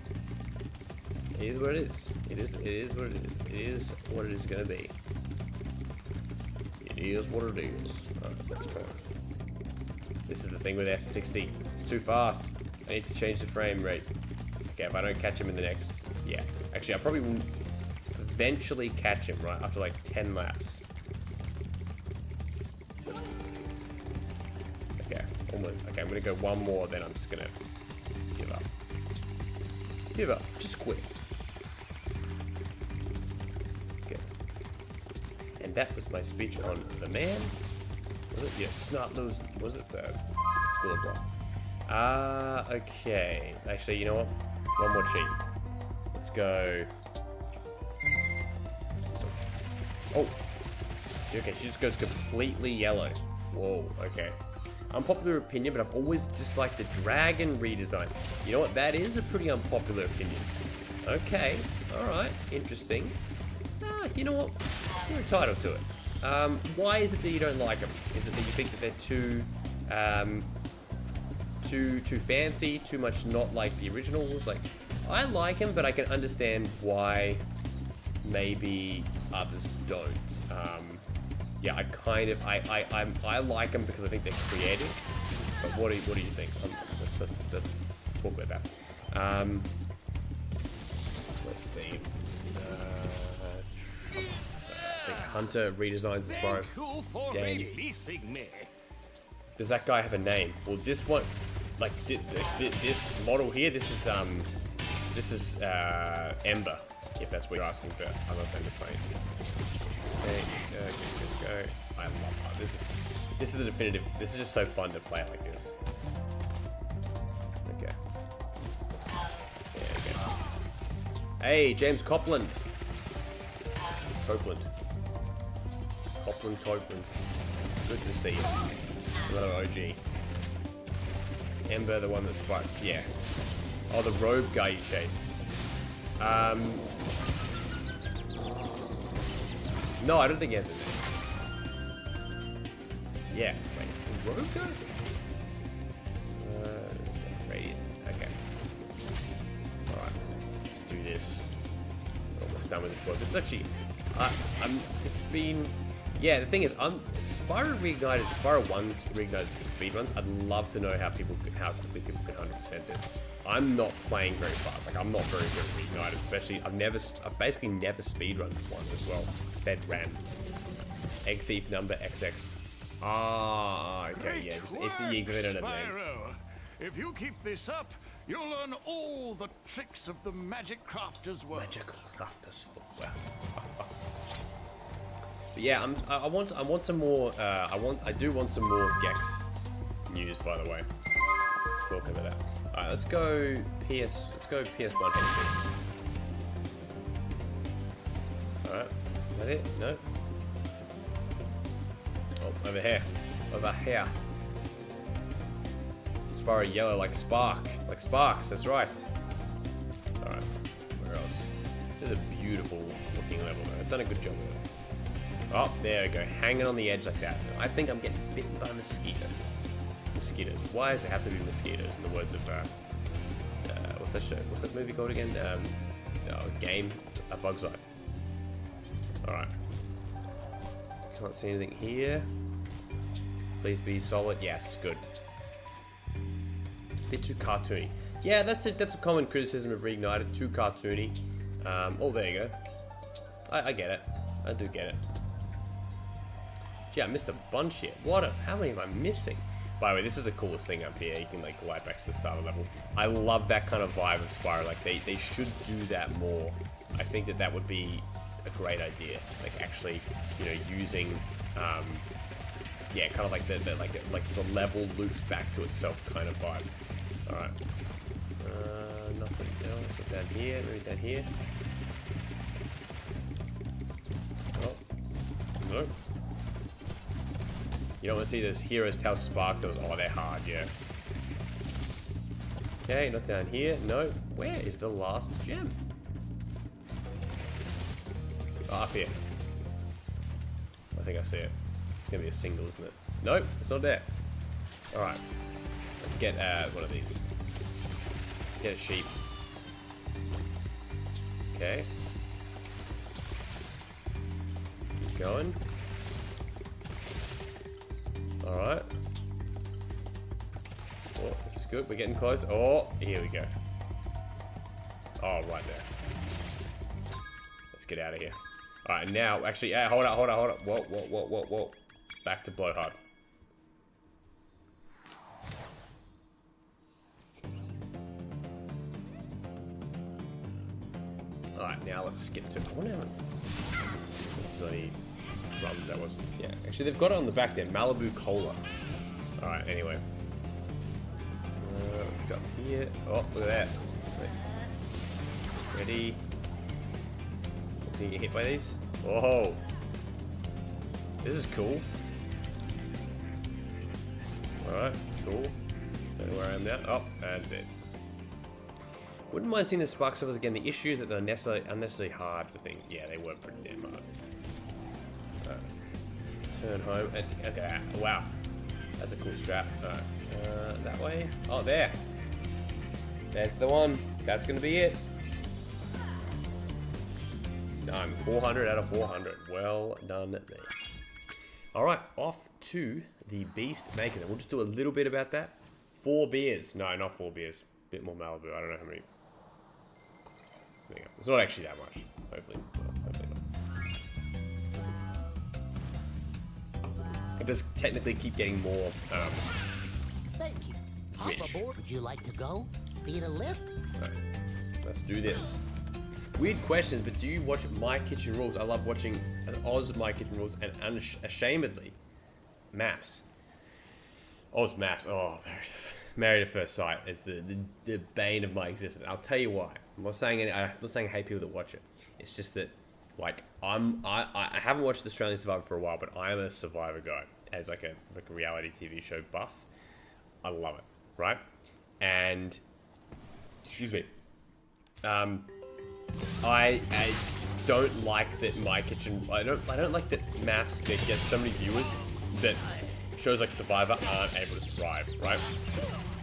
It is what it is. It is what it is. It is what it is going to be. It is what it is. Alright, let's go. This is the thing with F60. It's too fast. I need to change the frame rate. Okay, if I don't catch him in the next... Yeah. Actually, I probably will eventually catch him, right? After like 10 laps. Okay, almost. Okay, I'm going to go one more, then I'm just going to give up. Give up. Just quit. And that was my speech on the man. Was it? Yeah, snot nose. Was it the School of Block? Okay. Actually, you know what? One more cheat. Let's go. Oh. Okay, she just goes completely yellow. Whoa, okay. Unpopular opinion, but I've always disliked the dragon redesign. You know what? That is a pretty unpopular opinion. Okay. Alright. Interesting. You know what? You're entitled to it. Why is it that you don't like them? Is it that you think that they're too fancy, too much not like the originals? Like, I like them, but I can understand why maybe others don't. Yeah, I like them because I think they're creative. But what do you think? Let's talk about that. Let's see. I think Hunter redesigns the Spyro game. Does that guy have a name? Well, this one, like this model here, this is Ember, if that's what you're asking for. I'm not saying the same. Okay, go. I love that. This is the definitive. This is just so fun to play like this. Okay. Yeah, okay. Hey, James Copeland. Copeland. Good to see you. Another OG. Ember, the one that's fight. Yeah. Oh, the robe guy you chased. No, I don't think he has a name. Yeah. Wait, the robe guy? Radiant. Okay. Alright. Let's do this. Almost done with this world. This is actually... it's been... Yeah, the thing is, Spyro Reignited, Spyro 1's Reignited speedruns, I'd love to know how quickly people can 100% this. I'm not playing very fast. Like, I'm not very good at Reignited, especially, I've basically never speedrun one as well. Sped ran. Egg Thief number XX. Ah, okay, yeah, it's you give it a name. If you keep this up, you'll learn all the tricks of the Magic Crafter's world. Magic Crafter's world. But yeah, I want some more. I do want some more Gex news, by the way. Talking about that. All right, let's go PS. Let's go PS1 HP. All right, is that it? No. Oh, over here. Over here. Spyro yellow like Spark. Like Sparks, that's right. Alright, where else? This is a beautiful looking level though. I've done a good job with it. Oh, there we go. Hanging on the edge like that. I think I'm getting bitten by mosquitoes. Mosquitoes. Why does it have to be mosquitoes in the words of, what's that show? What's that movie called again? Game? A Bug's Life. Alright. Can't see anything here. Please be solid. Yes, good. Bit too cartoony. Yeah, that's a common criticism of Reignited. Too cartoony. Oh, there you go. I get it. I do get it. Gee, I missed a bunch here. How many am I missing? By the way, this is the coolest thing up here. You can like glide back to the start of the level. I love that kind of vibe of Spyro. Like they should do that more. I think that would be a great idea. Like actually, you know, using yeah, kind of like the level loops back to itself kind of vibe. All right. Nothing else. What's down here? Maybe down here. Oh, no. You don't want to see those heroes tell Sparks those. Oh, they're hard, yeah. Okay, not down here. No. Where is the last gem? Oh, up here. I think I see it. It's gonna be a single, isn't it? Nope, it's not there. Alright. Let's get one of these. Get a sheep. Okay. Keep going. Alright. Oh, this is good. We're getting close. Oh, here we go. Oh, right there. Let's get out of here. Alright, now, actually, hold up. Whoa. Back to Blowhard. Alright, now let's skip to... I wonder how bloody drums that was. Yeah, actually, they've got it on the back there. Malibu Cola. Alright, anyway. Let's go up here. Oh, look at that. Ready. Can you get hit by these? Whoa. This is cool. Alright, cool. Don't know where I am now. Oh, and dead. Wouldn't mind seeing the Spark servers again. The issue is that they're unnecessarily hard for things. Yeah, they were pretty damn hard. Turn home. And, okay, wow. That's a cool strap. Alright. That way. Oh, there. That's the one. That's going to be it. Done. 400 out of 400. Well done there. Alright, off to the Beast Makers. And we'll just do a little bit about that. 4 beers. No, not 4 beers. A bit more Malibu. I don't know how many. There you go. It's not actually that much. Hopefully. Well, hopefully not. It does technically keep getting more. Thank you. Hop aboard. Would you like to go? Need a lift? Right. Let's do this. Weird questions, but do you watch My Kitchen Rules? I love watching Oz My Kitchen Rules and Unashamedly Maths. Oz Maths. Oh, Married at First Sight. It's the bane of my existence. I'll tell you why. I'm not saying I hate people that watch it. It's just that, like, I haven't watched Australian Survivor for a while, but I am a Survivor guy as like a reality TV show buff. I love it, right? And excuse me. I don't like that My Kitchen. I don't like that Maths gets so many viewers that shows like Survivor aren't able to thrive, right?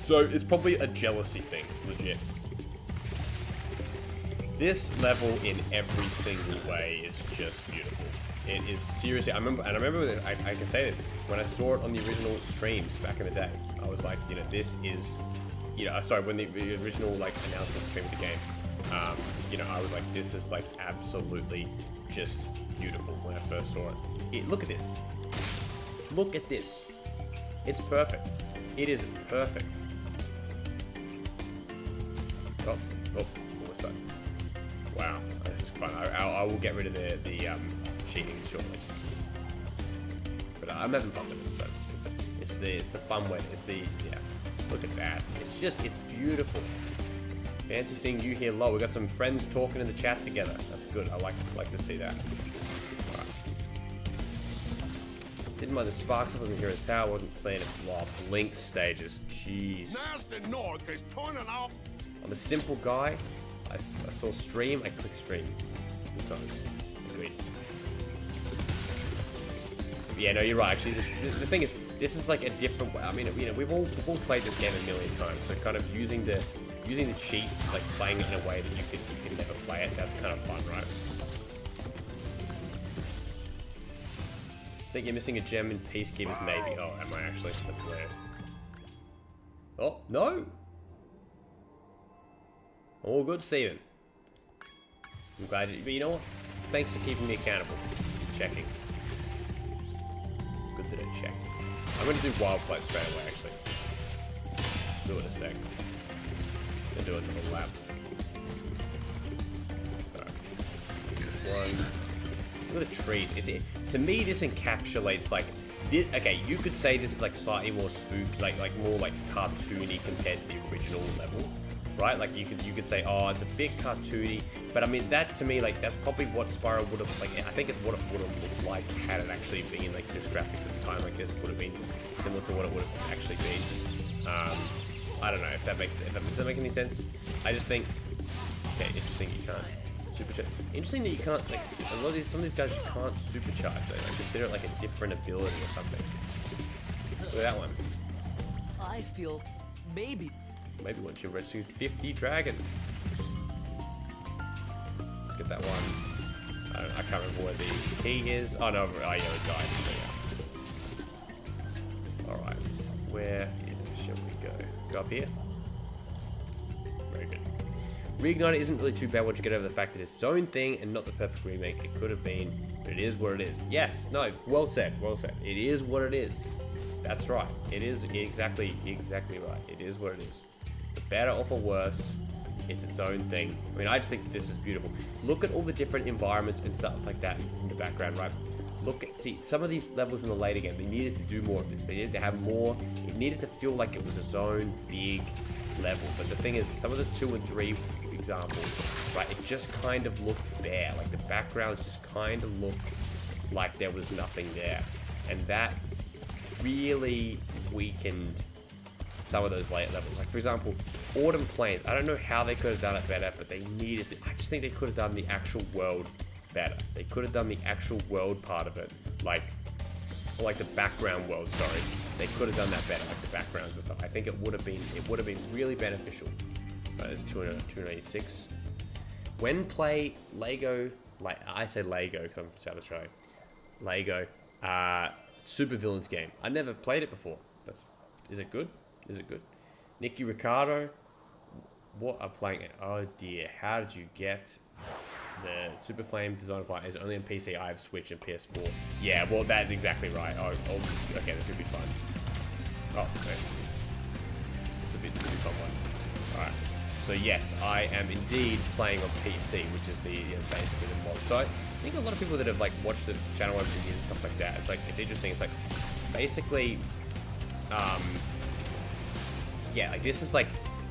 So it's probably a jealousy thing, legit. This level in every single way is just beautiful. It is seriously. I remember I can say this when I saw it on the original streams back in the day. I was like, you know, this is, you know, sorry, when the original like announcement stream of the game. You know, I was like, this is like absolutely just beautiful when I first saw it. Look at this. Look at this. It's perfect. It is perfect. Oh, almost done. Wow, this is fun. I will get rid of the cheating shortly. But I'm having fun with it, so it's the fun way. It's the, yeah. Look at that. It's beautiful. Fancy seeing you here, low. We got some friends talking in the chat together. That's good. I like to see that. Didn't mind the sparks. I wasn't here as tower. Wasn't playing a lot of Blink stages. Jeez. Nasty Nork is turning out. I'm a simple guy. I saw stream. I click stream. Sometimes. Agreed. Yeah, no, you're right. Actually, the thing is, this is like a different way. I mean, you know, we've all played this game a million times. So kind of using the cheats, like playing it in a way that you can never play it. That's kind of fun, right? I think you're missing a gem in Peacekeepers, maybe. Oh, am I actually? That's hilarious. Oh, no! All good, Steven. I'm glad you... But you know what? Thanks for keeping me accountable. Checking. Good that I checked. I'm going to do wild flight straight away, actually. Do it in a sec. I'm going to do it in the lap. Alright. This one... Look at the trees. To me, this encapsulates like, okay, you could say this is like slightly more spooky, like more like cartoony compared to the original level, right? Like you could say, oh, it's a bit cartoony, but I mean that to me, like that's probably what Spyro would have like. I think it's what it would have looked like had it actually been like this graphics at the time. Like this would have been similar to what it would have actually been. I don't know if that does that make any sense. I just think, okay, interesting. You can't. Supercharge. Interesting that you can't, like, some of these guys you can't supercharge. Though. I consider it like a different ability or something. Look at that one. I feel maybe once you rescue 50 dragons. Let's get that one. I can't remember where the key is. Oh no, oh yeah, it died. So, yeah. Alright, where shall we go? Go up here? Very good. Reignited isn't really too bad once you get over the fact that it's its own thing and not the perfect remake it could have been, but it is what it is. Yes, no, well said, well said. It is what it is. That's right. It is exactly right. It is what it is. For better or for worse, it's its own thing. I mean, I just think this is beautiful. Look at all the different environments and stuff like that in the background, right? See, some of these levels in the later game, they needed to do more of this. They needed to have more. It needed to feel like it was its own big level. But the thing is, some of the 2 and 3 examples, right, it just kind of looked bare. Like the backgrounds just kind of looked like there was nothing there. And that really weakened some of those later levels. Like for example, Autumn Plains. I don't know how they could have done it better, but they needed to. I just think they could have done the actual world better. They could have done the actual world part of it, like the background world, sorry. They could have done that better, like the backgrounds and stuff. I think it would have been really beneficial. It's 286. When play Lego, like I say Lego because I'm from South Australia. Lego, supervillains game. I never played it before. Is it good? Is it good? Nicky Ricardo, what are playing it? Oh dear, how did you get the Super Flame Design Flight is only on PC. I have Switch and PS4. Yeah, well that's exactly right. Okay, this will be fun. Oh, okay. This will be a fun one. Alright. So yes, I am indeed playing on PC, which is the basically the mod. So I think a lot of people that have like watched the channel over the years and stuff like that, it's interesting. It's like basically, yeah, like this is like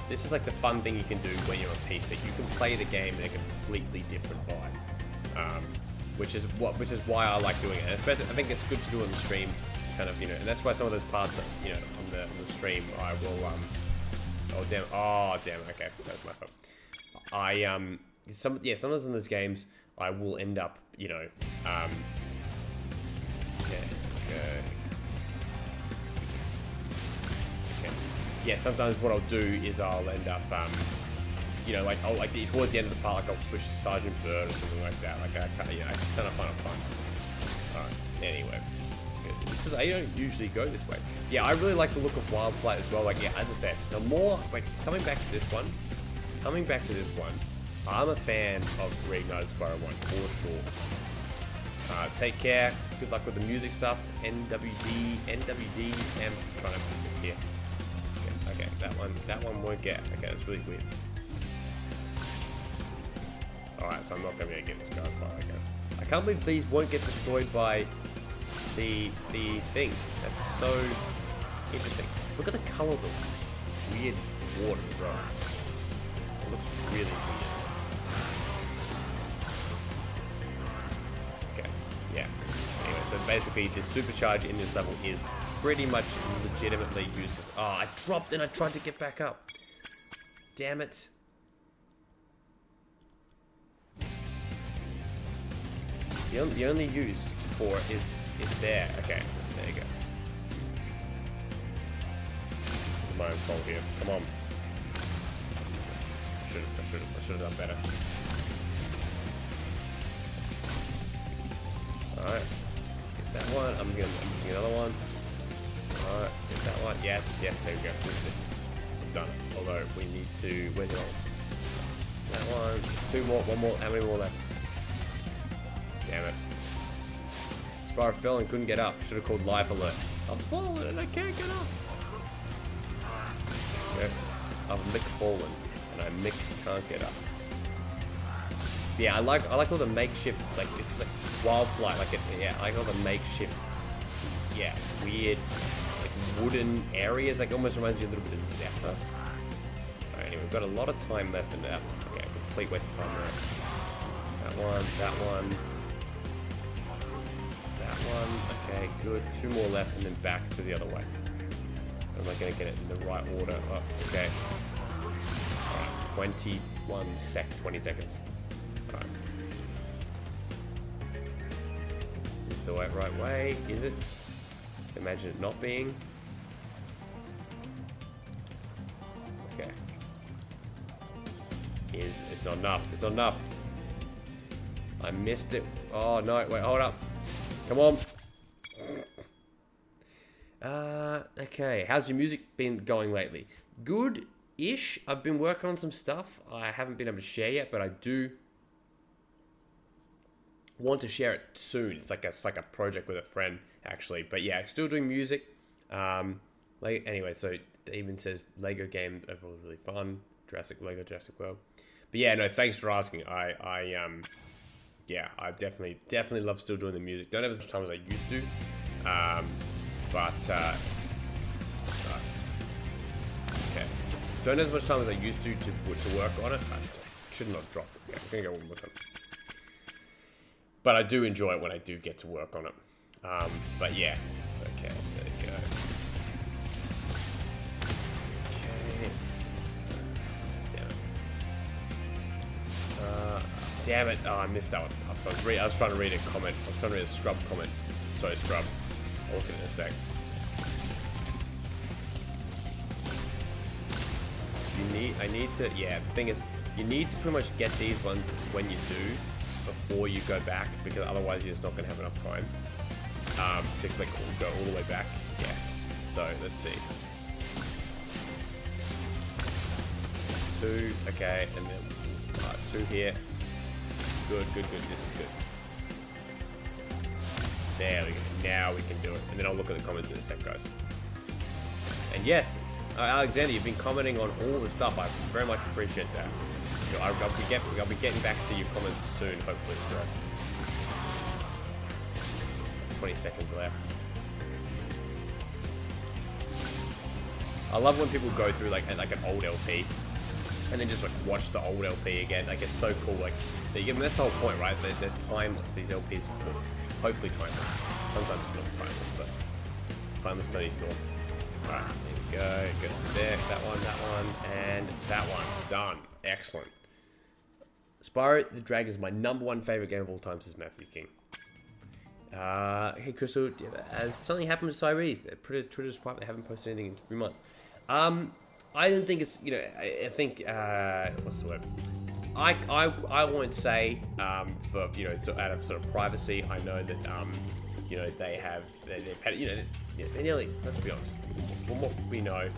the fun thing you can do when you're on PC. You can play the game in a completely different vibe, which is why I like doing it. And I think it's good to do on the stream, kind of, and that's why some of those parts, on the stream, I will oh damn! Oh damn! Okay, that's my fault. Sometimes in those games I will end up, okay. Yeah, sometimes what I'll do is I'll end up, like towards the end of the part, like I'll switch to Sergeant Bird or something like that. Like I just kind of find it fun. Alright. Anyway. I don't usually go this way. Yeah, I really like the look of Wild Flight as well. Like, yeah, as I said, the more, like, coming back to this one, I'm a fan of Reignited Spyro 1, for sure. Take care. Good luck with the music stuff. NWD, I'm trying to put here. Okay, that one won't get. Okay, that's really weird. Alright, so I'm not going to be able to get this guy quite, I guess. I can't believe these won't get destroyed by the things. That's so interesting. Look at the color of the weird water, bro. It looks really weird. Okay, yeah. Anyway, so basically the supercharge in this level is pretty much legitimately useless. Oh, I dropped and I tried to get back up. Damn it. The only use for it is there. Okay, there you go. This is my own fault here. Come on. I should have done better. Alright. Get that one. I'm missing another one. Alright, get that one. Yes, there we go. We've done it. Although we need to. Where's it all? That one. Two more. One more. How many more left? Damn it. Spyro fell and couldn't get up. Should have called life alert. I've fallen and I can't get up. Okay. I've Mick fallen and I Mick can't get up. Yeah, I like all the makeshift, like it's like wildfly, like yeah, I like all the makeshift, yeah, weird like wooden areas. Like almost reminds me a little bit of Zephyr. Alright, anyway, we've got a lot of time left in that. Okay, complete waste of time there. That one, that one. That one, okay, good. 2 more left and then back to the other way. Am I gonna get it in the right order? Oh, okay. Alright, 20 seconds. Alright. Is this the right way? Is it? Imagine it not being. Okay. It's not enough. It's not enough. I missed it. Oh no, wait, hold up. Come on. Okay. How's your music been going lately? Good-ish. I've been working on some stuff I haven't been able to share yet, but I do want to share it soon. It's like a project with a friend, actually. But yeah, still doing music. Anyway, so it even says Lego game overall really fun. Lego Jurassic World. But yeah, no, thanks for asking. Yeah, I definitely love still doing the music. Don't have as much time as I used to, okay. Don't have as much time as I used to work on it. I should not drop it. Okay, I'm gonna go one more time. But I do enjoy it when I do get to work on it. But yeah, okay, there you go. Okay. Damn it. Oh, I missed that one. I was trying to read a comment. I was trying to read a Scrub comment. Sorry, Scrub. I'll look at it in a sec. I need to, yeah, the thing is, you need to pretty much get these ones when you do, before you go back, because otherwise you're just not going to have enough time to click go all the way back. Yeah. So, let's see. 2, okay, and then 2 here. Good. This is good. There we go. Now we can do it. And then I'll look at the comments in a sec, guys. And yes, Alexander, you've been commenting on all the stuff. I very much appreciate that. You know, I'll be getting back to your comments soon, hopefully. 20 seconds left. I love when people go through like an old LP and then just like watch the old LP again. Like it's so cool. Like that's the whole point, right? They're timeless. These LPs are cool. Hopefully timeless. Sometimes it's not timeless, but timeless Tony Store. Alright, there we go. Good there. That one, and that one. Done. Excellent. Spyro the Dragon is my #1 favorite game of all time, says Matthew King. Hey Crystal, has something happened to Cyrese? They're pretty surprised they haven't posted anything in 3 months. I don't think it's, you know, I think, what's the word? I won't say, for, you know, so out of sort of privacy, I know that, you know, they've had, you know, they nearly, let's be honest, from what we know,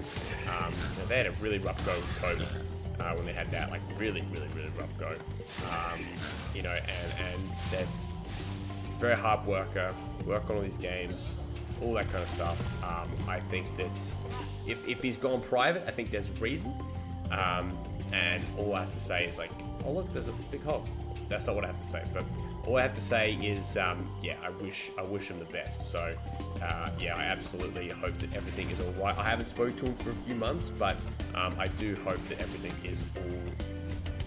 they had a really rough go with COVID, when they had that, like, really rough go, you know, and they're very hard worker, work on all these games, all that kind of stuff. I think that if he's gone private, I think there's a reason. And all I have to say is like, oh look, there's a big hole. That's not what I have to say, but all I have to say is, yeah, I wish him the best. So, yeah, I absolutely hope that everything is all right. I haven't spoken to him for a few months, but I do hope that everything is all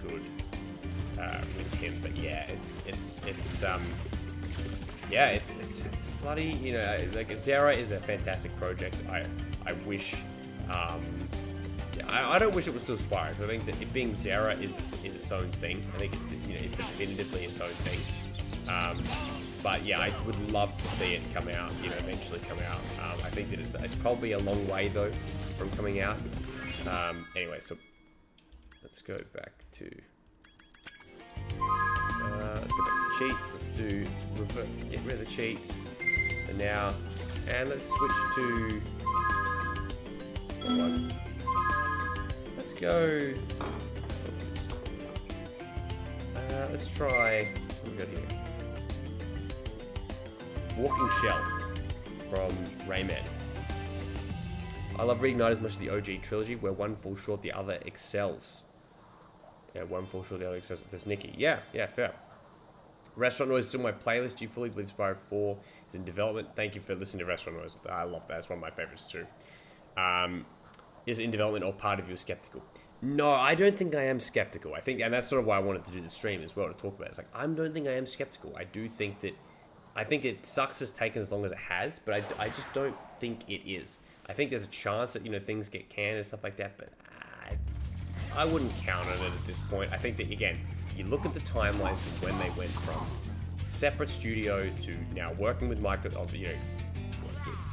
good with him. But yeah, it's yeah, it's bloody, you know, like Zera is a fantastic project. I wish, yeah, I don't wish it was still Spyro. I think that it being Zera is its own thing. I think it's definitively its own thing. But yeah, I would love to see it come out, eventually come out. I think that it's probably a long way though from coming out. Anyway, so let's go back to cheats. Get rid of the cheats for now, and let's switch to one. Let's go. Let's try. What do we got here? Walking Shell from Rayman. I love Reignite as much as the OG trilogy, where one falls short, the other excels. Yeah, one falls short, the other excels. It says Nikki. Yeah, fair. Restaurant Noise is still my playlist. Do you fully believe Spyro 4 is in development? Thank you for listening to Restaurant Noise. I love that. It's one of my favorites too. Is it in development or part of you skeptical? No, I don't think I am skeptical. I think, and that's sort of why I wanted to do the stream as well, to talk about it. It's like, I don't think I am skeptical. I do think that, I think it sucks it's taken as long as it has, but I just don't think it is. I think there's a chance that, things get canned and stuff like that, but I wouldn't count on it at this point. I think that, again, you look at the timelines of when they went from separate studio to now working with Microsoft,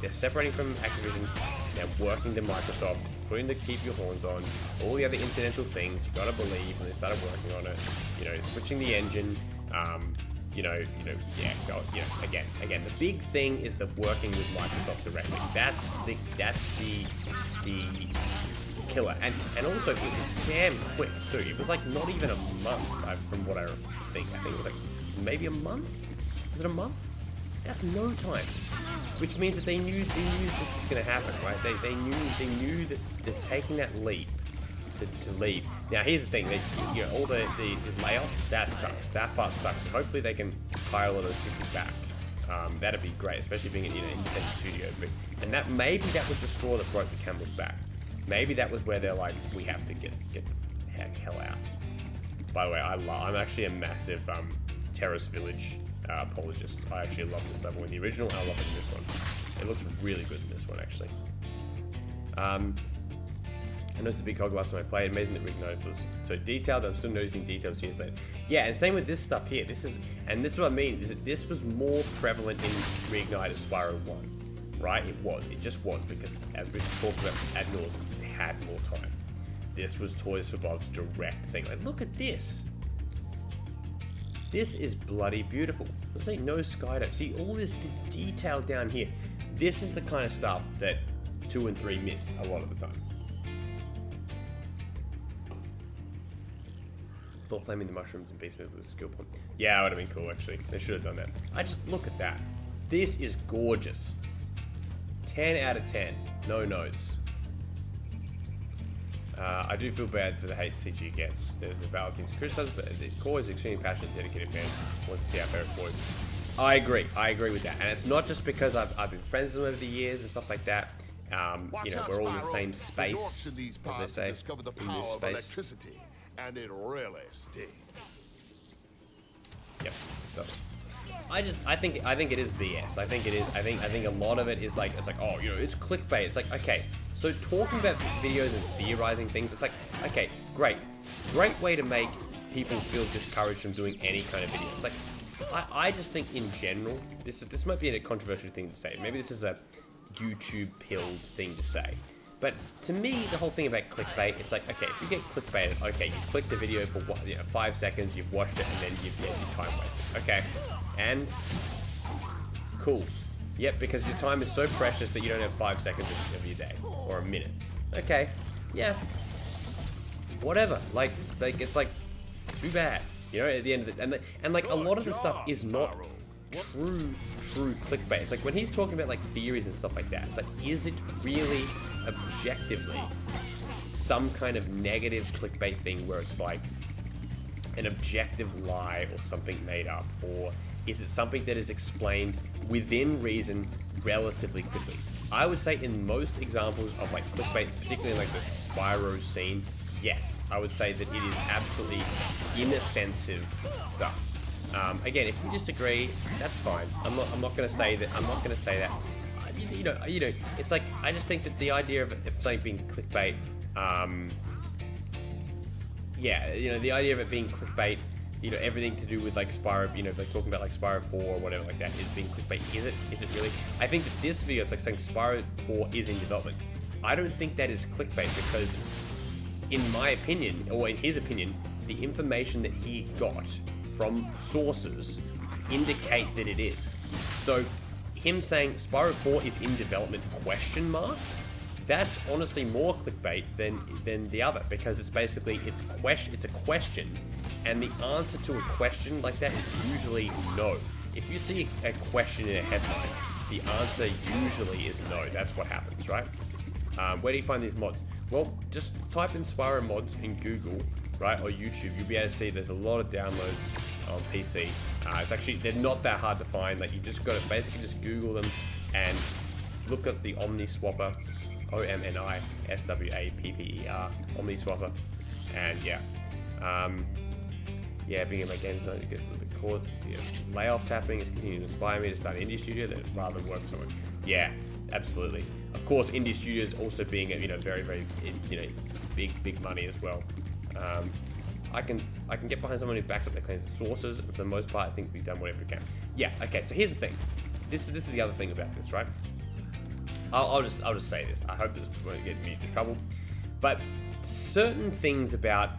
they're separating from Activision, now working to Microsoft, putting the keep your horns on, all the other incidental things, you've got to believe when they started working on it, switching the engine, again, the big thing is the working with Microsoft directly. That's the killer, and also it was damn quick too. It was like not even a month, from what I think. I think it was like maybe a month. Was it a month? That's no time. Which means that they knew this was going to happen, right? They knew that taking that leap to leave. Now here's the thing, all the layoffs, that sucks. That part sucks. Hopefully they can hire a lot of those people back. That'd be great, especially being an independent studio. And maybe that was the straw that broke the camel's back. Maybe that was where they're like, we have to get the hell out. By the way, I'm actually a massive Terrace Village apologist. I actually love this level in the original, and I love it in this one. It looks really good in this one, actually. I noticed the big cog last time I played. Amazing that Reignited was so detailed. I'm still noticing details years later. Yeah, and same with this stuff here. This is what I mean, is that this was more prevalent in Reignited Spyro 1, right? It was. It just was, because as we've talked about ad nauseam, they had more time. This was Toys for Bob's direct thing. Like, look at this. This is bloody beautiful. There's like no skydive. See, all this detail down here. This is the kind of stuff that 2 and 3 miss a lot of the time. Thought flaming the mushrooms and beast move was a skill point. Yeah, it would have been cool, actually. They should have done that. I just look at that. This is gorgeous. 10 out of 10. No notes. I do feel bad for the hate CG gets. There's the valid things to criticize, but the core is extremely passionate, dedicated fan. Wants to see our favorite for it. I agree with that. And it's not just because I've been friends with them over the years and stuff like that. We're all in the same space, as they say, discover the in power this of space. electricity, and it really stings. Yep, it does. I think it is BS. I think it is. I think a lot of it is like, it's like, oh, it's clickbait. It's like, okay, so talking about videos and theorizing things, it's like, okay, great way to make people feel discouraged from doing any kind of video. It's like, I just think in general, this might be a controversial thing to say. Maybe this is a YouTube pilled thing to say. But to me, the whole thing about clickbait, it's like, okay, if you get clickbaited, okay, you clicked the video for 5 seconds, you've watched it, and then you've your time wasted. Okay, and cool. Yep, because your time is so precious that you don't have 5 seconds of your day, or a minute. Okay, yeah, whatever. Like it's like too bad, at the end of it, and like a lot of the stuff is not true clickbait. It's like when he's talking about like theories and stuff like that, it's like, is it really objectively some kind of negative clickbait thing where it's like an objective lie or something made up, or is it something that is explained within reason relatively quickly? I would say in most examples of like clickbaits, particularly in like the Spyro scene, yes, I would say that it is absolutely inoffensive stuff. Again, if you disagree, that's fine. I'm not going to say that. I'm not going to say that. You know. It's like I just think that the idea of something being clickbait. Yeah, the idea of it being clickbait. Everything to do with like Spyro, like talking about like Spyro 4 or whatever like that is being clickbait. Is it really? I think that this video is like saying Spyro 4 is in development. I don't think that is clickbait because, in my opinion, or in his opinion, the information that he got from sources indicate that it is. So, him saying Spyro 4 is in development ? That's honestly more clickbait than the other because it's basically it's a question. And the answer to a question like that is usually no. If you see a question in a headline, the answer usually is no. That's what happens, right? Where do you find these mods? Well, just type in Spyro mods in Google, right, or YouTube. You'll be able to see there's a lot of downloads on PC. It's actually, they're not that hard to find. Like, you just got to basically just Google them and look at the OmniSwapper, OmniSwapper, OmniSwapper, and yeah. Yeah, being in my games zone to get a little bit caught. Layoffs happening is continuing to inspire me to start an indie studio that rather than work for someone. Yeah, absolutely. Of course, indie studios also being very, very big money as well. I can get behind someone who backs up their claims and sources. For the most part, I think we've done whatever we can. Yeah. Okay. So here's the thing. This is the other thing about this, right? I'll just say this. I hope this won't get me into trouble. But certain things about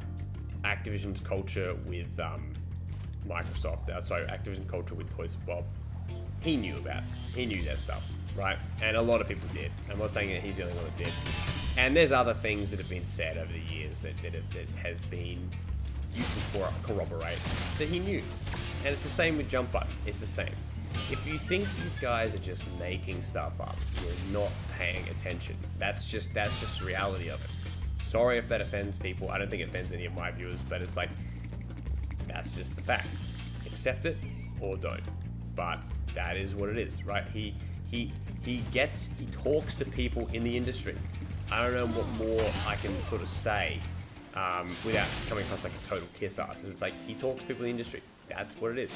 Activision's culture with Microsoft, Activision culture with Toys of Bob, he knew about. He knew that stuff, right? And a lot of people did. I'm not saying that he's the only one that did. And there's other things that have been said over the years that have been used to corroborate that he knew. And it's the same with Jump Button. It's the same. If you think these guys are just making stuff up, you're not paying attention. That's just the reality of it. Sorry if that offends people. I don't think it offends any of my viewers, but it's like, that's just the fact. Accept it or don't. But that is what it is, right? He talks to people in the industry. I don't know what more I can sort of say without coming across like a total kiss ass. It's like, he talks to people in the industry. That's what it is.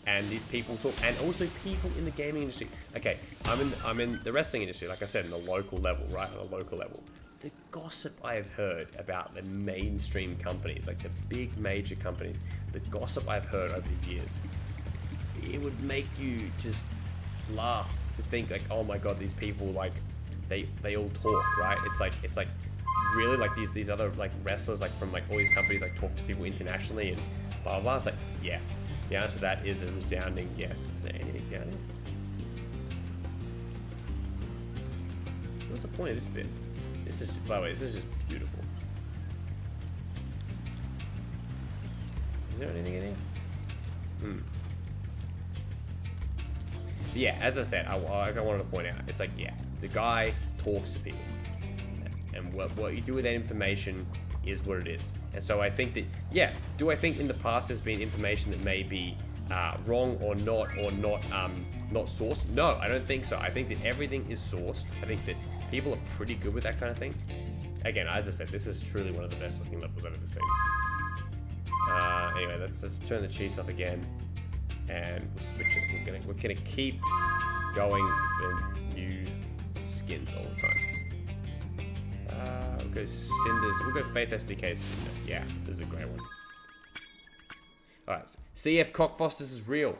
And these people talk, and also people in the gaming industry. Okay, I'm in the wrestling industry, like I said, in the local level, right? On a local level. The gossip I have heard about the mainstream companies, like the big major companies, the gossip I've heard over the years, it would make you just laugh to think like, oh my god, these people, like, they all talk, right? It's like really, like these other like wrestlers, like from like all these companies, like talk to people internationally and blah blah blah. It's like, yeah, the answer to that is a resounding yes. Is there anything down here? What's the point of this bit? This is, by the way, this is just beautiful. Is there anything in here? But yeah, as I said, I wanted to point out, it's like, yeah, the guy talks to people. And what you do with that information is what it is. And so I think that, yeah, do I think in the past there's been information that may be wrong or not sourced? No, I don't think so. I think that everything is sourced. I think that people are pretty good with that kind of thing. Again, as I said, this is truly one of the best looking levels I've ever seen. Anyway, let's turn the cheats off again, and we'll switch it. We're gonna keep going for new skins all the time. We'll go Cinders. We'll go Faith SDK Cinder. Yeah, this is a great one. Alright, CF Cockfosters is real.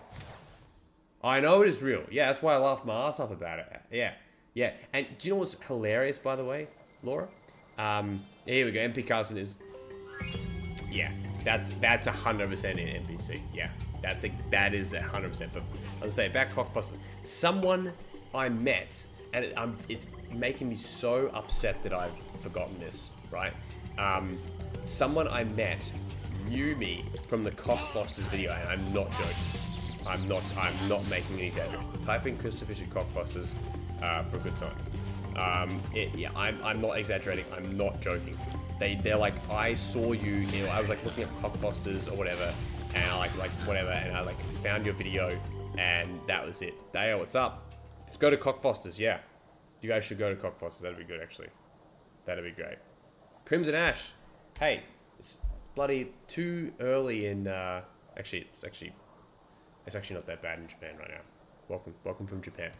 I know it is real. Yeah, that's why I laughed my ass off about it. Yeah. Yeah. And do you know what's hilarious, by the way, Laura? Here we go. MP Carson is... Yeah, that's 100% in NPC. Yeah, that is 100%. But as I say, about Cockfosters, someone I met, and it's making me so upset that I've forgotten this, right? Someone I met knew me from the Cockfosters video, and I'm not joking. I'm not making any joke. Type in CrystalFissure Cockfosters for a good time. Yeah, I'm not exaggerating. I'm not joking. They're like, I saw you. I was like looking at Cockfosters or whatever, and I like whatever, and I like found your video, and that was it. Dale, what's up? Let's go to Cockfosters. Yeah, you guys should go to Cockfosters. That'd be good, actually. That'd be great. Crimson Ash. Hey, it's bloody too early in Actually, it's actually not that bad in Japan right now. Welcome from Japan.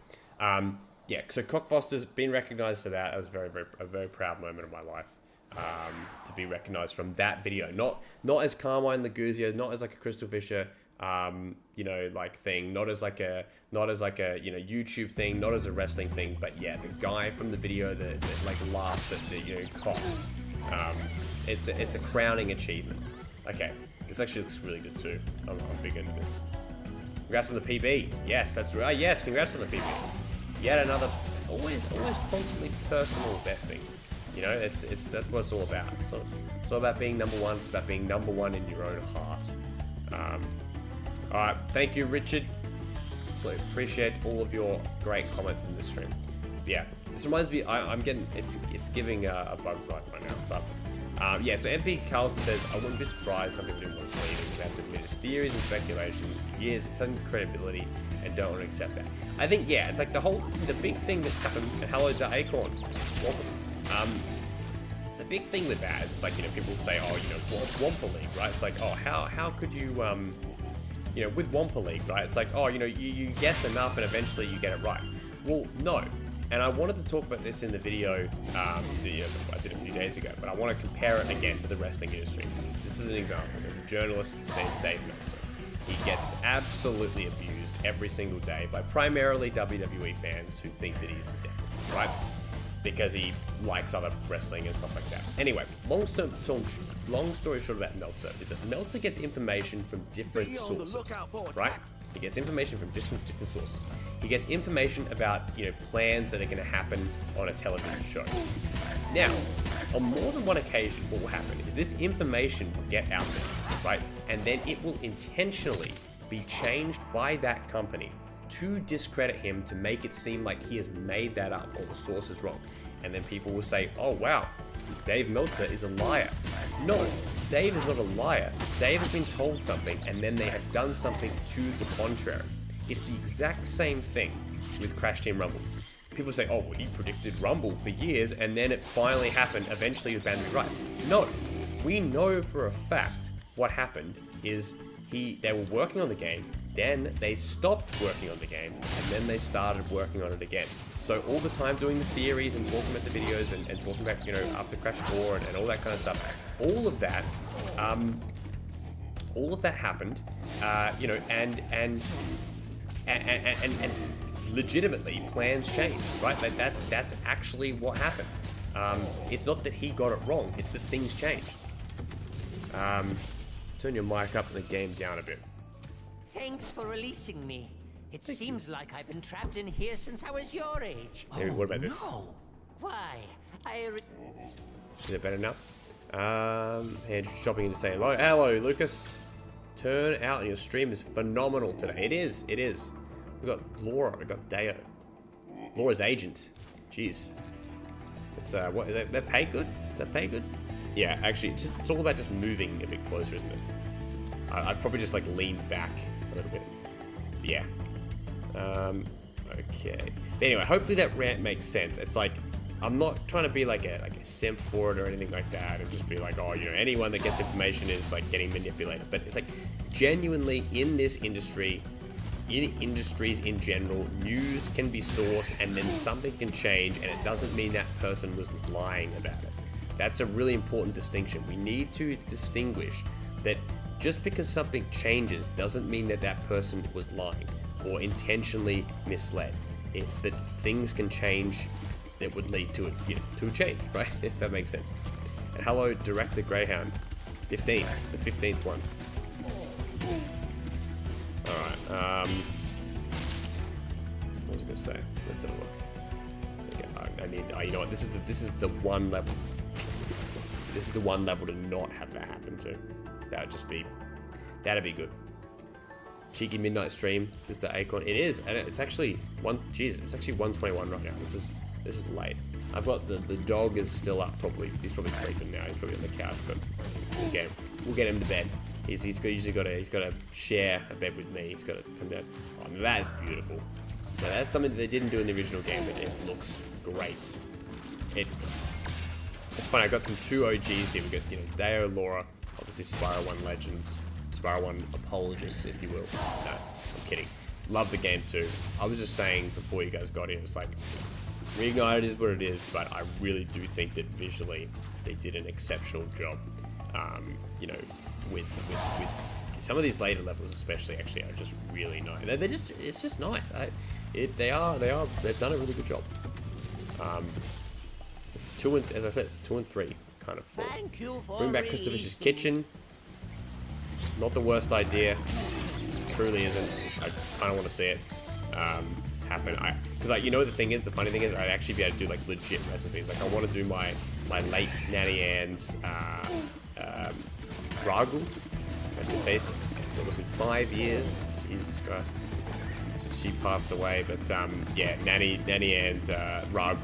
Yeah, so Cockfoster's been recognised for that. That was a very proud moment of my life. To be recognised from that video, not as Carmine Laguzio, not as like a CrystalFissure, you know, like thing, not as like a you know, YouTube thing, not as a wrestling thing, but yeah, the guy from the video that like laughs at the, you know, cock. It's a crowning achievement. Okay, this actually looks really good too. I'm big into this. Congrats on the PB. Yes, that's right. Yes, congrats on the PB. Yet another, always constantly personal besting. You know, that's what it's all about. It's all about being number one. It's about being number one in your own heart. All right, thank you, Richard. Really appreciate all of your great comments in this stream. Yeah, this reminds me. I'm getting it's giving a Bug's Life right now. But yeah, so MP Carlson says, I wouldn't be surprised some people didn't want to believe it. They have to admit it's theories and speculations for years. It's something with credibility and don't want to accept that. I think yeah, it's like the big thing that's happened. And hello to Acorn. Welcome. The big thing with that is like, you know, people say, oh, you know, Wampa League, right? It's like, oh, how could you, you know, with Wampa League, right? It's like, oh, you know, you guess enough and eventually you get it right. Well, no. And I wanted to talk about this in the video I did a few days ago, but I want to compare it again to the wrestling industry. This is an example. There's a journalist named Dave Meltzer. He gets absolutely abused every single day by primarily WWE fans who think that he's the devil, right? Because he likes other wrestling and stuff like that. Anyway, long story short about Meltzer is that Meltzer gets information from different sources, right? He gets information from different sources. He gets information about, you know, plans that are going to happen on a television show. Now, on more than one occasion, what will happen is this information will get out there, right? And then it will intentionally be changed by that company to discredit him, to make it seem like he has made that up or the source is wrong. And then people will say, oh wow, Dave Meltzer is a liar. No, Dave is not a liar. Dave has been told something and then they have done something to the contrary. It's the exact same thing with Crash Team Rumble. People say, oh, well, he predicted Rumble for years and then it finally happened. Eventually it was bound to be right. No, we know for a fact what happened is they were working on the game, then they stopped working on the game, and then they started working on it again. So all the time doing the theories and talking about the videos and talking about, you know, after Crash 4 and all that kind of stuff, all of that happened, you know, and legitimately plans changed, right? Like that's actually what happened. It's not that he got it wrong, it's that things changed. Turn your mic up and the game down a bit. Thanks for releasing me. It seems like I've been trapped in here since I was your age. Hey, what about this? No. Why? Is it better now? Hey, just dropping in to say hello. Hello, Lucas. Turn out your stream is phenomenal today. It is. We've got Laura. We've got Deo. Laura's agent. Jeez. It's what is that pay good? Is that pay good? Yeah, actually, it's all about just moving a bit closer, isn't it? I'd probably just like lean back a little bit. Yeah. Okay. But anyway, hopefully that rant makes sense. It's like, I'm not trying to be like a simp for it or anything like that, and just be like, oh, you know, anyone that gets information is like getting manipulated. But it's like, genuinely in this industry, in industries in general, news can be sourced and then something can change, and it doesn't mean that person was lying about it. That's a really important distinction. We need to distinguish that just because something changes doesn't mean that that person was lying or intentionally misled. It's that things can change that would lead to a change, right? If that makes sense. And hello, Director Greyhound. 15, the 15th one. Alright, what was I gonna say? Let's have a look. I need, you know what, this is the one level. This is the one level to not have that happen to. That would just be, that'd be good. Cheeky midnight stream, Sister Acorn. It is, and it's actually it's actually 1:21 right now. This is late. I've got the dog is still up probably. He's probably sleeping now. He's probably on the couch, but we'll get him to bed. He's usually got to share a bed with me. He's got to come down. Oh, that's beautiful. So that's something that they didn't do in the original game, but it looks great. It's funny. I got some 2 OGs here. We got, you know, Deo, Laura, obviously Spyro 1 Legends, Spyro 1 apologists, if you will. No, I'm kidding. Love the game too. I was just saying before you guys got in, it's like, Reignited is what it is, but I really do think that visually they did an exceptional job. You know, with some of these later levels, especially, actually, are just really nice. It's just nice. They've done a really good job. It's 2 and, as I said, 2 and 3 kind of full. Thank you for Bring back CrystalFissure's kitchen. Not the worst idea. Truly isn't. I kind of want to see it happen. Because like, you know, the funny thing is, I'd actually be able to do like legit recipes. Like I want to do my late Nanny Ann's ragu. Rest in peace. It was in 5 years. Jesus Christ. She passed away, but yeah, Nanny Ann's ragu,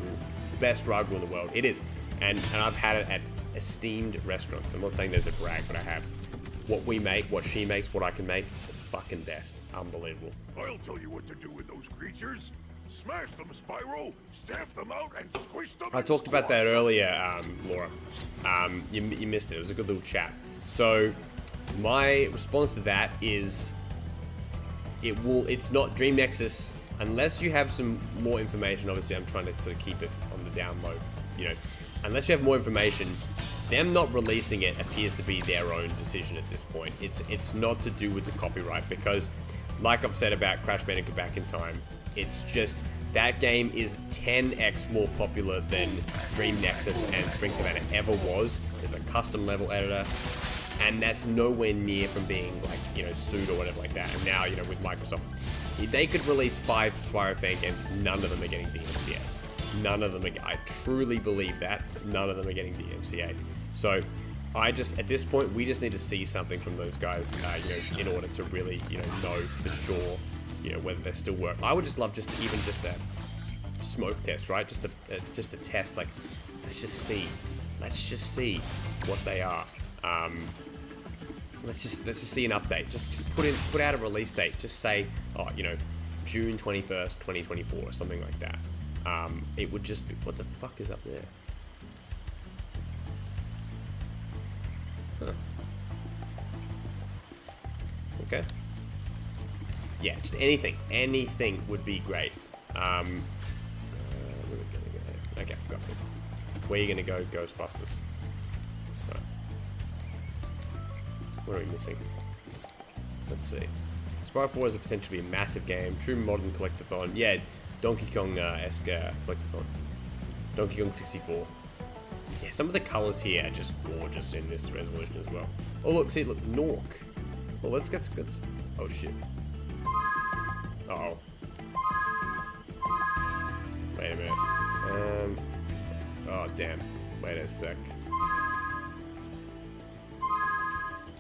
best ragu in the world. It is, and I've had it at esteemed restaurants. I'm not saying there's a brag, but I have. What we make, what she makes, what I can make, the fucking best. Unbelievable. I'll tell you what to do with those creatures. Smash them, Spyro. Stamp them out and squish them. I talked about that earlier, Laura. You missed it. It was a good little chat. So my response to that is, it's not Dream Nexus unless you have some more information. Obviously, I'm trying to sort of keep it on the down low. You know, unless you have more information, them not releasing it appears to be their own decision at this point. It's not to do with the copyright, because, like I've said about Crash Bandicoot Back in Time, it's just that game is 10x more popular than Dream Nexus and Spring Savannah ever was. There's a custom level editor, and that's nowhere near from being like, you know, sued or whatever like that. And now, you know, with Microsoft, they could release 5 Spyro fan games, none of them are getting DMCA. None of them are, I truly believe that, none of them are getting DMCA. So I just, at this point, we just need to see something from those guys, you know, in order to really, you know for sure, you know, whether they still work. I would just love just a smoke test, right? Just a test, like, let's just see what they are. Let's just see an update. Just put out a release date. Just say, oh, you know, June 21st, 2024, or something like that. It would just be, what the fuck is up there? Huh. Okay. Yeah, just anything would be great. Where are we gonna go? Okay, got it. Where are you gonna go, Ghostbusters? Right. What are we missing? Let's see. Spyro 4 is a potentially a massive game, true modern collectathon. Yeah, Donkey Kong-esque collectathon. Donkey Kong 64. Yeah, some of the colors here are just gorgeous in this resolution as well. Oh look, see, look, Nork. Well, let's get. Oh shit. Uh-oh. Wait a minute. Oh damn. Wait a sec.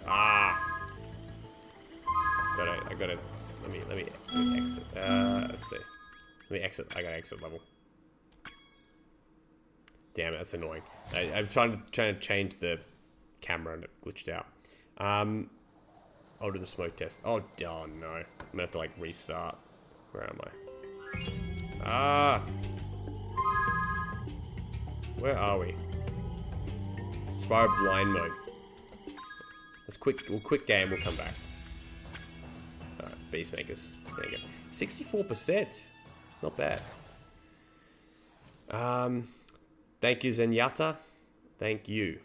Ah. I gotta. Let me exit. Let's see. Let me exit. I gotta exit level. Damn it, that's annoying. I'm trying to change the camera and it glitched out. I'll do the smoke test. Oh no. I'm gonna have to like restart. Where am I? Ah! Where are we? Spyro blind mode. Let's quick game, we'll come back. Alright, Beastmakers. There you go. 64%. Not bad. Thank you, Zenyatta. Thank you.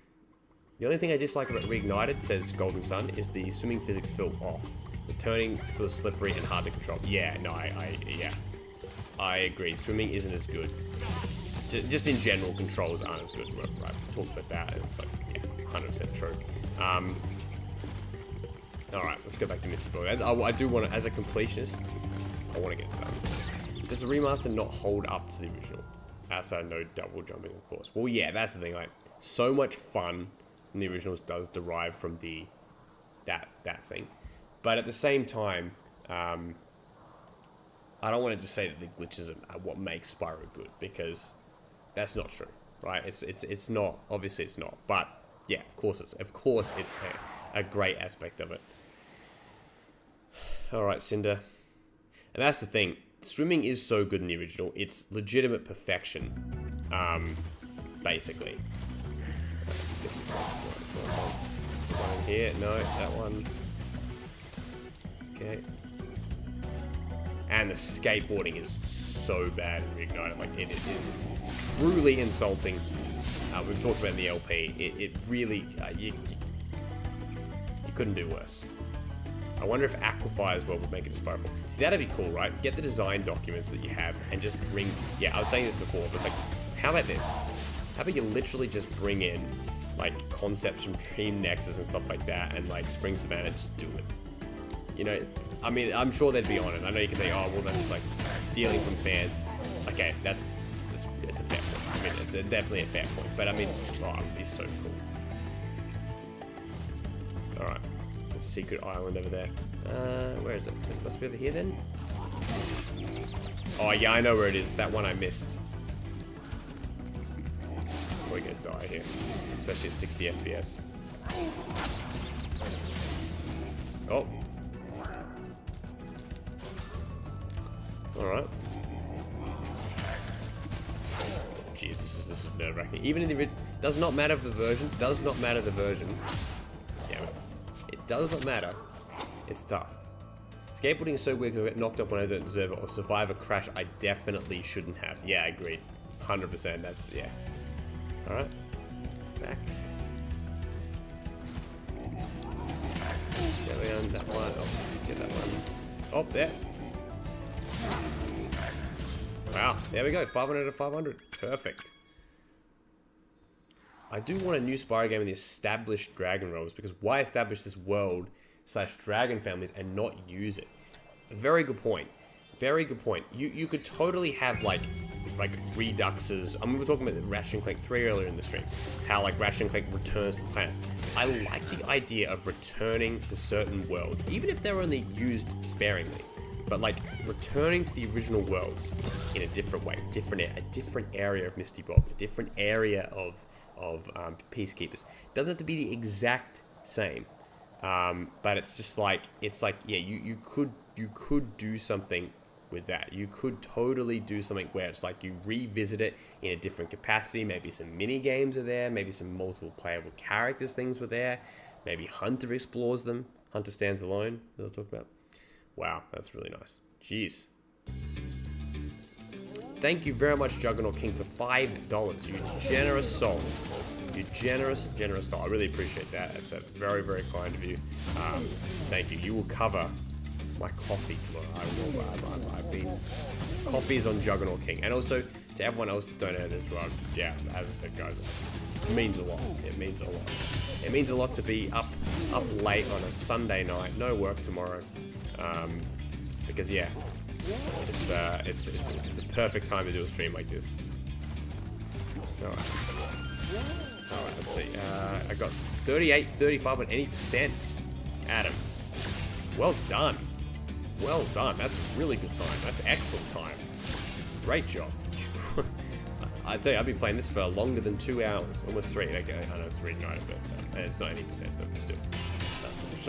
The only thing I dislike about Reignited, says Golden Sun, is the swimming physics feel off. The turning feels slippery and hard to control. Yeah, no, I agree. Swimming isn't as good. Just in general, controls aren't as good. Right, I talked about that, and it's like, yeah, 100% true. Alright, let's go back to Mystic Boy. I do want to, as a completionist, I want to get it done. Does the remaster not hold up to the original? Outside no double jumping, of course. Well, yeah, that's the thing. Like, so much fun in the originals does derive from that thing, but at the same time, I don't want to just say that the glitches are what makes Spyro good, because that's not true, right? It's not. Obviously, it's not. But yeah, of course it's a great aspect of it. All right, Cinder, and that's the thing. Swimming is so good in the original. It's legitimate perfection, basically. Let's get this one here. No, that one. Okay. And the skateboarding is so bad in Reignited. Like, it is truly insulting. We've talked about in the LP. It really, you couldn't do worse. I wonder if Aquify as well would make it as powerful. See, that'd be cool, right? Get the design documents that you have and just bring... Yeah, I was saying this before, but like, how about this? How about you literally just bring in, like, concepts from Team Nexus and stuff like that, and, like, Spring Savannah, just do it. You know, I mean, I'm sure they'd be on it. I know you can say, oh, well, that's, like, stealing from fans. Okay, that's a fair point. I mean, it's definitely a fair point. But, I mean, oh, it'd be so cool. Alright. There's a secret island over there. Where is it? This must be over here, then? Oh, yeah, I know where it is. That one I missed. We're gonna die here. Especially at 60 FPS. Oh. Alright. Jesus, this is nerve-wracking. Even in the does not matter the version. Does not matter the version. Yeah, it does not matter. It's tough. Skateboarding is so weird because I get knocked off when I don't deserve it, or survive a crash I definitely shouldn't have. Yeah, I agree. 100%. That's yeah. All right. Back. There we go. That one. Oh, get that one. Oh, there. Wow, there we go, 500 to 500, perfect. I do want a new Spyro game in the established Dragon realms, because why establish this world / Dragon families and not use it? A very good point, very good point. You could totally have like reduxes. I mean, we were talking about Ratchet and Clank 3 earlier in the stream, how like Ratchet and Clank returns to the planets. I like the idea of returning to certain worlds, even if they're only used sparingly. But like returning to the original worlds in a different way, a different area of Misty Bob, a different area of Peacekeepers. It doesn't have to be the exact same, but it's just like yeah, you could do something with that. You could totally do something where it's like you revisit it in a different capacity. Maybe some mini games are there. Maybe some multiple playable characters things were there. Maybe Hunter explores them. Hunter stands alone. That I'll talk about. Wow, that's really nice. Jeez. Thank you very much, Juggernaut King, for $5. You generous soul. You generous soul. I really appreciate that. That's a very, very kind of you. Thank you. You will cover my coffee tomorrow. I've been coffees on Juggernaut King. And also, to everyone else that donated as well. Yeah, as I said, guys, it means a lot. It means a lot. It means a lot to be up late on a Sunday night. No work tomorrow. Because yeah, it's the perfect time to do a stream like this. Alright, let's see. I got 38, 35 on any percent. Adam, well done. Well done. That's really good time. That's excellent time. Great job. I tell you, I've been playing this for longer than 2 hours, almost 3. Okay, I know it's Reignited, but it's not 80%, but still.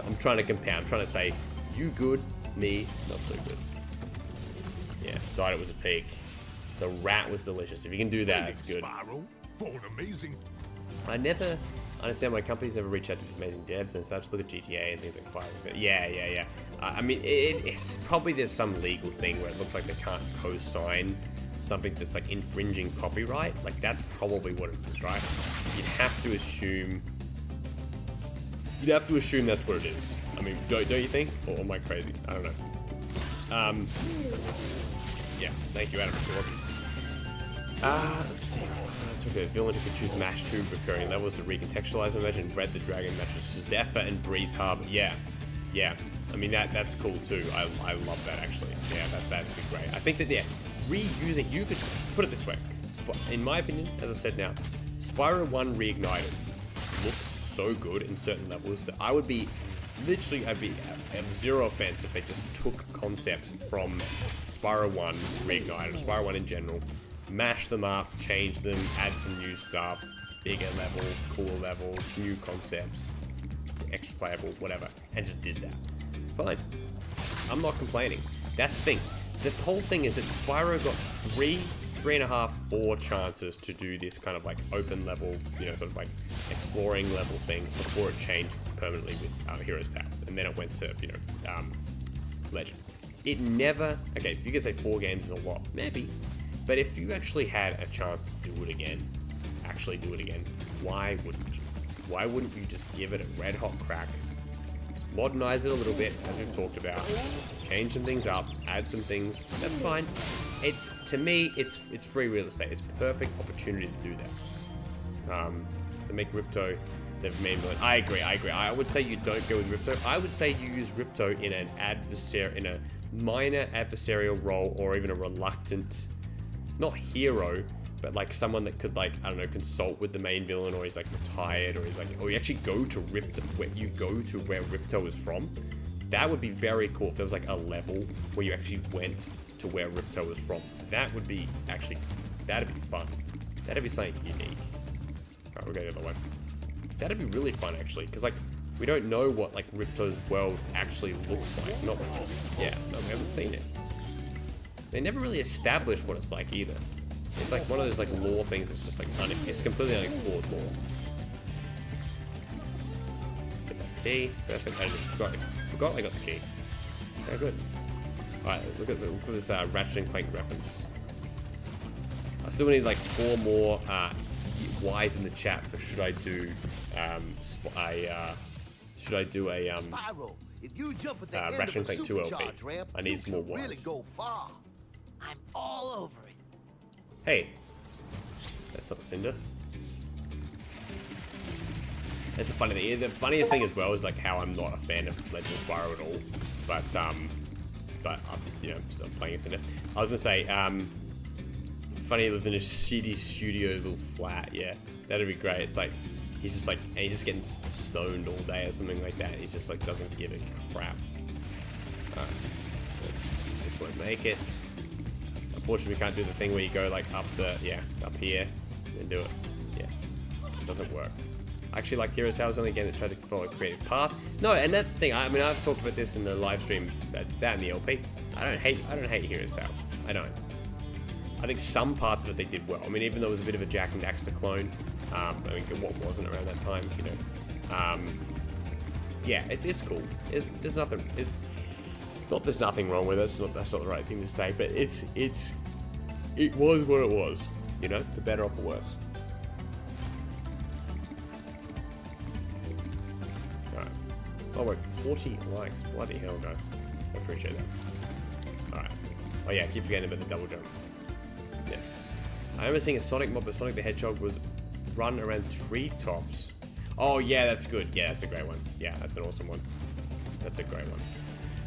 I'm trying to compare. I'm trying to say, you good, me not so good. Yeah, died. It was a pig. The rat was delicious. If you can do that, it's good. Spyro, for an amazing. I never understand why companies never reach out to these amazing devs and such. Look at GTA and things like Fire. Yeah. I mean, it's probably there's some legal thing where it looks like they can't co-sign something that's like infringing copyright. Like that's probably what it is, right? You'd have to assume. That's what it is. I mean, don't you think? Or am I crazy? I don't know. Yeah, thank you, Adam. Let's see. I took a villain who could choose match 2 recurring levels to recontextualize. I imagine Red the Dragon matches Zephyr and Breeze Harbor. Yeah. I mean, that's cool too. I love that actually. Yeah, that'd be great. I think that, yeah, reusing, you could put it this way. In my opinion, as I've said now, Spyro 1 Reignited looks so good in certain levels that I'd be of zero offense if they just took concepts from Spyro 1 Reignited, or Spyro 1 in general, mash them up, change them, add some new stuff, bigger level, cooler level, new concepts, extra playable, whatever, and just did that. Fine. I'm not complaining. That's the thing. The whole thing is that Spyro got 3.5, 4 chances to do this kind of like open level, you know, sort of like exploring level thing before it changed permanently with Heroes Tab, and then it went to, you know, Legend. It never... Okay, if you could say 4 games is a lot, maybe. But if you actually had a chance to do it again, why wouldn't you? Why wouldn't you just give it a red hot crack, modernize it a little bit, as we've talked about, change some things up, add some things, that's fine. It's, to me, it's free real estate. It's perfect opportunity to do that. To make Ripto the main villain. I agree. I would say you don't go with Ripto. I would say you use Ripto in a minor adversarial role, or even a reluctant, not hero, but like someone that could, like, I don't know, consult with the main villain, or he's like retired, or he's like, or you actually go to where Ripto is from. That would be very cool if there was like a level where you actually went to where Ripto was from. That would be actually, that'd be fun. That'd be something unique. Alright, we'll go the other way. That'd be really fun actually, because like, we don't know what like Ripto's world actually looks like. No, we haven't seen it. They never really established what it's like either. It's like one of those like lore things that's just like, it's completely unexplored lore. Get that key, perfect. I just forgot I got the key. Okay, good. Alright, look at this Ratchet and Clank reference. I still need like 4 more Y's in the chat for should I do Spyro, if you jump at the end Ratchet and of a Clank 2 LP. supercharge ramp, I need some more you can really Y's. go far. I'm all over it. Hey, that's not Cinder. That's the funny thing. The funniest thing as well is like how I'm not a fan of Legend of Spyro at all, but I'm, you know, still playing Cinder. I was gonna say, funny he lived in a shitty studio little flat. Yeah, that'd be great. It's like he's just getting stoned all day or something like that. He's just like doesn't give a crap. This won't make it. Unfortunately, we can't do the thing where you go like up here and do it. Yeah, it doesn't work. I actually like Heroes Tales, only game that tried to follow a creative path. No, and that's the thing. I mean, I've talked about this in the live stream, that and the LP. I don't hate Heroes Tales. I don't. I think some parts of it they did well. I mean, even though it was a bit of a Jack and Daxter clone. I mean, what wasn't around that time, you know? Yeah, it's cool. There's nothing. There's nothing wrong with it. That's not the right thing to say, but it was what it was. You know, the better or for worse. Alright. Oh wait, 40 likes. Bloody hell, guys. I appreciate that. Alright. Oh yeah, I keep forgetting about the double jump. Yeah. I remember seeing a Sonic mob, but Sonic the Hedgehog was run around treetops. Oh yeah, that's good. Yeah, that's a great one. Yeah, that's an awesome one. That's a great one.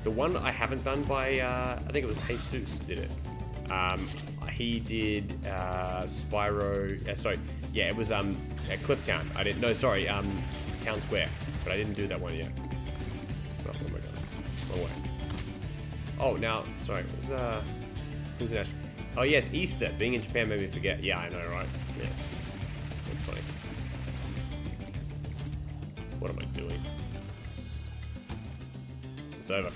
The one I haven't done by, I think it was Jesus did it. He did Spyro, sorry, yeah, it was Cliff Town. I didn't, no, sorry, Town Square, but I didn't do that one yet. Oh my god, wrong way. Oh, now, sorry, it was, International. Oh yeah, it's Easter. Being in Japan made me forget. Yeah, I know, right? Yeah, that's funny. What am I doing? It's over.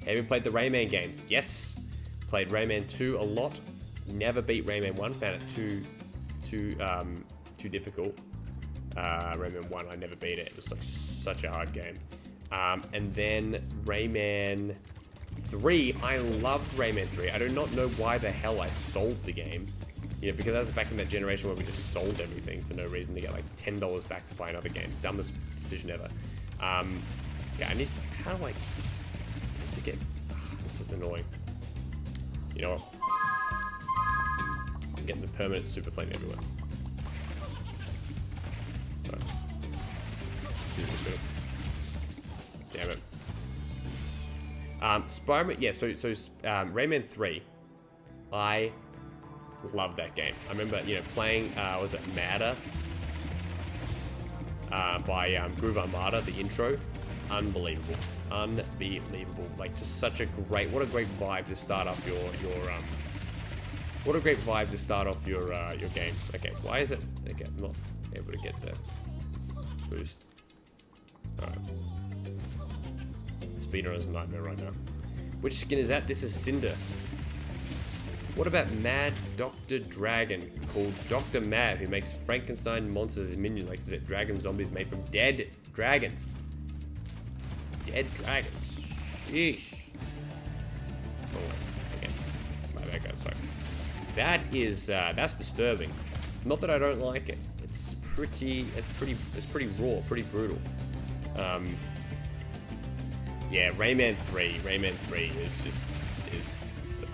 Have you played the Rayman games? Yes. Played Rayman 2 a lot. Never beat Rayman 1. Found it too difficult. Rayman 1, I never beat it. It was like such a hard game. And then Rayman 3. I loved Rayman 3. I do not know why the hell I sold the game. You know, because that was back in that generation where we just sold everything for no reason to get like $10 back to buy another game. Dumbest decision ever. Yeah, I need to, how do I need to get, this is annoying. You know what? I'm getting the permanent super flame everywhere. Right. Damn it. Spyro, yeah, so Rayman 3, I love that game. I remember, you know, playing, was it Madder? By Groove Armada, the intro. Unbelievable. Unbelievable. Like, just such a great, what a great vibe to start off your game. Okay, why is it, okay, I'm not able to get the boost. Alright. Speedrunner's a nightmare right now. Which skin is that? This is Cinder. What about Mad Dr. Dragon, called Dr. Mad, who makes Frankenstein monsters as minions, like, is it dragon zombies made from dead dragons? Dead dragons. Sheesh. That is, that's disturbing. Not that I don't like it. It's pretty raw, pretty brutal. Yeah, Rayman 3 is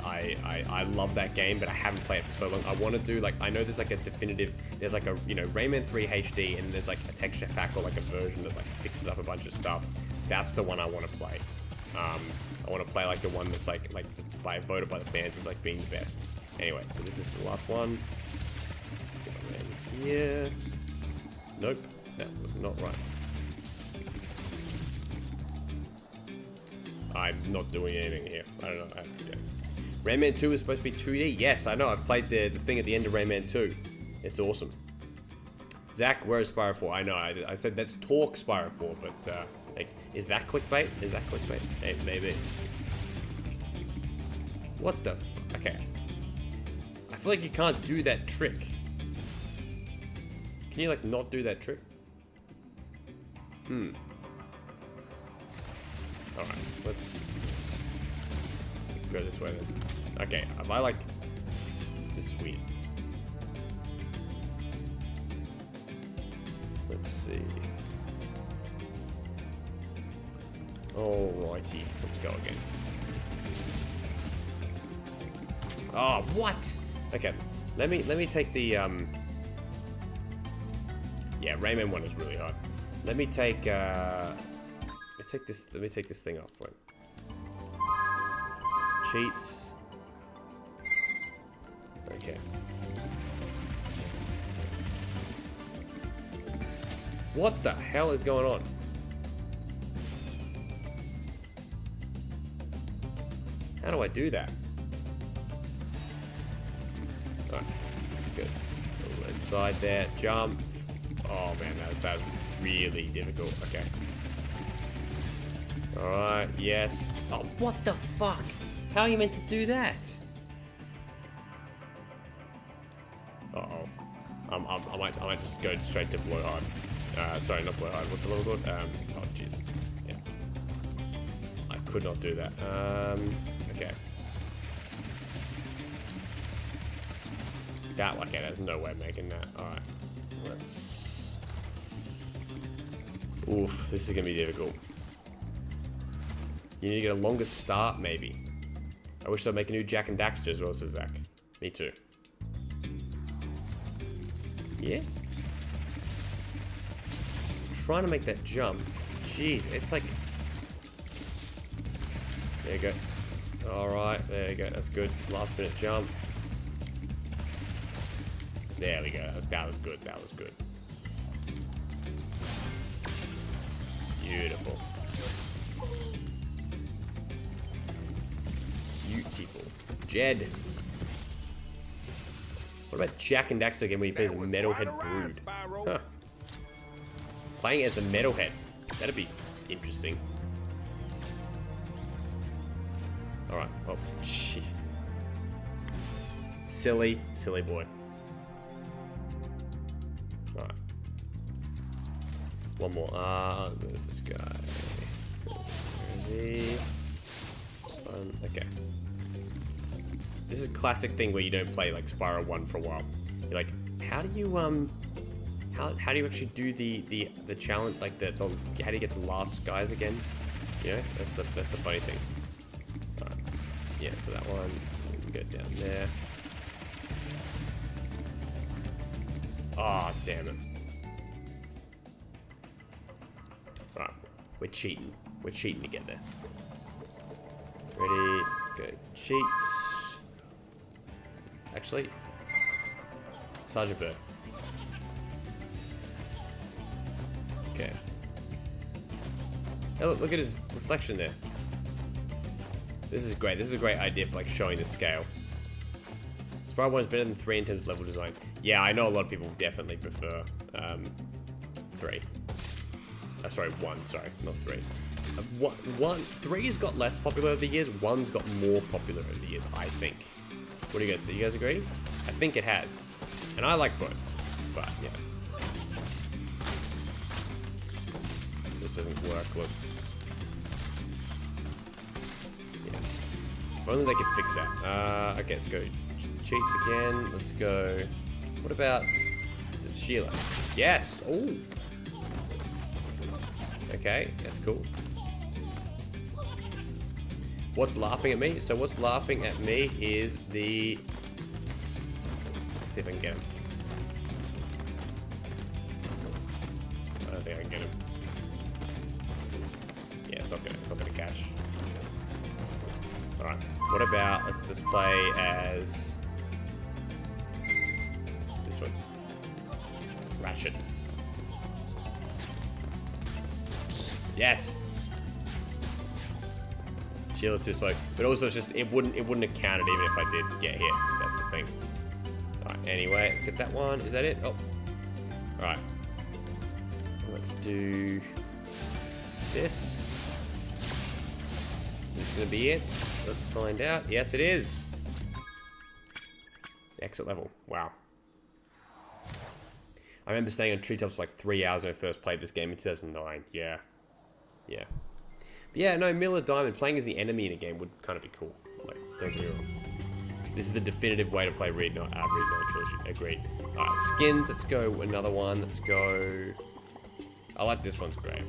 I love that game, but I haven't played it for so long. I want to do, like, I know there's like a definitive, there's like a, you know, Rayman 3 HD, and there's like a texture pack or like a version that like fixes up a bunch of stuff. That's the one I want to play. I want to play like the one that's like voted by the fans as like being the best. Anyway, so this is the last one. Get around here. Nope, that was not right. I'm not doing anything here. I don't know. Rayman 2 is supposed to be 2D. Yes, I know. I've played the thing at the end of Rayman 2. It's awesome. Zach, where is Spyro 4? I know. I said let's talk Spyro 4, but like, is that clickbait? Is that clickbait? Hey, maybe. What the? Okay. I feel like you can't do that trick. Can you like not do that trick? Alright, let's go this way then. Okay, if I like... This is weird. Let's see. Alrighty, let's go again. Oh, what? Okay, let me take the yeah, Rayman 1 is really hard. Let me take let me take this thing off. Wait. Cheats. Okay. What the hell is going on? How do I do that? Alright, that's good. Go inside there, jump. Oh man, that was really difficult. Okay. Alright, yes. Oh, what the fuck? How are you meant to do that? Uh-oh. I might just go straight to Blowhard. Sorry, not Blowhard. What's the level called? Oh, jeez. Yeah. I could not do that. Okay. That, okay, there's no way of making that. Alright. Let's... Oof, this is gonna be difficult. You need to get a longer start, maybe. I wish they'd make a new Jack and Daxter as well, says Zach. Me too. Yeah? I'm trying to make that jump. Jeez, it's like... There you go. Alright, there you go. That's good. Last minute jump. There we go. That was good. That was good. Beautiful. Beautiful. Jed. What about Jack and Daxter again when he plays a Metalhead Brood? Huh. Playing as the Metalhead. That'd be interesting. Alright. Oh, jeez. Silly boy. Alright. One more. There's this guy. Where is he? Okay. This is a classic thing where you don't play like Spyro 1 for a while. You're like, how do you how do you actually do the challenge, like the how do you get the last guys again? You know, that's the funny thing. Alright. Yeah, so that one, we can go down there. Oh, damn it. Alright, we're cheating. We're cheating to get there. Ready, let's go. Cheats. Actually, Sergeant Bird. Okay. Hey, look at his reflection there. This is great. This is a great idea for like showing the scale. Spyro 1 is better than 3 in terms of level design. Yeah, I know a lot of people definitely prefer 3. Sorry, 1. Sorry, not 3. 3's got less popular over the years. 1's got more popular over the years, I think. What do you guys think? You guys agree? I think it has. And I like both. But, yeah. This doesn't work, look. Yeah. If only they could fix that. Okay, let's go. cheats again. Let's go. What about Sheila? Yes! Oh! Okay, that's cool. What's laughing at me? So what's laughing at me is the... Let's see if I can get him. I don't think I can get him. Yeah, it's not gonna catch. Alright, what about, let's just play as this one. Ratchet. Yes! Sheila's too slow. But also it's just it wouldn't have counted even if I did get hit. That's the thing. Alright, anyway, let's get that one. Is that it? Oh. Alright. Let's do this. This is gonna be it. Let's find out. Yes, it is. Exit level. Wow. I remember staying on treetops for like 3 hours when I first played this game in 2009. Yeah. Yeah. But yeah, no, Miller Diamond, playing as the enemy in a game would kind of be cool. Like, don't get me wrong. This is the definitive way to play Reignited Trilogy. Agreed. Alright, skins. Let's go another one. Let's go... I like this one's great.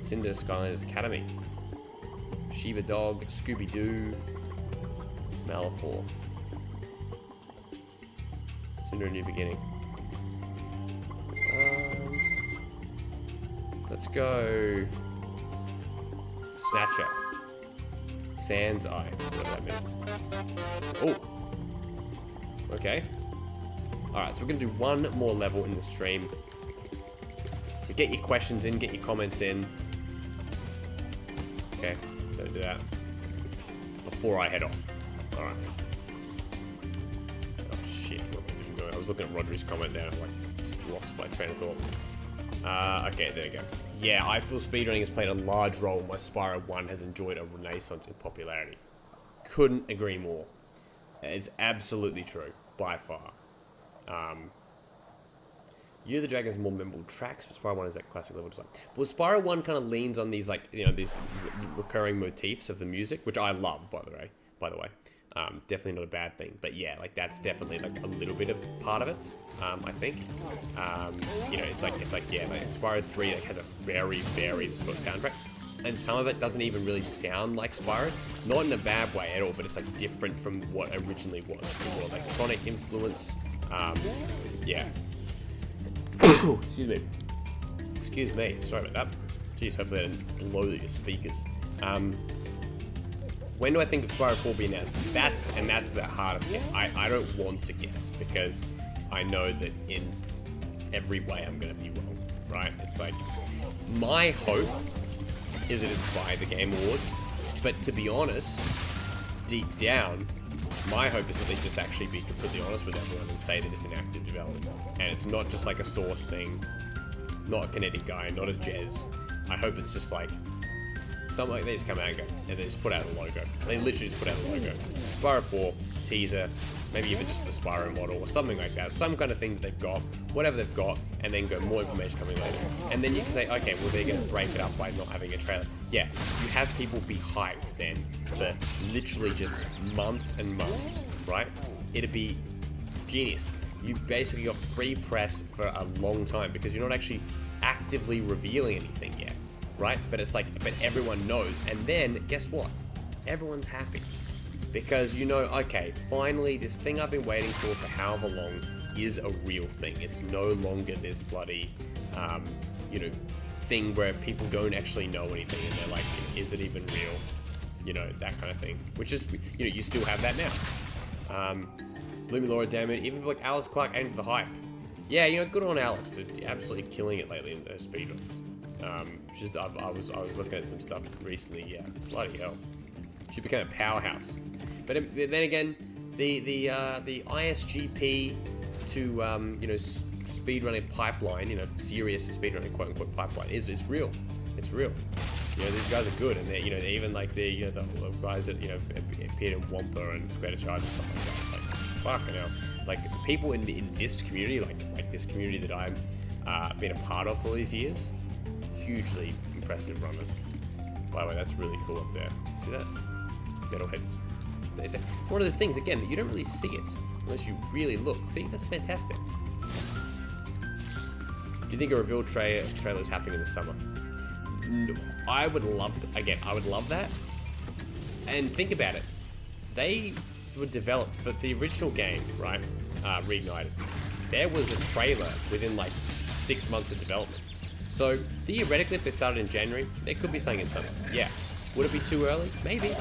Cinder Skylanders Academy. Shiva Dog, Scooby-Doo, Malafor. Cinder A New Beginning. Let's go... Snatcher. Sans Eye. Whatever that means. Oh! Okay. Alright, so we're going to do one more level in the stream. So get your questions in, get your comments in. Okay, so do that. Before I head off. Alright. Oh shit, what am I doing? I was looking at Rodri's comment there and I like, just lost my train of thought. Okay, there we go. Yeah, I feel speedrunning has played a large role in why Spyro 1 has enjoyed a renaissance in popularity. Couldn't agree more. It's absolutely true, by far. Year of the Dragon is more memorable tracks, but Spyro 1 is that classic level design. Well, Spyro 1 kind of leans on these, like, you know, these recurring motifs of the music, which I love, by the way. Definitely not a bad thing, but yeah, like, that's definitely, like, a little bit of part of it, I think. You know, it's like, yeah, like, Spyro 3, like, has a very, very smooth soundtrack, and some of it doesn't even really sound like Spyro, not in a bad way at all, but it's, like, different from what originally was. More electronic influence, yeah. Excuse me. Excuse me. Sorry about that. Jeez, hopefully I didn't blow your speakers. When do I think of Spyro 4 being announced? That's the hardest guess. I don't want to guess because I know that in every way I'm gonna be wrong, right? It's like, my hope is that it's by the Game Awards, but to be honest, deep down, my hope is that they just actually be completely honest with everyone and say that it's in active development. And it's not just like a Source thing, not a Kinetic guy, not a Jez. I hope it's just like, something like they just come out and go, and they just put out a logo. They literally just put out a logo. Spyro 4, teaser, maybe even just the Spyro model or something like that. Some kind of thing that they've got, whatever they've got, and then go more information coming later. And then you can say, okay, well, they're going to break it up by not having a trailer. Yeah, you have people be hyped then for literally just months and months, right? It'd be genius. You've basically got free press for a long time because you're not actually actively revealing anything yet, right? But it's like, but everyone knows. And then, guess what? Everyone's happy. Because you know, okay, finally, this thing I've been waiting for however long is a real thing. It's no longer this bloody, you know, thing where people don't actually know anything and they're like, is it even real? You know, that kind of thing. Which is, you know, you still have that now. Bloomy Laura, damn it. Even like Alice Clark aimed for the hype. Yeah, you know, good on Alice. Absolutely killing it lately in her speedruns. I was looking at some stuff recently. Yeah, bloody hell. She became a powerhouse. But then again, the ISGP to you know, speedrunning pipeline, you know, serious speedrunning quote unquote pipeline is real. It's real. You know, these guys are good, and they, you know, even like the guys that, you know, appeared in Wampa and Square to Charge and stuff like that. It's like, fucking hell. Like people in this community, like this community that I've been a part of for all these years, hugely impressive runners. By the way, that's really cool up there. See that? Metalheads. It's one of those things again that you don't really see it. Unless you really look. See, that's fantastic. Do you think a reveal trailer is happening in the summer? No, I would love to, again, I would love that. And think about it. They were developed for the original game, right? Reignited. There was a trailer within like 6 months of development. So theoretically, if they started in January, there could be something in summer. Yeah. Would it be too early? Maybe.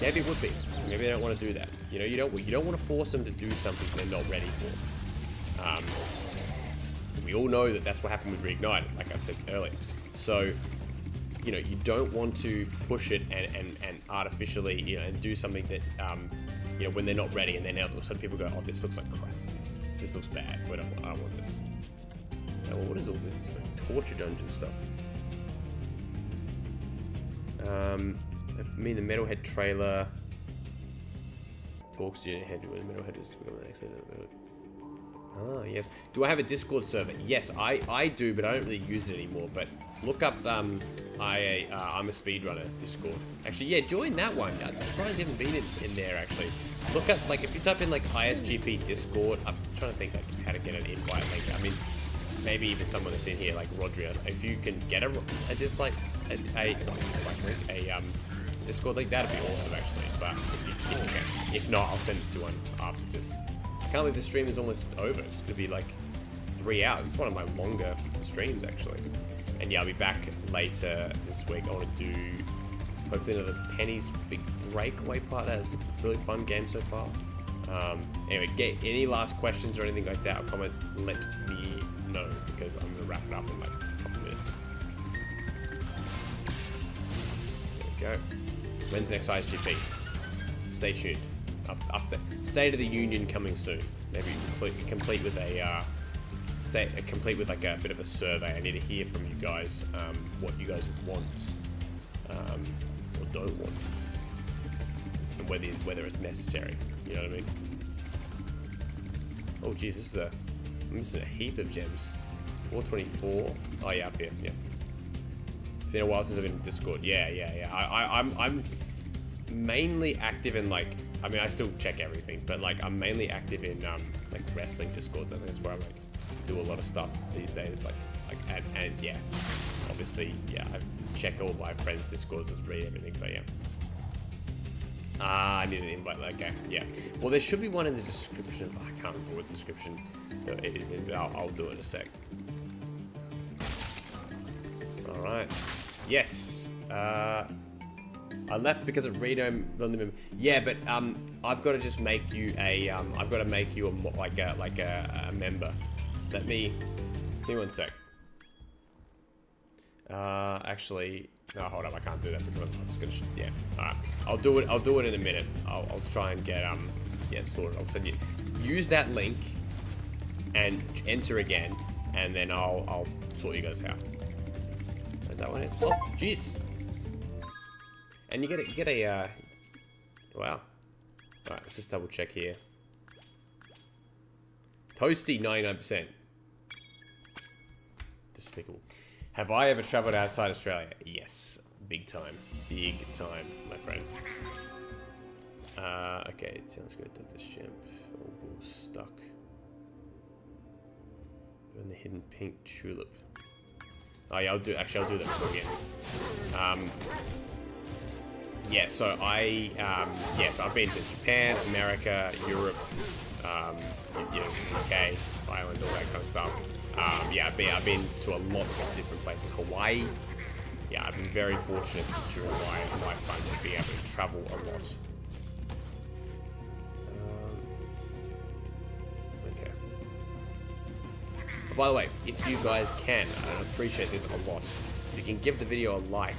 Maybe it would be. Maybe they don't want to do that. You know, you don't want to force them to do something they're not ready for. We all know that that's what happened with Reignited, like I said earlier. So, you know, you don't want to push it and artificially, you know, and do something that, you know, when they're not ready, and then all of a sudden people go, oh, this looks like crap. This looks bad. I don't want this. Oh, what is all this? This is like torture dungeon stuff. I mean, the Metalhead trailer talks to your head when Metalhead is becoming the next level. Oh, yes. Do I have a Discord server? Yes, I do, but I don't really use it anymore. But look up I'm a speedrunner Discord. Actually, yeah, join that one. I'm surprised you haven't been in there, actually. Look up, like, if you type in, like, ISGP Discord, I'm trying to think, like, how to get an invite link. I mean, maybe even someone that's in here, like Rodria. If you can get a Discord link, that'd be awesome, actually. But if you can. If not, I'll send it to one after this. I can't believe the stream is almost over. It's gonna be like 3 hours. It's one of my longer streams, actually. And yeah, I'll be back later this week. I want to do hopefully another Penny's Big Breakaway part. That's a really fun game so far. Anyway, get any last questions or anything like that or comments, let me know, because I'm gonna wrap it up in like a couple minutes. There we go. When's the next ISGP? Stay tuned. Up there. State of the Union coming soon. Maybe complete with a complete with like a bit of a survey. I need to hear from you guys what you guys want or don't want, and whether it's necessary. You know what I mean? Oh geez, I'm missing a heap of gems. 424. Oh yeah, up here. Yeah. It's been a while since I've been in Discord. Yeah. I'm mainly active in like. I mean, I still check everything, but like I'm mainly active in like wrestling Discords. I think that's where I like do a lot of stuff these days. Like and yeah, obviously yeah, I check all my friends' Discords and read everything. But yeah, I need an invite. Okay, yeah. Well, there should be one in the description. I can't remember what description it is in, but I'll do it in a sec. All right. Yes. I left because of Reno. Yeah, but I've got to just make you a I've got to make you a member. Let me give me one sec. Actually, no, hold up, I can't do that because I'm just gonna yeah. All right, I'll do it in a minute. I'll try and get yeah, sorted. I'll send you use that link and enter again, and then I'll sort you guys out. Is that what it is? Oh, jeez. And you get a wow. Alright, let's just double check here. Toasty 99%. Despicable. Have I ever traveled outside Australia? Yes. Big time. Big time, my friend. Okay, sounds good. Dr. Shemp. All balls stuck. Burn the hidden pink tulip. Oh yeah, I'll do that again. Yeah, so so I've been to Japan, America, Europe, you know, UK, Ireland, all that kind of stuff. Yeah, I've been to a lot of different places. Hawaii. Yeah, I've been very fortunate during my lifetime to be able to travel a lot. Okay. By the way, if you guys can, I appreciate this a lot. If you can give the video a like.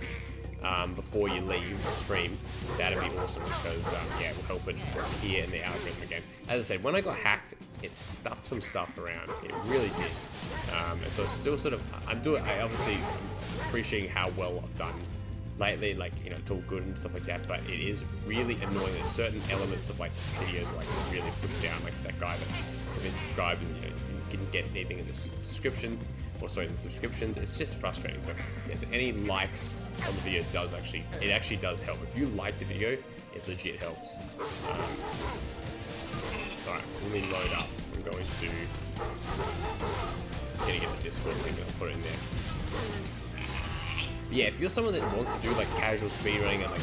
Before you leave the stream, that'd be awesome because yeah, it will help it here in the algorithm again. As I said, when I got hacked, it stuffed some stuff around. It really did. And so it's still sort of, I obviously appreciating how well I've done lately. Like, you know, it's all good and stuff like that, but it is really annoying that certain elements of like videos like really put down, like that guy that had been subscribed and you know didn't get anything in the description. Or sorry, in the subscriptions, it's just frustrating. But yeah, so any likes on the video actually does help. If you like the video, it legit helps. Alright, let me load up. I'm going to get the Discord thing and I'll put it in there. Yeah, if you're someone that wants to do like casual speedrunning and like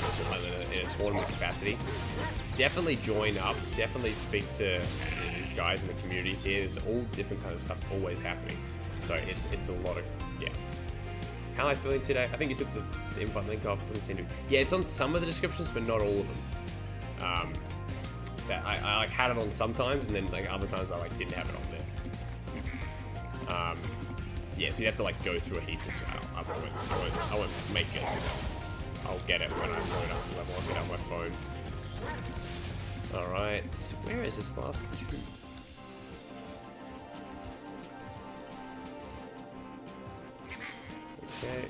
in a tournament capacity, definitely join up. Definitely speak to these guys in the communities here. There's all different kinds of stuff always happening. So it's a lot of, yeah. How am I feeling today? I think you took the invite link off. Doesn't seem to. Yeah, it's on some of the descriptions, but not all of them. That I like had it on sometimes, and then like other times I like didn't have it on there. Yeah, so you have to like go through a heap of stuff. I won't make it. I'll get it when I load up the level. I'll get it on my phone. All right, where is this last two? Okay.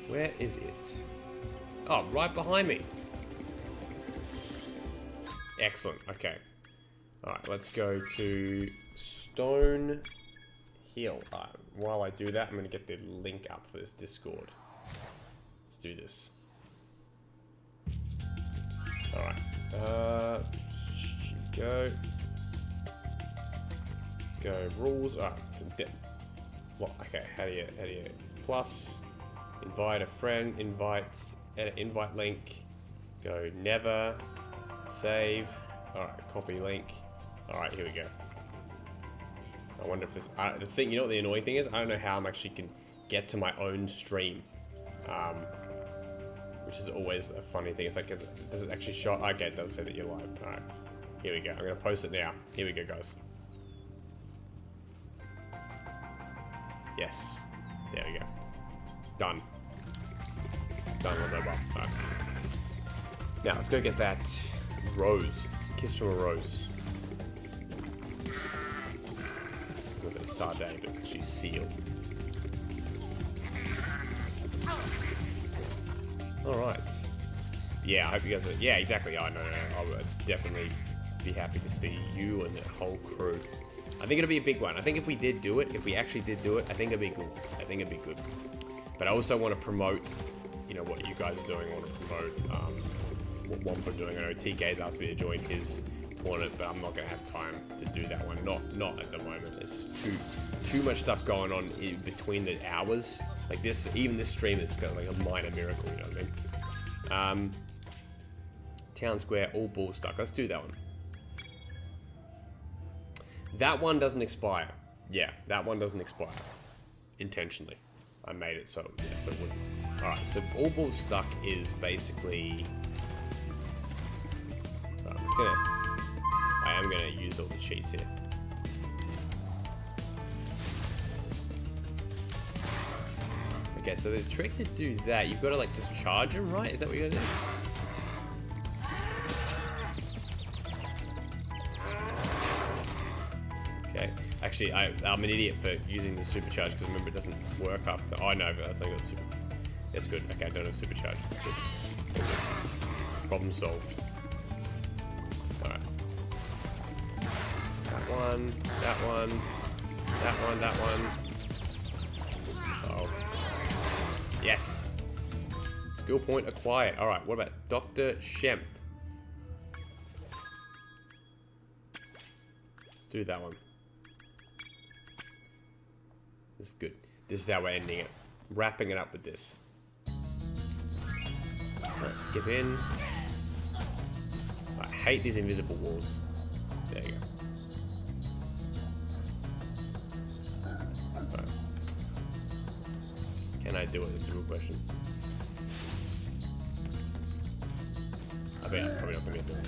Where is it? Oh, right behind me. Excellent. Okay. Alright, let's go to Stone Hill. While I do that, I'm going to get the link up for this Discord. Let's do this. Alright. Go. Let's go. Rules. Alright. What? Okay, how do you plus, invite a friend, edit invite link, go never, save, alright, copy link, alright, here we go. I wonder if this, the thing, you know what the annoying thing is? I don't know how I'm actually can get to my own stream, which is always a funny thing. It's like, does it actually show? Okay, it does say that you're live. Alright, here we go. I'm gonna post it now. Here we go, guys. Yes, there we go. Done. Done with that one. Right. Now let's go get that rose. Kiss from a rose. I was gonna say sardine, but it's actually seal. Alright. Yeah, I hope you guys are. Yeah, exactly. Oh, no. I would definitely be happy to see you and the whole crew. I think it'll be a big one. I think if we did do it, if we actually did do it, I think it'd be good. I think it'd be good. But I also want to promote, you know, what you guys are doing. I want to promote what Wampa are doing. I know TK's asked me to join his tournament, but I'm not going to have time to do that one. Not at the moment. It's too much stuff going on in between the hours. Like this, even this stream is kind of like a minor miracle. You know what I mean? Town Square, all ball stuck. Let's do that one. That one doesn't expire. Yeah, that one doesn't expire. Intentionally. I made it so, yes, it wouldn't. Alright, so all ball stuck is basically... I am gonna use all the cheats here. Okay, so the trick to do that, you've got to like just charge him, right? Is that what you're gonna do? Okay, actually, I'm an idiot for using the supercharge because remember it doesn't work after. Oh no, that's not got super. That's good. Okay, I don't have supercharge. Good. Problem solved. Alright. That one, that one, that one, that one. Oh. Yes. Skill point acquired. Alright, what about Dr. Shemp? Let's do that one. This is good. This is how we're ending it. Wrapping it up with this. Alright, skip in. I hate these invisible walls. There you go. Right. Can I do it? This is a real question. I bet I'm probably not going to do it.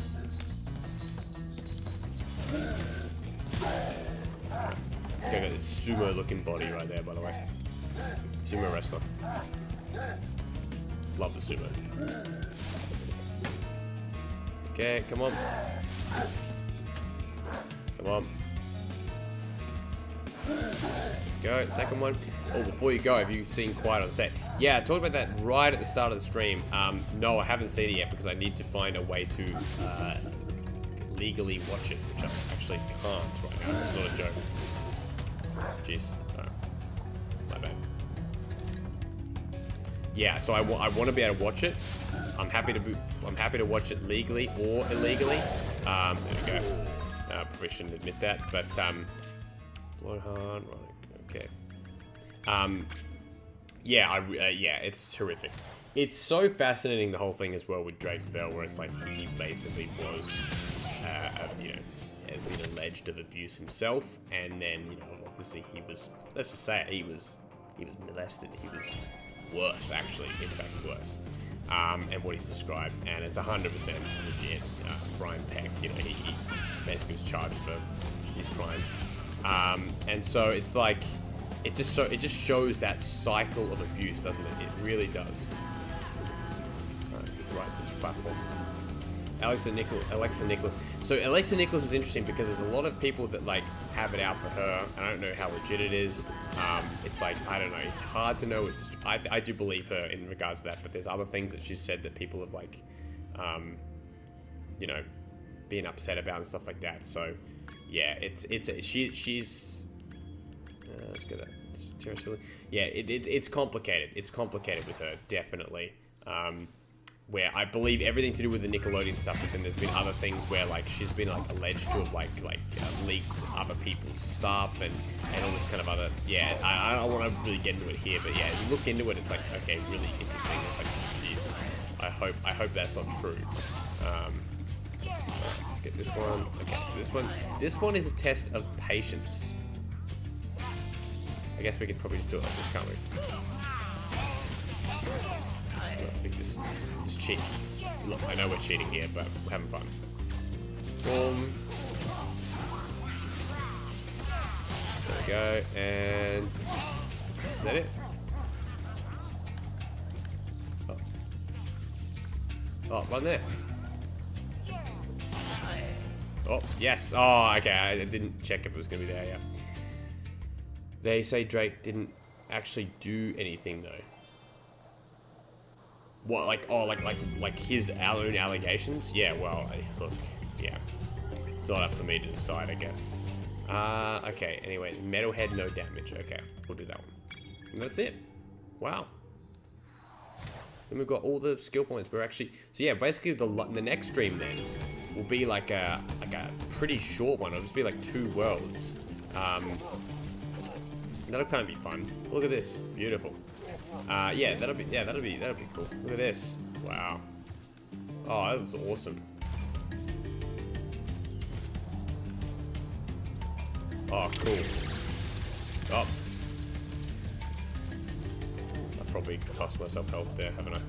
Right. This guy got this sumo looking body right there, by the way. Sumo wrestler. Love the sumo. Okay, come on. Come on. Go, second one. Oh, before you go, have you seen Quiet on Set? Yeah, I talked about that right at the start of the stream. No, I haven't seen it yet because I need to find a way to legally watch it, which I actually can't right now. It's not a joke. Jeez. Oh, my bad. Yeah, so I want to be able to watch it, I'm happy to watch it legally or illegally. There we go. Probably shouldn't admit that, but blowhard. Okay. Yeah, yeah, it's horrific. It's so fascinating, the whole thing as well with Drake Bell, where it's like he basically was, you know, has been alleged of abuse himself, and then, you know, obviously he was, let's just say it, he was molested. He was worse, actually, in fact, worse. And what he's described, and it's 100% legit. Brian Peck, you know, he basically was charged for his crimes, and so it's like it just shows that cycle of abuse, doesn't it? It really does. Let's write this platform. Alexa Nicholas. So Alexa Nicholas is interesting because there's a lot of people that like have it out for her. I don't know how legit it is. It's like, I don't know. It's hard to know. I do believe her in regards to that, but there's other things that she's said that people have like, you know, been upset about and stuff like that. So yeah, she's. Let's get that. Yeah, it's complicated. It's complicated with her, definitely. Where I believe everything to do with the Nickelodeon stuff, but then there's been other things where like she's been like alleged to have like leaked other people's stuff and all this kind of other. Yeah, I don't want to really get into it here, but yeah, if you look into it, it's like, okay, really interesting. It's like, geez, I hope that's not true. Let's get this one. Okay, so this one is a test of patience. I guess we could probably just do it like this, can't we? I think this is cheating. Look, I know we're cheating here, but we're having fun. Boom. There we go, and is that it? Oh, one there. Oh, yes. Oh, okay. I didn't check if it was going to be there, yeah. They say Drake didn't actually do anything, though. What, like, oh, like his own allegations? Yeah, well, look, yeah. It's not up for me to decide, I guess. Okay, anyway, Metalhead, no damage. Okay, we'll do that one. And that's it. Wow. Then we've got all the skill points. We're actually, so yeah, basically the next stream then will be like a pretty short one. It'll just be like 2 worlds. That'll kind of be fun. Look at this, beautiful. Yeah, that'll be cool. Look at this. Wow. Oh, that was awesome. Oh, cool. Oh. I probably cost myself health there, haven't I?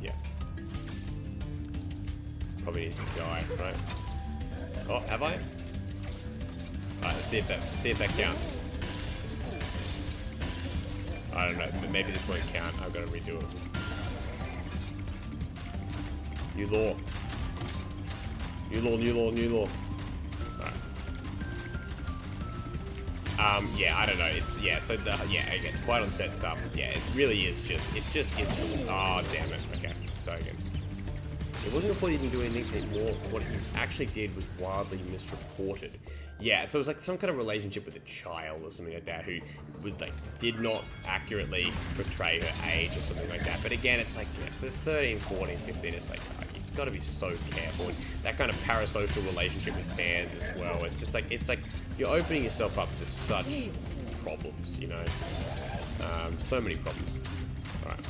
Yeah. Probably need to die, right? Oh, have I? Alright, let's see if that counts. I don't know, maybe this won't count. I've got to redo it. New law. New law. Alright. Yeah, I don't know. It's, yeah, so, yeah, again, quite on set stuff. Yeah, it really is just, oh, damn it. Okay, so again. It wasn't reported he didn't do anything more. What he actually did was wildly misreported. Yeah, so it was like some kind of relationship with a child or something like that who would, like, did not accurately portray her age or something like that. But again, it's like, yeah, for 13, 14, 15, it's like, oh, you've got to be so careful. And that kind of parasocial relationship with fans as well. It's just like, you're opening yourself up to such problems, you know. So many problems. Alright,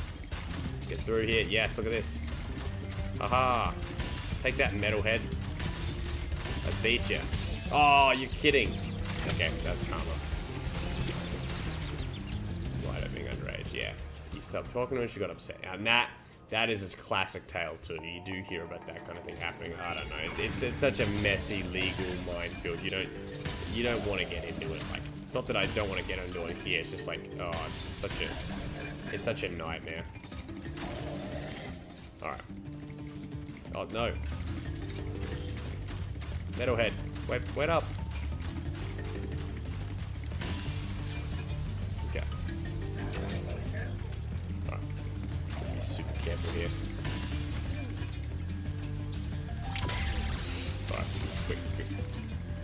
let's get through here. Yes, look at this. Haha. Take that, metalhead. I beat you. Oh, you're kidding. Okay, that's karma. Light up being underage, yeah. You stopped talking to her, she got upset. And that is his classic tale too. You do hear about that kind of thing happening. I don't know. It's such a messy legal minefield. You don't want to get into it. Like, it's not that I don't want to get into it here. It's just like, oh, it's such a nightmare. All right. Oh no. Metalhead. Wait up. Okay. Alright. Be super careful here. Alright, quick.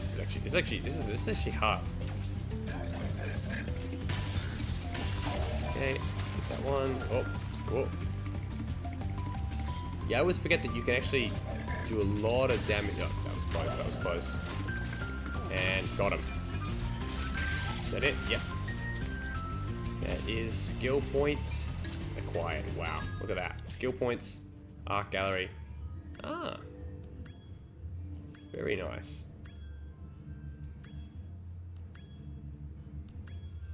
This is actually hard. Okay, let's get that one. Oh, whoa. Yeah, I always forget that you can actually do a lot of damage. Oh, that was close, that was close. And got him. Is that it? Yep. That is skill point acquired. Wow, look at that. Skill points, art gallery. Ah. Very nice.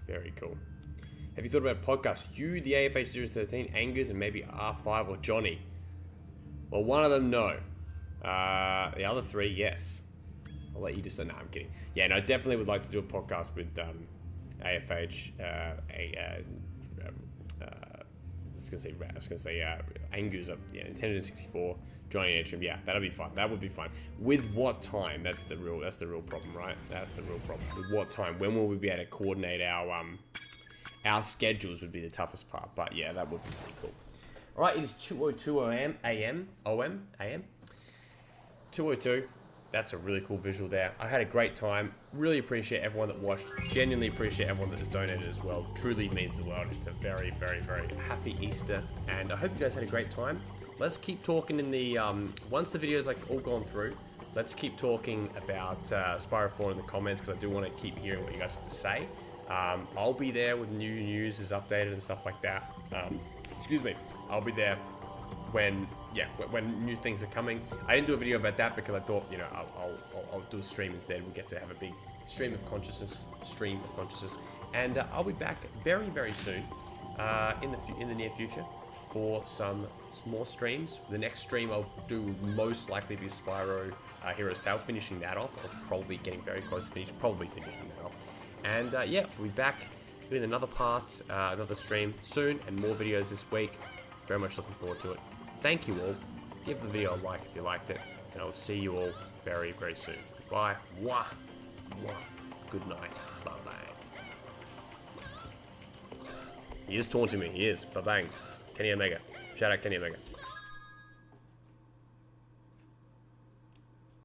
Very cool. Have you thought about podcasts? You, the AFH 013, Angus, and maybe R5 or Johnny? Well, one of them, no. The other three, yes. I'll let you just say, no, I'm kidding. Yeah, no, definitely would like to do a podcast with AFH, I was gonna say Angus up, yeah, Nintendo 64, Johnny Atrium. Yeah, that'll be fun. That would be fun. With what time? That's the real problem, right? That's the real problem. With what time? When will we be able to coordinate our schedules? Would be the toughest part. But yeah, that would be pretty cool. All right, it is 2:02 a.m. 2:02. That's a really cool visual there. I had a great time. Really appreciate everyone that watched. Genuinely appreciate everyone that has donated as well. Truly means the world. It's a very, very, very happy Easter. And I hope you guys had a great time. Let's keep talking in the... once the video's like all gone through, let's keep talking about Spyro 4 in the comments, because I do want to keep hearing what you guys have to say. I'll be there with new news is updated and stuff like that. Excuse me. I'll be there when new things are coming. I didn't do a video about that because I thought, you know, I'll do a stream instead. We'll get to have a big stream of consciousness, and I'll be back very, very soon in the near future for some more streams. The next stream I'll do will most likely be Spyro Hero's Tale, finishing that off. I'll probably getting very close to finishing that off. And yeah, we'll be back doing another part, another stream soon, and more videos this week. Very much looking forward to it. Thank you all. Give the video a like if you liked it, and I will see you all very, very soon. Bye. Mwah. Mwah. Good night. Bye-bye. He is taunting me. He is. Bye-bang. Kenny Omega. Shout out Kenny Omega.